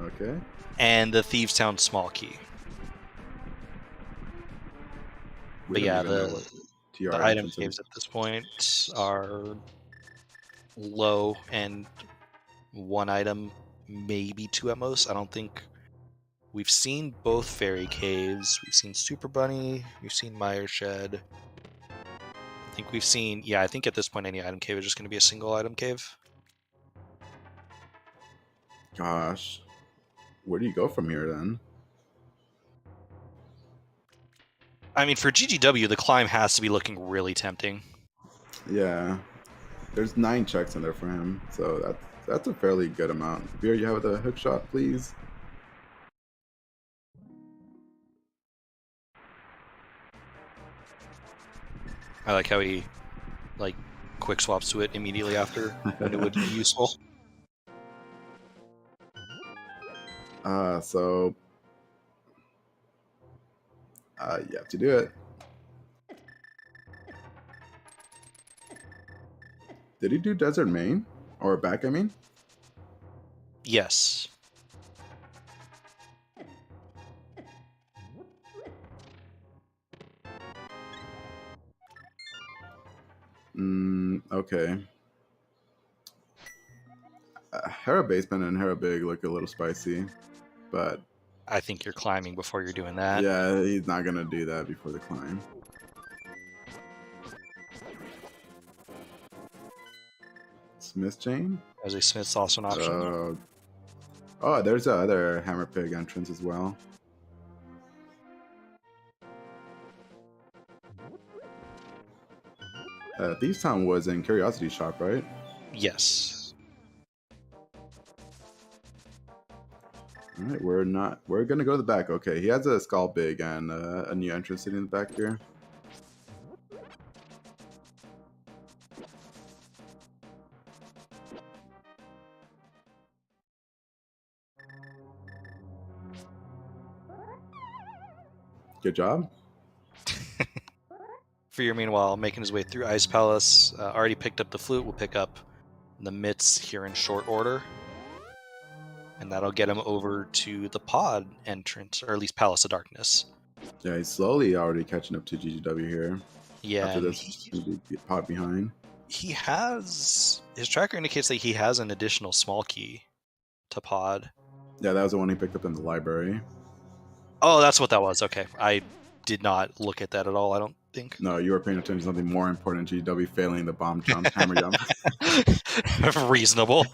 Okay. and the Thieves Town Small key. We But don't yeah, even know the what TR item entrance caves is. at this point are low and one item, maybe two at most. I don't think we've seen both fairy caves. We've seen Super Bunny. We've seen Mire Shed. I think we've seen. Yeah, I think at this point any item cave is just going to be a single item cave. Gosh. Where do you go from here, then? I mean, for GGW, the climb has to be looking really tempting. Yeah. There's 9 checks in there for him, so that's a fairly good amount. Veer, you have the hook shot, please? I like how he quick swaps to it immediately after when it would be useful. So you have to do it. Did he do Desert Main? Or back, I mean? Yes. Okay. Hera Basement and Hera Big look a little spicy, but I think you're climbing before you're doing that. yeah, he's not gonna do that before the climb. Smith Chain? As a Smith's also an option. Oh, there's the other Hammer Pig entrance as well. Thieves Town was in Curiosity Shop, right? Yes. Alright, we're gonna go to the back. Okay, he has a Skull Big and a new entrance sitting in the back here. Good job. Fear, meanwhile, making his way through Ice Palace, already picked up the flute. Will pick up the mitts here in short order. And that'll get him over to the pod entrance, or at least Palace of Darkness. Yeah, he's slowly already catching up to GGW here. Yeah. After this pod behind. He has... His tracker indicates that he has an additional small key to pod. Yeah, that was the one he picked up in the library. Oh, that's what that was. Okay. I did not look at that at all, I don't think. No, you were paying attention to something more important. GW failing the bomb jump, hammer jump. Reasonable.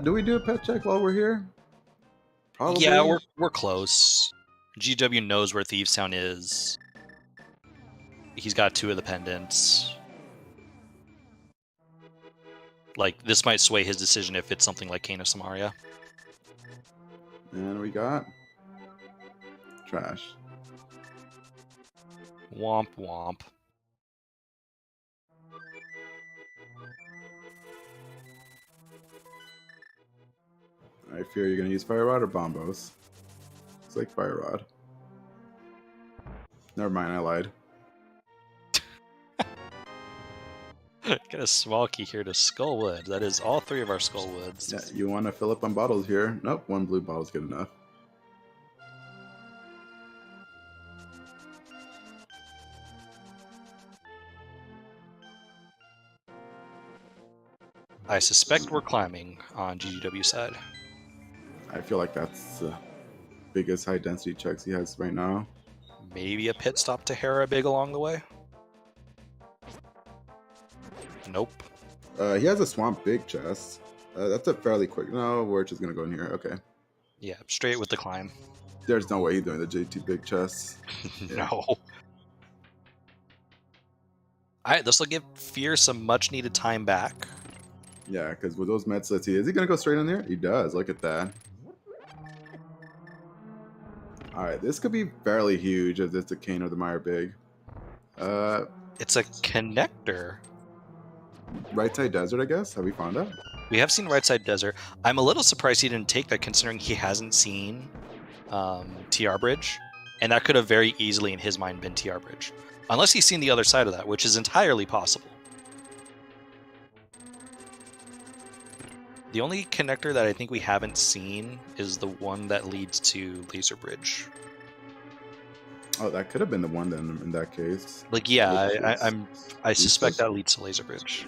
Do we do a pet check while we're here? Probably. Yeah, we're close. GW knows where Thieves Town is. He's got 2 of the pendants. Like, this might sway his decision if it's something like Cane of Samaria. And we got trash. Womp womp. I fear you're gonna use Fire Rod or Bombos. It's like Fire Rod. Never mind, I lied. Get a small key here to Skullwood. That is all 3 of our Skullwoods. Yeah, you want to fill up on bottles here. Nope, 1 blue bottle's good enough. I suspect we're climbing on GGW side. I feel like that's the biggest high density checks he has right now. Maybe a pit stop to Hera Big along the way? Nope. He has a Swamp Big chest. That's a fairly quick... No, we're just going to go in here. Okay. Yeah, straight with the climb. There's no way he's doing the JT Big chest. No. Alright, this will give Fear some much needed time back. Yeah, because with those mets, let's see. Is he going to go straight in there? He does. Look at that. All right, this could be fairly huge if it's a cane or the mire big. It's a connector. Right side desert, I guess. Have we found that? We have seen right side desert. I'm a little surprised he didn't take that, considering he hasn't seen TR Bridge, and that could have very easily, in his mind, been TR Bridge, unless he's seen the other side of that, which is entirely possible. The only connector that I think we haven't seen is the one that leads to Laser Bridge. Oh, that could have been the one then. In that case, Like, yeah, I suspect that leads to Laser Bridge.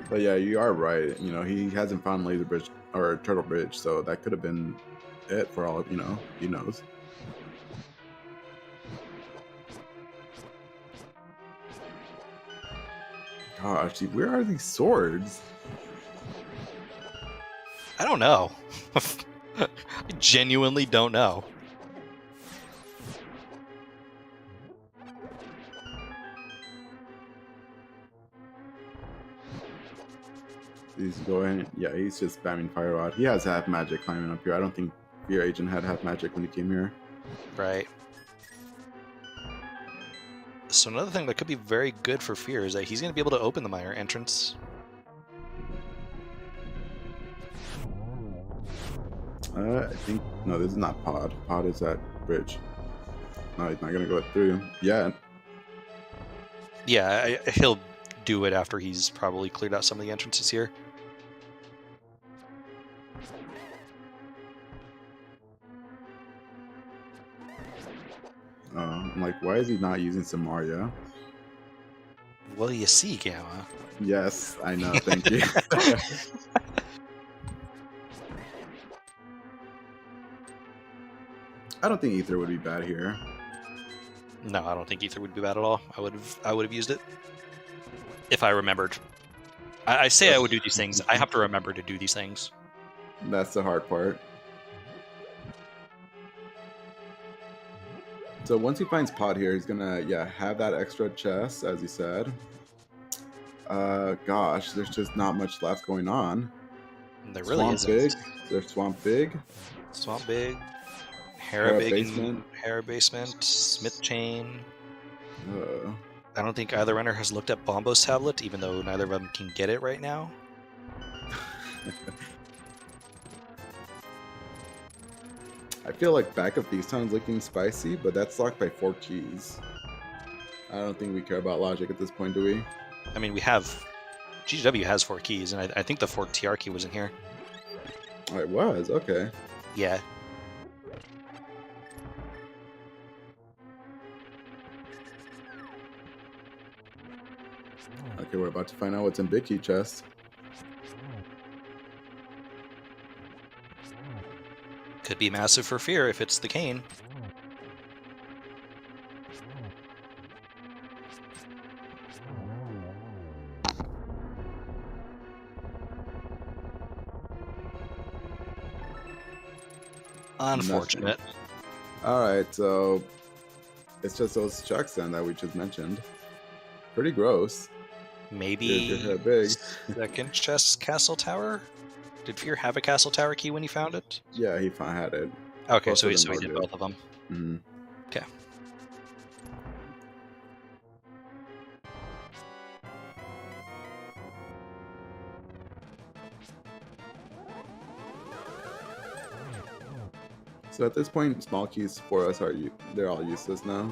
but yeah, you are right. You know, he hasn't found Laser Bridge or Turtle Bridge, so that could have been it for all, you know, he knows. Gosh, where are these swords? I don't know. I genuinely don't know. He's going, yeah, he's just spamming Fire Rod. He has half magic climbing up here. I don't think Fear Agent had half magic when he came here. Right. So another thing that could be very good for Fear is that he's going to be able to open the mire entrance. I think, no, this is not Pod. Pod is that bridge. No, he's not going to go through. Yeah. Yeah, he'll do it after he's probably cleared out some of the entrances here. I'm like, why is he not using Samaria? Well, you see, Gamma. Yes, I know. Thank you. I don't think Ether would be bad here. No, I don't think Ether would be bad at all. I would have used it if I remembered. I say I would do these things. I have to remember to do these things. That's the hard part. So once he finds Pod here, he's gonna, yeah, have that extra chest, as he said. Gosh, there's just not much left going on. There really Swamp isn't. Big. There's Swamp Big. Swamp Big. Hera Big. Basement. Hera Basement. Smith Chain. Uh, I don't think either runner has looked at Bombo's tablet, even though neither of them can get it right now. I feel like Backup These Times looking spicy, but that's locked by 4 keys. I don't think we care about logic at this point, do we? I mean, we have... GW has 4 keys, and I think the 4th TR key was in here. Oh, it was? Okay. Yeah. Okay, we're about to find out what's in Big Key Chest. Could be massive for Fear if it's the cane. Unfortunate. Alright, so it's just those checks then that we just mentioned. Pretty gross. Maybe big. second chest castle tower? Did Fear have a castle tower key when he found it? Yeah, he had it. Okay, Both so of he them did are both of them. Mm-hmm. Okay. So at this point, small keys for us they're all useless now.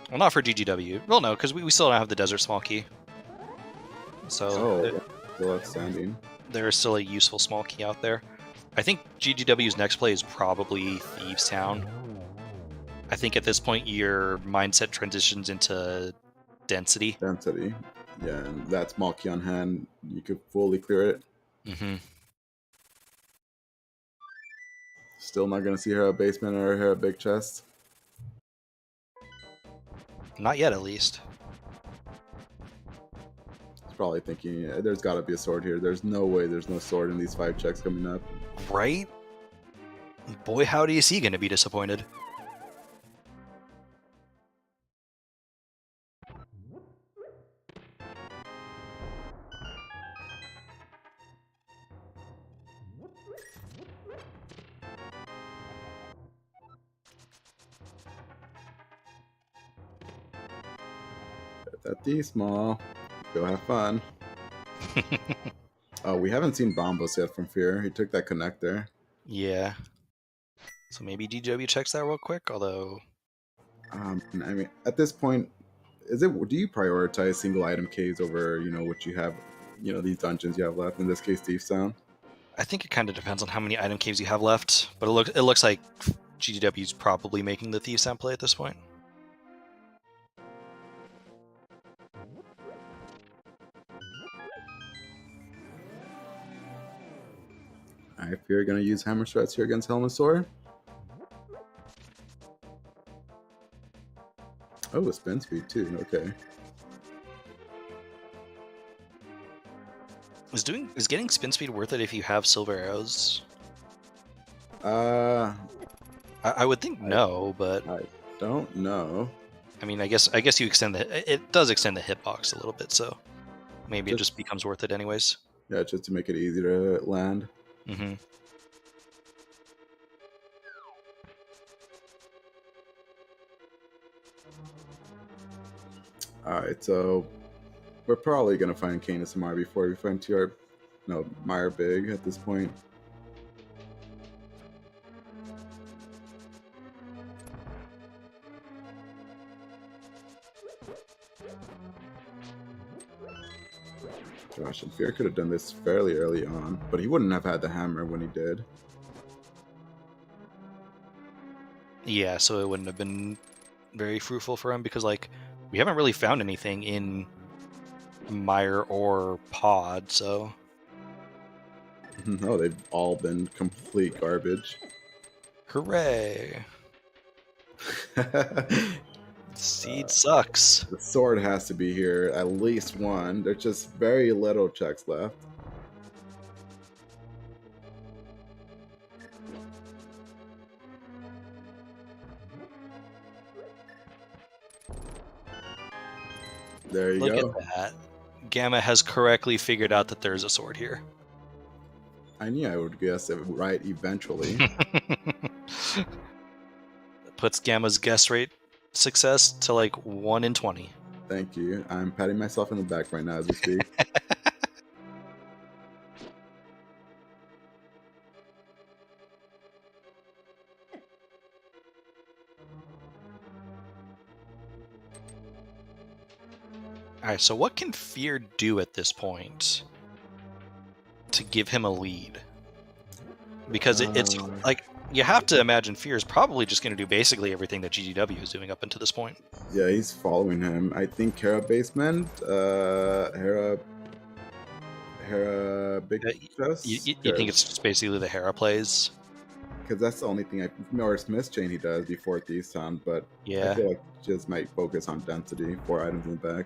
Well, not for GGW. Well, no, because we still don't have the desert small key. So still outstanding. there is still a useful small key out there. I think GGW's next play is probably Thieves Town. I think at this point your mindset transitions into density. Density. Yeah, and that small key on hand, you could fully clear it. Mm-hmm. Still not gonna see her a basement or her a big chest. Not yet, at least. He's probably thinking, yeah, there's gotta be a sword here. There's no way there's no sword in these 5 checks coming up. Right? Boy, howdy is he going to be disappointed. that D small. Go have fun. Oh, we haven't seen Bombos yet from Fear. He took that connector. Yeah. So maybe GW checks that real quick, although... I mean, at this point, do you prioritize single item caves over, what you have, these dungeons you have left, in this case, Thief Sound? I think it kind of depends on how many item caves you have left, but it looks like GDW's probably making the Thief Sound play at this point. I fear you're going to use Hammer Strats here against Helmasaur. Oh, a spin speed too. Okay. Is getting spin speed worth it if you have silver arrows? I would think no, but I don't know. I mean, I guess you extend it does extend the hitbox a little bit, so maybe it just becomes worth it anyways. Yeah, just to make it easier to land. Mm-hmm. Alright, so we're probably going to find Canis Amar before we find Meyer Big at this point. Gosh, and Fear could have done this fairly early on, but he wouldn't have had the hammer when he did. Yeah, so it wouldn't have been very fruitful for him because, like, we haven't really found anything in Mire or Pod, so... No, they've all been complete garbage. Hooray! Seed sucks. The sword has to be here, at least one. There's just very little checks left. There you go. Look at that. Gamma has correctly figured out that there's a sword here. I knew I would guess it right eventually. Puts Gamma's guess rate success to like 1 in 20. Thank you. I'm patting myself in the back right now as we speak. Alright, so what can Fear do at this point to give him a lead? Because it's like, you have to imagine Fear is probably just going to do basically everything that GGW is doing up until this point. Yeah, he's following him. I think Hera basement, Hera big chest. You think it's just basically the Hera plays? Because that's the only thing or Smith's chain he does before Thief Sound, but Yeah. I feel like just might focus on density, 4 items in the back.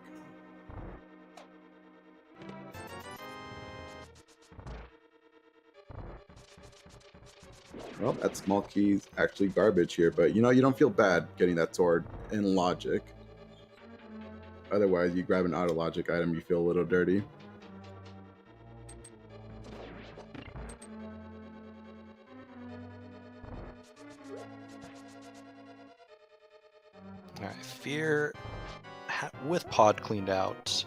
Well, that small key's actually garbage here, but you don't feel bad getting that sword in logic. Otherwise, you grab an auto logic item, you feel a little dirty. Alright, Fear with Pod cleaned out.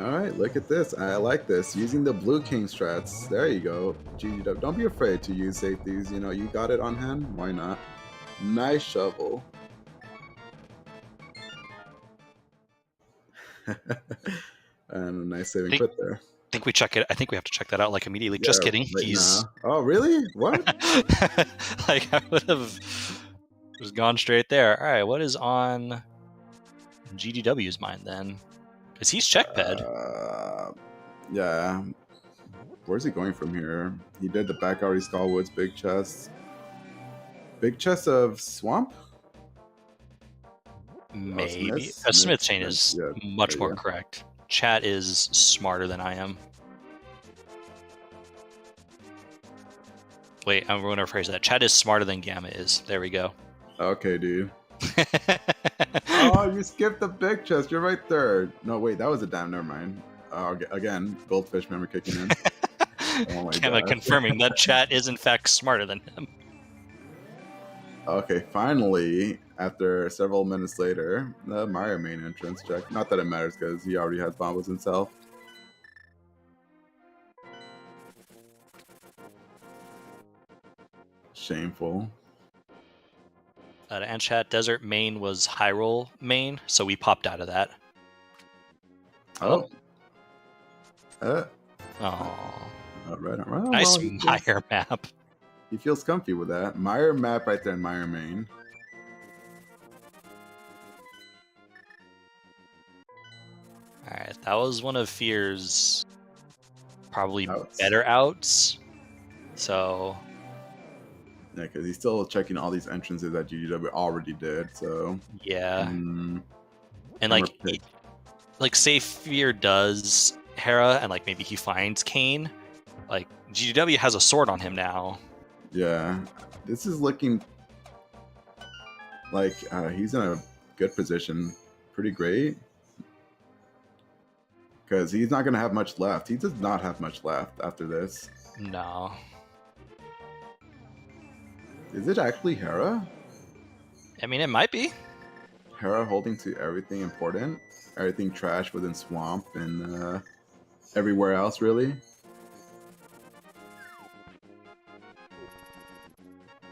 Alright, look at this. I like this. Using the Blue King strats. There you go. GGW. Don't be afraid to use safeties. You got it on hand. Why not? Nice shovel. And a nice saving put there. I think we check it. I think we have to check that out like immediately. Yeah, just kidding. Right now. Oh, really? What? Like, I would have just gone straight there. All right, what is on GDW's mind then? Because he's checkped. Yeah. Where's he going from here? He did the back already. Skullwoods, big chest. Big chest of swamp? Maybe. A Smith chain is much more correct. Chat is smarter than I am. Wait, I'm going to rephrase that. Chat is smarter than Gamma is. There we go. Okay, dude. Oh, Oh, you skipped the big chest. You're right there. No, wait, that was a dam. Never mind. Again, goldfish memory kicking in. Oh my Kinda god. confirming that chat is in fact smarter than him. Okay, finally, after several minutes later, the Mario main entrance check. Not that it matters because he already has bombos himself. Shameful. And chat desert main was Hyrule main, so we popped out of that. Oh. Oh. All right. Nice Well, Meyer map. he feels comfy with that. Meyer map right there in Meyer main. Alright, that was one of Fear's probably Outs. better outs. So Yeah, because he's still checking all these entrances that GGW already did. So yeah, mm, and like say Fear does Hera, and like maybe he finds Kane. Like GGW has a sword on him now. yeah, this is looking like he's in a good position. Pretty great. Because he's not going to have much left. He does not have much left after this. No. Is it actually Hera? I mean, it might be. Hera holding to everything important? Everything trash within Swamp and everywhere else, really?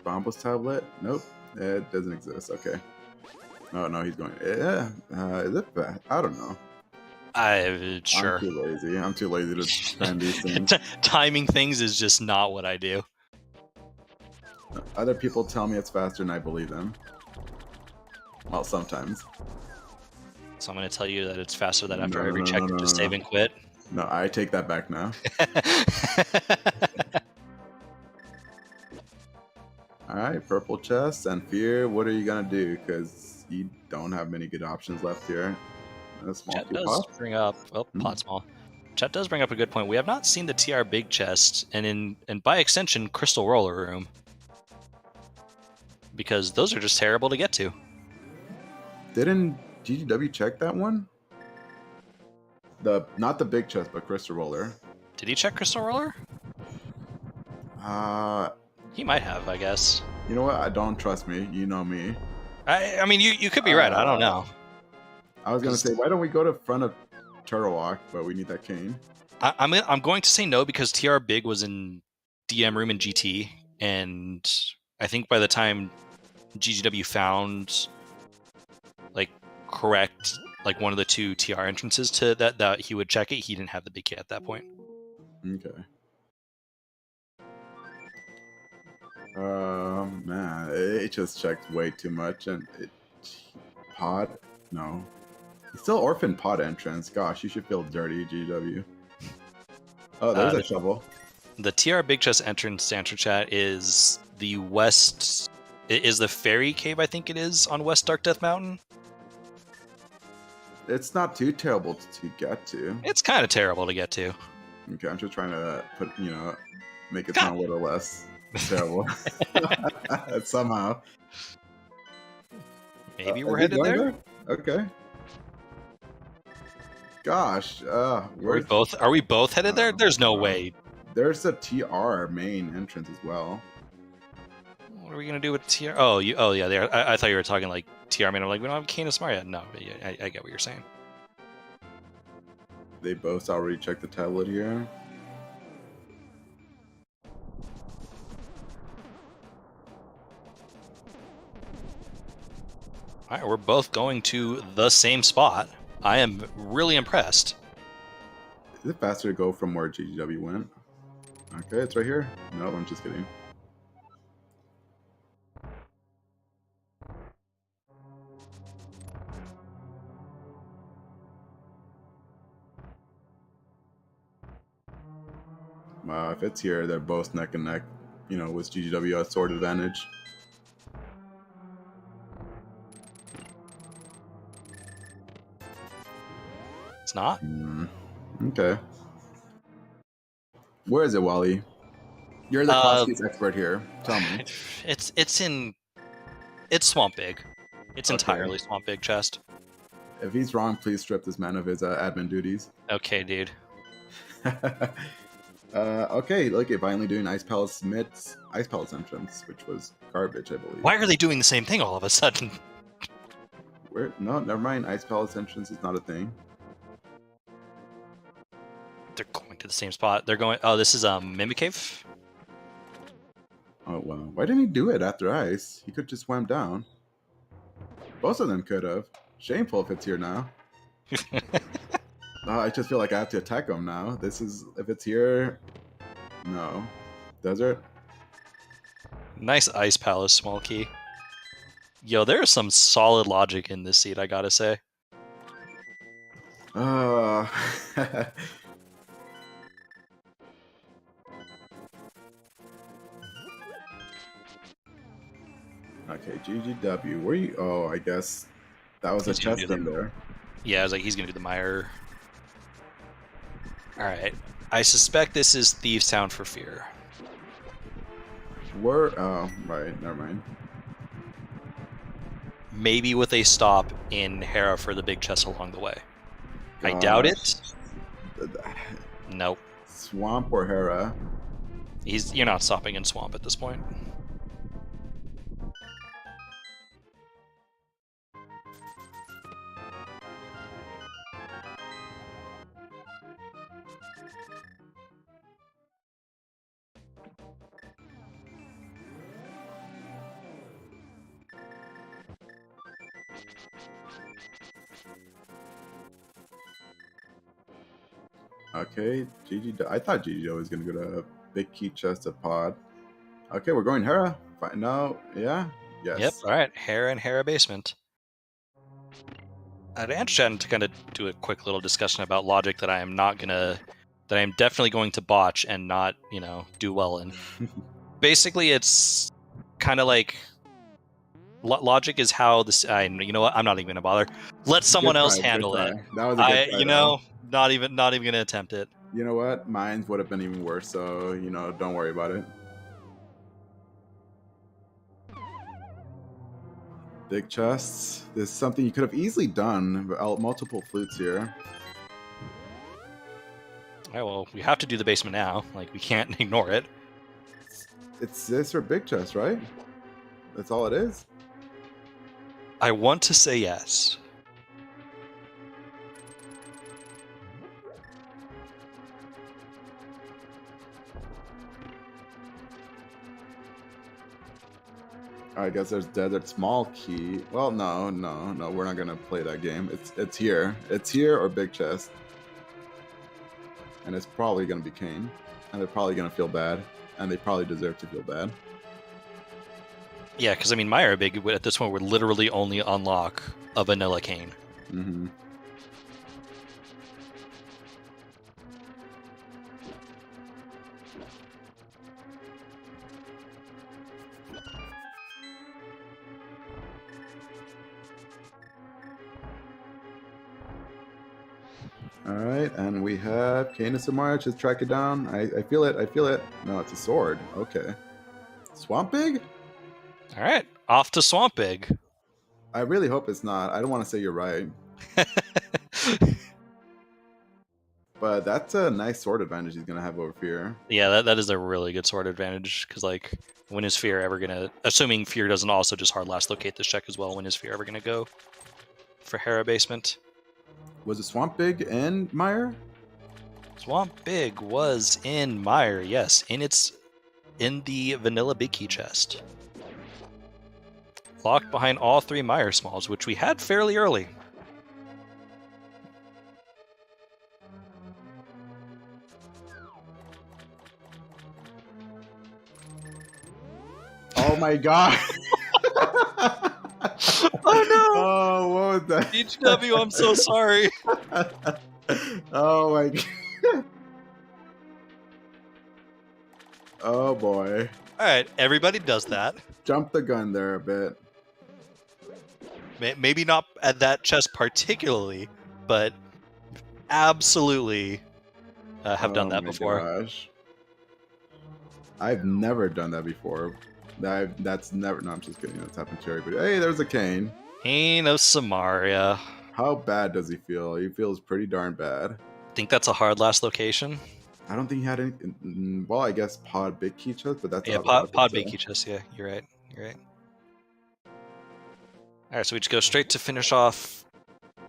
Bombos tablet? Nope. It doesn't exist. Okay. Oh, no, he's going... Yeah. Is it bad? I don't know. Sure. I'm too lazy to spend these things. Timing things is just not what I do. Other people tell me it's faster and I believe them. Well, sometimes. So I'm going to tell you that it's faster than after every check to just save and quit. No, I take that back now. Alright, purple chest and Fear, what are you going to do? Because you don't have many good options left here. Chat does bring up pot small. Chat does bring up a good point. We have not seen the TR big chest, and by extension, crystal roller room, because those are just terrible to get to. Didn't GGW check that one? Not the big chest, but crystal roller. Did he check crystal roller? He might have, I guess. You know what? I don't trust me. You know me. I mean, you could be right. I don't know. I was gonna say, why don't we go to front of Turtlewalk, but we need that cane. I'm going to say no because TR Big was in DM room and GT, and I think by the time GGW found like correct like one of the two TR entrances to that he would check it, he didn't have the big kit at that point. Okay. Man, it just checked way too much, and pod. No. Still orphan pod entrance. Gosh, you should feel dirty, GW. Oh, there's a shovel. The TR Big Chest entrance answer chat is the west. It is the fairy cave, I think it is, on West Dark Death Mountain. It's not too terrible to get to. It's kind of terrible to get to. Okay, I'm just trying to make it sound a little less terrible. Somehow. Maybe we're headed there? Okay. Gosh, are we both headed there? There's no way. There's a TR main entrance as well. What are we gonna do with TR? Oh, yeah, there. I thought you were talking like TR main. I'm like, we don't have Kane and Smart yet. No, I get what you're saying. They both already checked the tablet here. All right, we're both going to the same spot. I am really impressed. Is it faster to go from where GGW went? Okay, it's right here. No, I'm just kidding. Wow, if it's here, they're both neck and neck, with GGW at sword advantage. It's not? Okay. Where is it, Wally? You're the Crosskeys expert here. Tell me. It's Swamp Big. It's entirely Swamp Big chest. If he's wrong, please strip this man of his admin duties. Okay, dude. Okay, look, it finally doing Ice Palace Mid's Ice Palace entrance, which was garbage, I believe. Why are they doing the same thing all of a sudden? Where? No, never mind. Ice Palace entrance is not a thing. They're going to the same spot. They're going. Oh, this is Mimic Cave. Oh wow! Why didn't he do it after ice? He could just swam down. Both of them could have. Shameful if it's here now. I just feel like I have to attack him now. This is if it's here. No, desert. Nice Ice Palace small key. Yo, there's some solid logic in this seed, I gotta say. Okay, GGW. Where you? Oh, I guess that was a chest in there. Yeah, I was like, he's gonna do the mire. Alright. I suspect this is Thieves Town for Fear. Where? Oh, right. Never mind. Maybe with a stop in Hera for the big chest along the way. I doubt it. Nope. Swamp or Hera? You're not stopping in Swamp at this point. Okay, I thought GG was gonna go to big key chest of pod. Okay, we're going Hera. No, yeah, yes. Yep. All right, Hera and Hera basement. I'd interested to kind of do a quick little discussion about logic that I am definitely going to botch and not, do well in. Basically, it's kind of like logic is how this. You know what? I'm not even gonna bother. Let someone else handle it. That was a good try, not even gonna attempt it. You know what? Mine would have been even worse. So don't worry about it. Big chests. This is something you could have easily done. Multiple flutes here. Yeah, well, we have to do the basement now. Like, we can't ignore it. It's this or big chest, right? That's all it is. I want to say yes. I guess there's desert small key. Well, no, we're not gonna play that game. It's here. It's here or big chest. And it's probably gonna be Kane. And they're probably gonna feel bad. And they probably deserve to feel bad. Yeah, because Maya Big at this point would literally only unlock a vanilla Kane. Mm-hmm. Alright, and we have Kane and Samara. Just track it down. I feel it. No, it's a sword. Okay. Swamp Big? Alright, off to Swamp Big. I really hope it's not. I don't want to say you're right. But that's a nice sword advantage he's going to have over Fear. Yeah, that is a really good sword advantage. Because, when is Fear ever going to... Assuming Fear doesn't also just hard last locate this check as well, when is Fear ever going to go for Hera basement? Was it Swamp Big in Mire? Swamp Big was in Mire, yes. In the vanilla big key chest. Locked behind all three Mire smalls, which we had fairly early. Oh my god! Oh no! Oh, what was that? HW, I'm so sorry. Oh my god. Oh boy. Alright, everybody does that. Jump the gun there a bit. Maybe not at that chest particularly, but absolutely have done that before. Gosh. I've never done that before. That's never. No, I'm just kidding. That's happened to everybody. Hey, there's a Kane. Kane of Samaria. How bad does he feel? He feels pretty darn bad. Think that's a hard last location. I don't think he had any. Well, I guess Pod Big Key Chest, but that's Yeah, all I pod big key chest. Yeah, you're right. You're right. All right, so we just go straight to finish off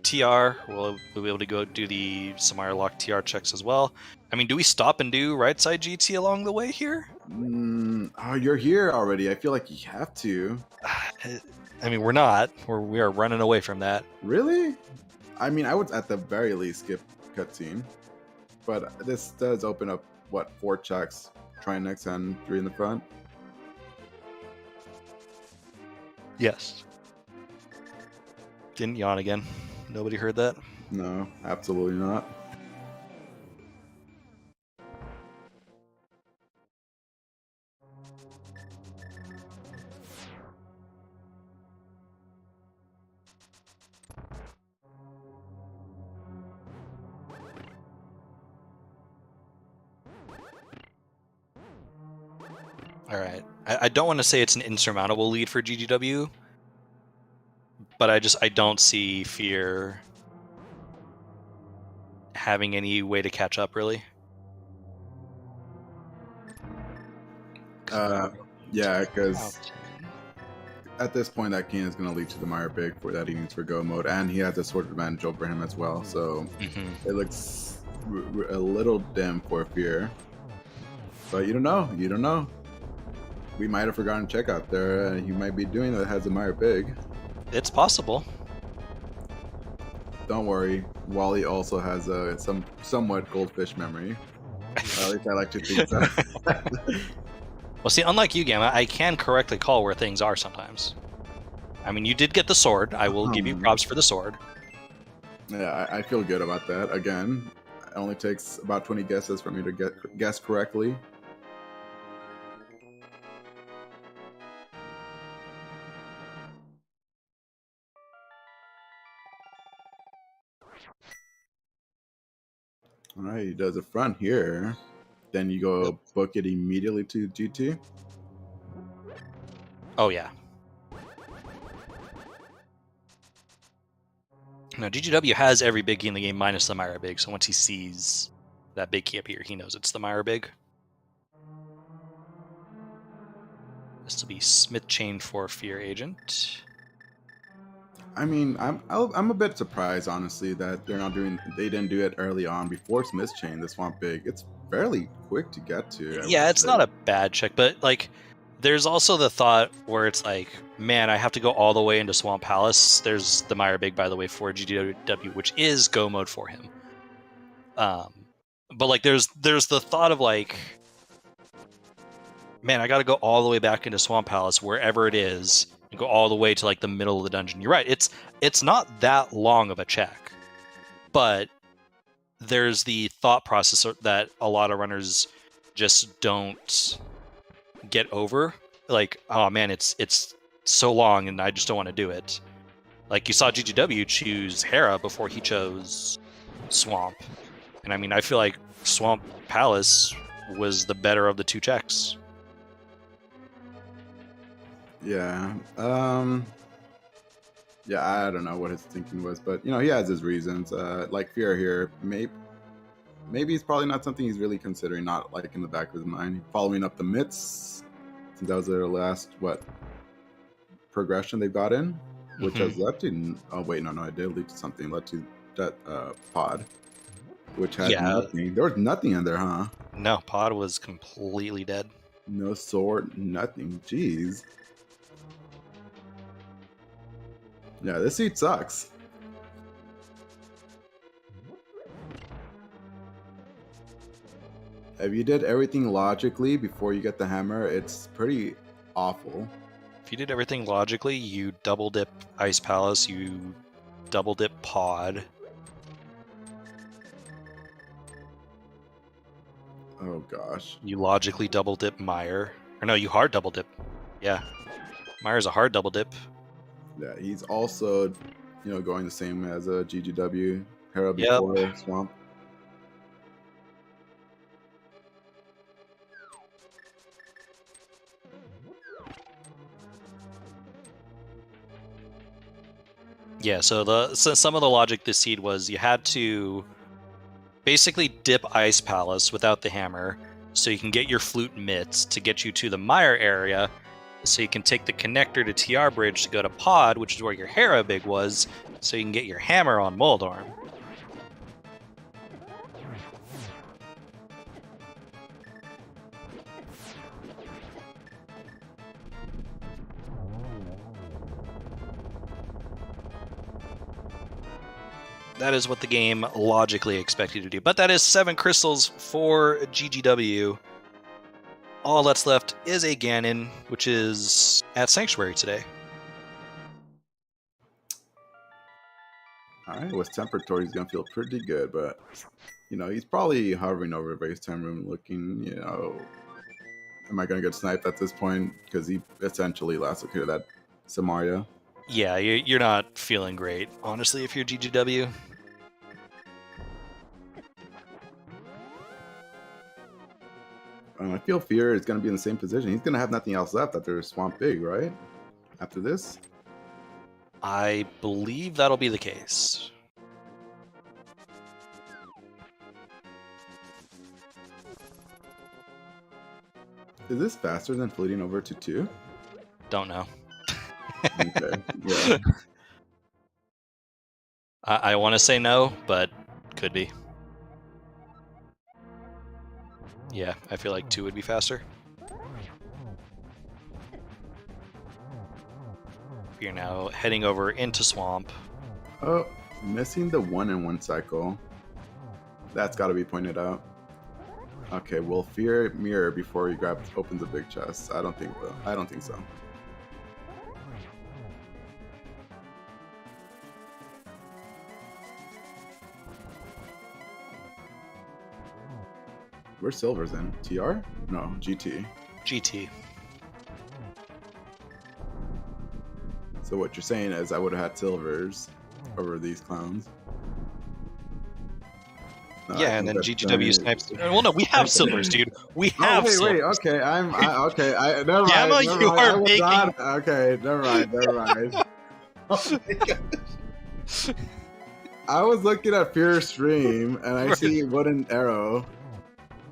TR. We'll be able to go do the Samara Lock TR checks as well. I mean, do we stop and do right side GT along the way here? Oh, you're here already. I feel like you have to. I mean, we're not. We are running away from that. Really? I mean, I would at the very least skip cutscene. But this does open up, what, 4 checks, try next and 3 in the front? Yes. Didn't yawn again. Nobody heard that? No, absolutely not. All right. I don't want to say it's an insurmountable lead for GGW, but I don't see Fear having any way to catch up, really. Yeah, because at this point, that king is going to lead to the Meyer Big for that he needs for go mode, and he has a sword advantage over him as well, so it looks a little dim for Fear. But you don't know. We might have forgotten check out there. He might be doing that has a Meyer Big. It's possible. Don't worry, Wally also has a somewhat goldfish memory. At least I like to think so. Well, see, unlike you, Gamma, I can correctly call where things are sometimes. I mean, you did get the sword. I will give you props for the sword. Yeah, I feel good about that. Again, it only takes about 20 guesses for me to guess correctly. All right, he does a front here. Then you go book it immediately to GT. Oh, yeah. Now, GGW has every big key in the game minus the Myra Big, so once he sees that big key up here, he knows it's the Myra Big. This will be Smith Chain for Fear Agent. I mean, I'm a bit surprised, honestly, that they didn't do it early on before Smith's Chain, the Swamp Big. It's fairly quick to get to. Yeah, it's not a bad check, but like, there's also the thought where it's like, man, I have to go all the way into Swamp Palace. There's the Meyer Big, by the way, for GGW, which is go mode for him. But like, there's the thought of like, man, I got to go all the way back into Swamp Palace, wherever it is, and go all the way to like the middle of the dungeon. You're right. It's not that long of a check, but there's the thought process that a lot of runners just don't get over. Like, oh man, it's so long, and I just don't want to do it. Like, you saw GGW choose Hera before he chose Swamp, and I mean, I feel like Swamp Palace was the better of the two checks. Yeah. Yeah, I don't know what his thinking was, but he has his reasons. Like Fear here, maybe it's probably not something he's really considering, not like in the back of his mind. Following up the myths, since that was their last progression they got in, which has led to. Oh wait, no, it did lead to something. Led to that pod, which had nothing. There was nothing in there, huh? No, pod was completely dead. No sword, nothing. Jeez. Yeah, this seat sucks. If you did everything logically before you get the hammer, it's pretty awful. If you did everything logically, you double dip Ice Palace, you double dip Pod. Oh gosh. You logically double dip Meyer. Or no, you hard double dip. Yeah. Meyer's a hard double dip. Yeah, he's also, going the same as a GGW Hera before Swamp. Yeah, so some of the logic this seed was you had to basically dip Ice Palace without the hammer, so you can get your flute mitts to get you to the Mire area, so you can take the connector to TR Bridge to go to Pod, which is where your Hera Big was, so you can get your hammer on Moldorm. That is what the game logically expects you to do. But that is 7 crystals for GGW. All that's left is a Ganon, which is at Sanctuary today. All right, with Temperatory, he's going to feel pretty good, but, you know, he's probably hovering over base time room looking, you know, am I going to get sniped at this point? Because he essentially last located that Samaria. Yeah, you're not feeling great, honestly, if you're GGW. I feel Fear is going to be in the same position. He's going to have nothing else left after Swamp Big, right? After this? I believe that'll be the case. Is this faster than fleeting over to 2? Don't know. Okay, yeah. I want to say no, but could be. Yeah, I feel like 2 would be faster. You're now heading over into Swamp. Oh, missing the 1-in-1 cycle. That's got to be pointed out. Okay, will Fear mirror before he opens the big chest? I don't think so. I don't think so. Where's Silver's in? TR? No, GT. GT. So what you're saying is I would have had Silver's over these clowns. No, Yeah, and then GGW snipes. Well, no, we have Silvers, dude. We have Silvers. Silvers. Okay, okay, never mind. Gamma, Never you mind. are I was making- not- Okay, never mind. Oh my gosh. I was looking at Fear's stream and I see wooden arrow.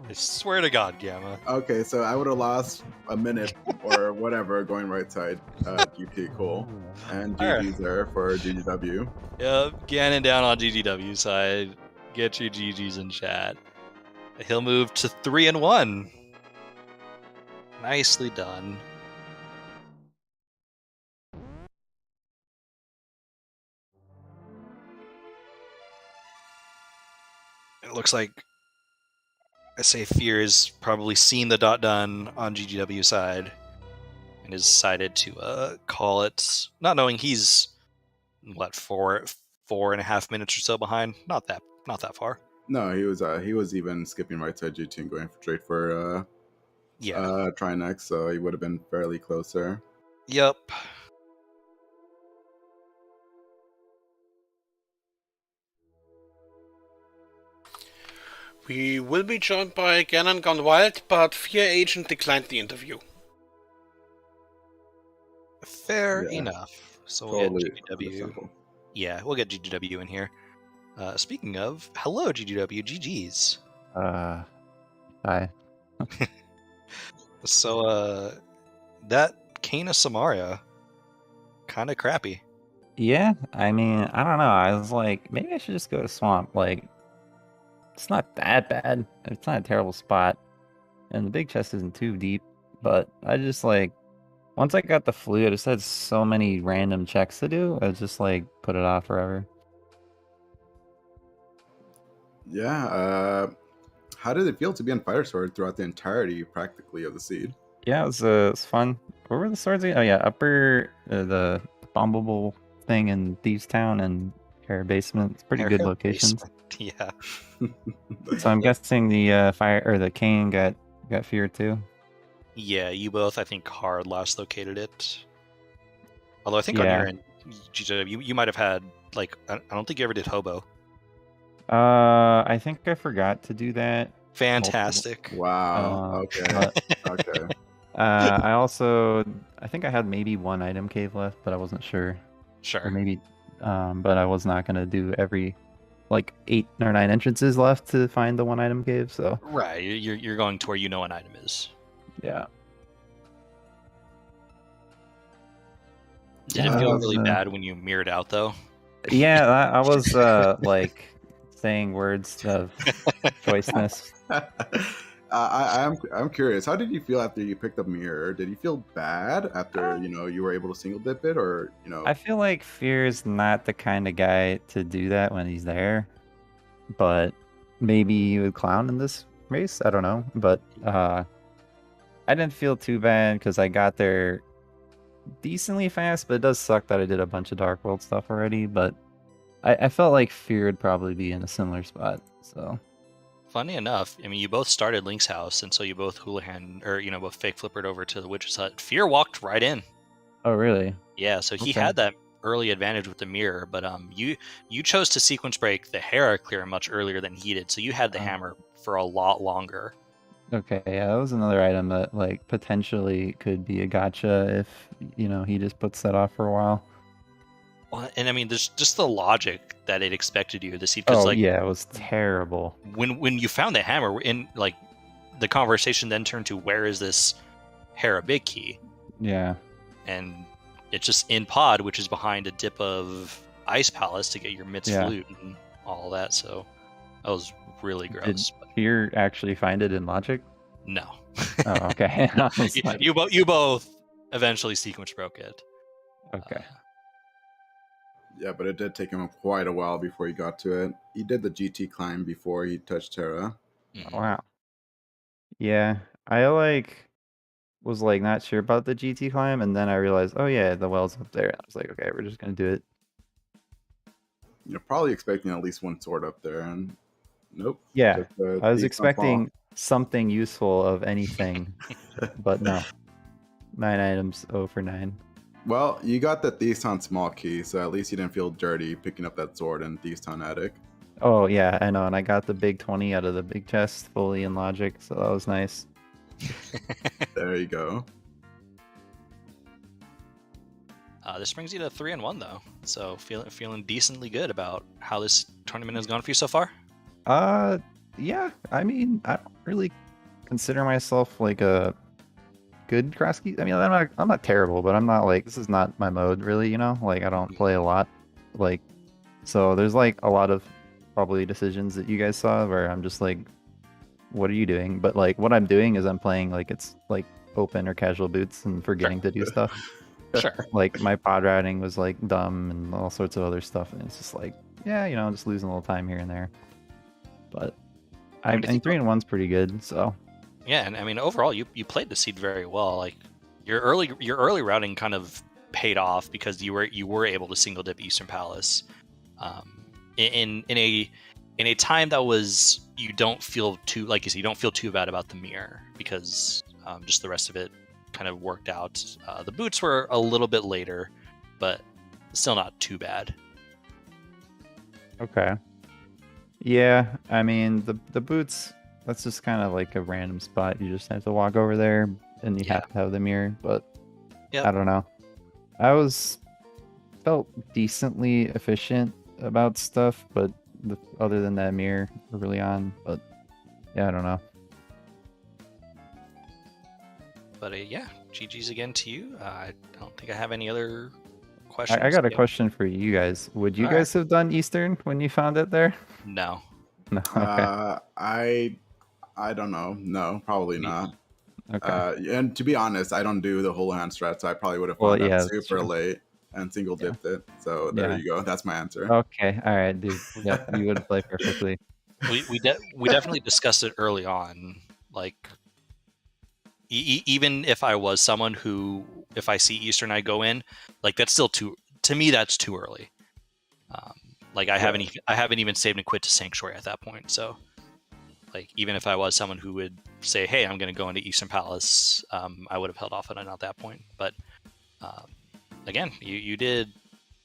I swear to God, Gamma. Okay, so I would have lost a minute or whatever going right side. GT, cool. And GG's there for GGW. Yep, Ganon down on GGW side. Get your GGs in chat. He'll move to 3-1. Nicely done. It looks like I say Fear has probably seen the dot done on GGW side and has decided to call it, not knowing he's what, 4.5 minutes or so behind. Not that far. No, he was even skipping right side GT and going straight for try next, so he would have been fairly close there. Yep. We will be joined by GanonsGoneWild, but fearagent declined the interview. Fair enough. So Totally we'll get GGW. understandable. Yeah, we'll get GGW in here. Speaking of, hello GGW, GG's. Hi. So that Kana Samaria, kind of crappy. Yeah, I mean, I don't know. I was like, maybe I should just go to Swamp. Like, it's not that bad. It's not a terrible spot. And the big chest isn't too deep. But I just like, once I got the flute, I just had so many random checks to do. I just like put it off forever. Yeah, how did it feel to be on Fire Sword throughout the entirety, practically, of the seed? Yeah, it was fun. Where were the swords again? Oh yeah, upper, the bombable thing in Thieves Town and Air Basement. It's pretty good locations. Yeah. So I'm guessing the fire or the Cane got Fear too. Yeah, you both, I think, hard last located it. Although I think on your end, you might have had, like, I don't think you ever did Hobo. I think I forgot to do that. Fantastic. Wow. Okay. Okay. I think I had maybe one item cave left, but I wasn't sure. Sure. Or maybe but I was not gonna do every like 8 or 9 entrances left to find the one item cave. So Right, you're going to where you know an item is. yeah. Did it feel really bad when you mirrored out though? Yeah, I was like saying words of choiceness. I'm curious. How did you feel after you picked up mirror? Did you feel bad after you were able to single dip it, or I feel like Fear is not the kind of guy to do that when he's there, but maybe he would clown in this race. I don't know, but I didn't feel too bad because I got there decently fast. But it does suck that I did a bunch of Dark World stuff already. But I felt like Fear would probably be in a similar spot. So. Funny enough, I mean, you both started Link's house, and so you both hooligan, or both fake flippered over to the witch's hut. Fear walked right in. Oh, really? Yeah, so he Okay. had that early advantage with the mirror, but you chose to sequence break the Hera clear much earlier than he did, so you had the hammer for a lot longer. Okay, yeah, that was another item that like potentially could be a gotcha if he just puts that off for a while. Well, and I mean, there's just the logic that it expected you to see. Oh, yeah, it was terrible. When you found the hammer, in like the conversation then turned to where is this Hera big key? Yeah. And it's just in pod, which is behind a dip of Ice Palace to get your Mitz flute and all that. So that was really gross. Did Fear actually find it in logic? No. Oh, okay. you both eventually sequence broke it. Okay. Yeah, but it did take him quite a while before he got to it. He did the GT climb before he touched Terra. Mm-hmm. Wow. Yeah, I was not sure about the GT climb, and then I realized, oh yeah, the well's up there. I was like, okay, we're just gonna do it. You're probably expecting at least one sword up there, and nope. Yeah, I was expecting something useful of anything, but no. 9 items, 0 for 9. Well, you got the Thieves Town small key, so at least you didn't feel dirty picking up that sword in Thieves Town Attic. Oh yeah, I know, and I got the big 20 out of the big chest fully in logic, so that was nice. There you go. This brings you to 3-1 though, so feeling decently good about how this tournament has gone for you so far. Yeah. I mean, I don't really consider myself like a good Crosskeys. I mean, I'm not terrible, but I'm not like, this is not my mode really. Like I don't play a lot. Like, so there's like a lot of probably decisions that you guys saw where I'm just like, what are you doing? But like what I'm doing is I'm playing like it's like open or casual boots and forgetting to do stuff. Sure. Like my pod routing was like dumb and all sorts of other stuff, and it's just like, yeah, just losing a little time here and there. But I think 3-1's pretty good. So yeah, and I mean overall you played the seed very well. Like your early routing kind of paid off because you were able to single dip Eastern Palace in a time that was you don't feel too bad about the mirror because just the rest of it kind of worked out. The boots were a little bit later, but still not too bad. Okay. Yeah, I mean the boots, that's just kind of like a random spot. You just have to walk over there and you have to have the mirror, but I don't know. I felt decently efficient about stuff, but other than that mirror early on, but yeah, I don't know. But yeah, GG's again to you. I don't think I have any other questions. I got a question for you guys. Would you guys have done Eastern when you found it there? No. No. Okay. I don't know. No, probably not. Okay. And to be honest, I don't do the whole hand strat, so I probably would have found that super late and single dipped it. So there you go. That's my answer. Okay. All right, dude. Yep, you would play perfectly. We definitely discussed it early on. Like, even if I was someone who, if I see Eastern, I go in. Like that's still to me. That's too early. Like I haven't even saved and quit to Sanctuary at that point. So, like even if I was someone who would say, "Hey, I'm going to go into Eastern Palace," I would have held off on it at that point. But again, you did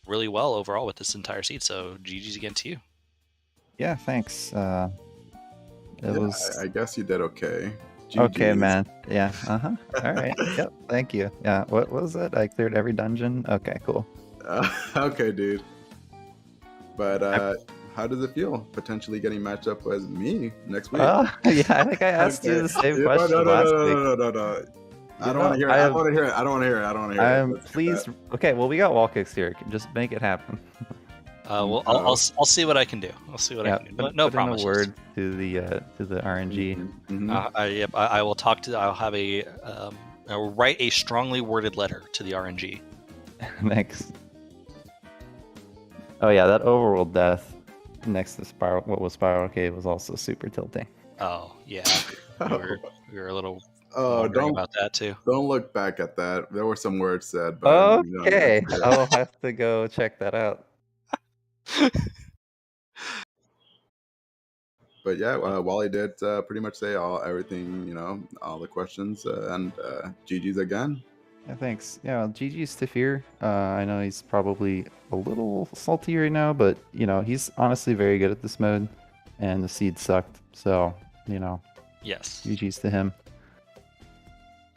really well overall with this entire seed. So GG's again to you. Yeah, thanks. I guess you did okay. GG's. Okay, man. Yeah. All right. Yep. Thank you. Yeah. What was it? I cleared every dungeon. Okay. Cool. Okay, dude. But how does it feel potentially getting matched up with me next week? Yeah, I think I asked you the same question last week. No. I don't want to hear it. I don't want to hear it. I don't want to hear it. I don't want to hear it. Please. Okay, well, we got wall kicks here. Just make it happen. Well, I'll see what I can do. I'll see what I can do. No promises. Put in a word to the RNG. I will talk to. I'll have I'll write a strongly worded letter to the RNG. Thanks. Oh yeah, that overworld death next to Spiral. What was Spiral Cave was also super tilting. Oh yeah, we were a little. Don't about that too. Don't look back at that. There were some words said. But okay, I'll have to go check that out. But yeah, Wally did pretty much say everything, all the questions, and GG's again. Yeah, thanks. Yeah, well, GG's to Fear. I know he's probably a little salty right now, but he's honestly very good at this mode, and the seed sucked. So yes, GG's to him.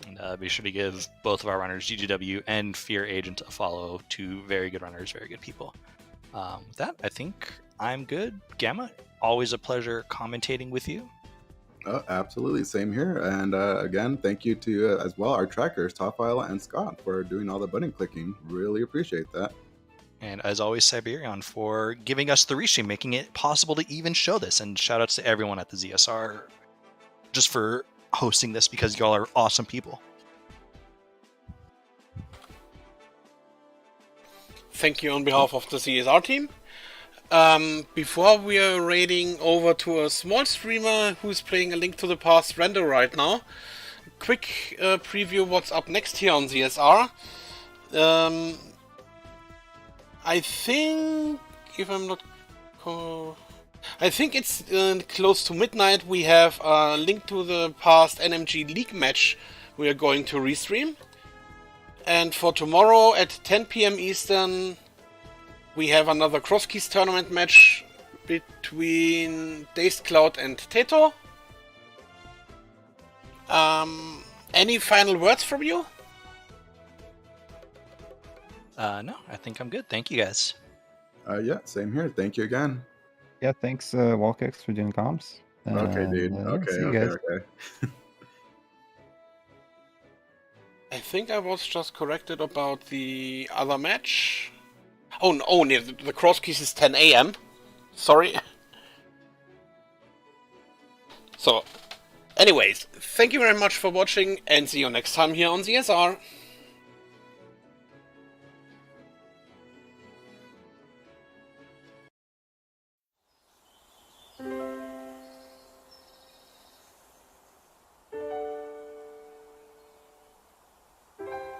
And be sure to give both of our runners, GGW and Fear Agent, a follow. Two very good runners, very good people. With that, I think I'm good. Gamma, always a pleasure commentating with you. Absolutely, same here. And again, thank you to as well our trackers, Topfile and Scott, for doing all the button clicking. Really appreciate that. And as always, Siberian for giving us the restream, making it possible to even show this. And shout outs to everyone at the ZSR just for hosting this, because y'all are awesome people. Thank you on behalf of the CSR team. Before we are raiding over to a small streamer who's playing A Link to the Past render right now, quick preview what's up next here on ZSR. I think, if I'm not... I think it's close to midnight. We have a Link to the Past NMG League match we are going to restream. And for tomorrow at 10 PM Eastern, we have another Crosskeys tournament match between Dazed Cloud and Teto. Any final words from you? No, I think I'm good. Thank you guys. Yeah, same here. Thank you again. Yeah, thanks, Walkex, for doing comms. Okay, dude. Okay. I think I was just corrected about the other match. Oh, no, the Crosskeys is 10 AM. Sorry. So, anyways, thank you very much for watching, and see you next time here on ZSR.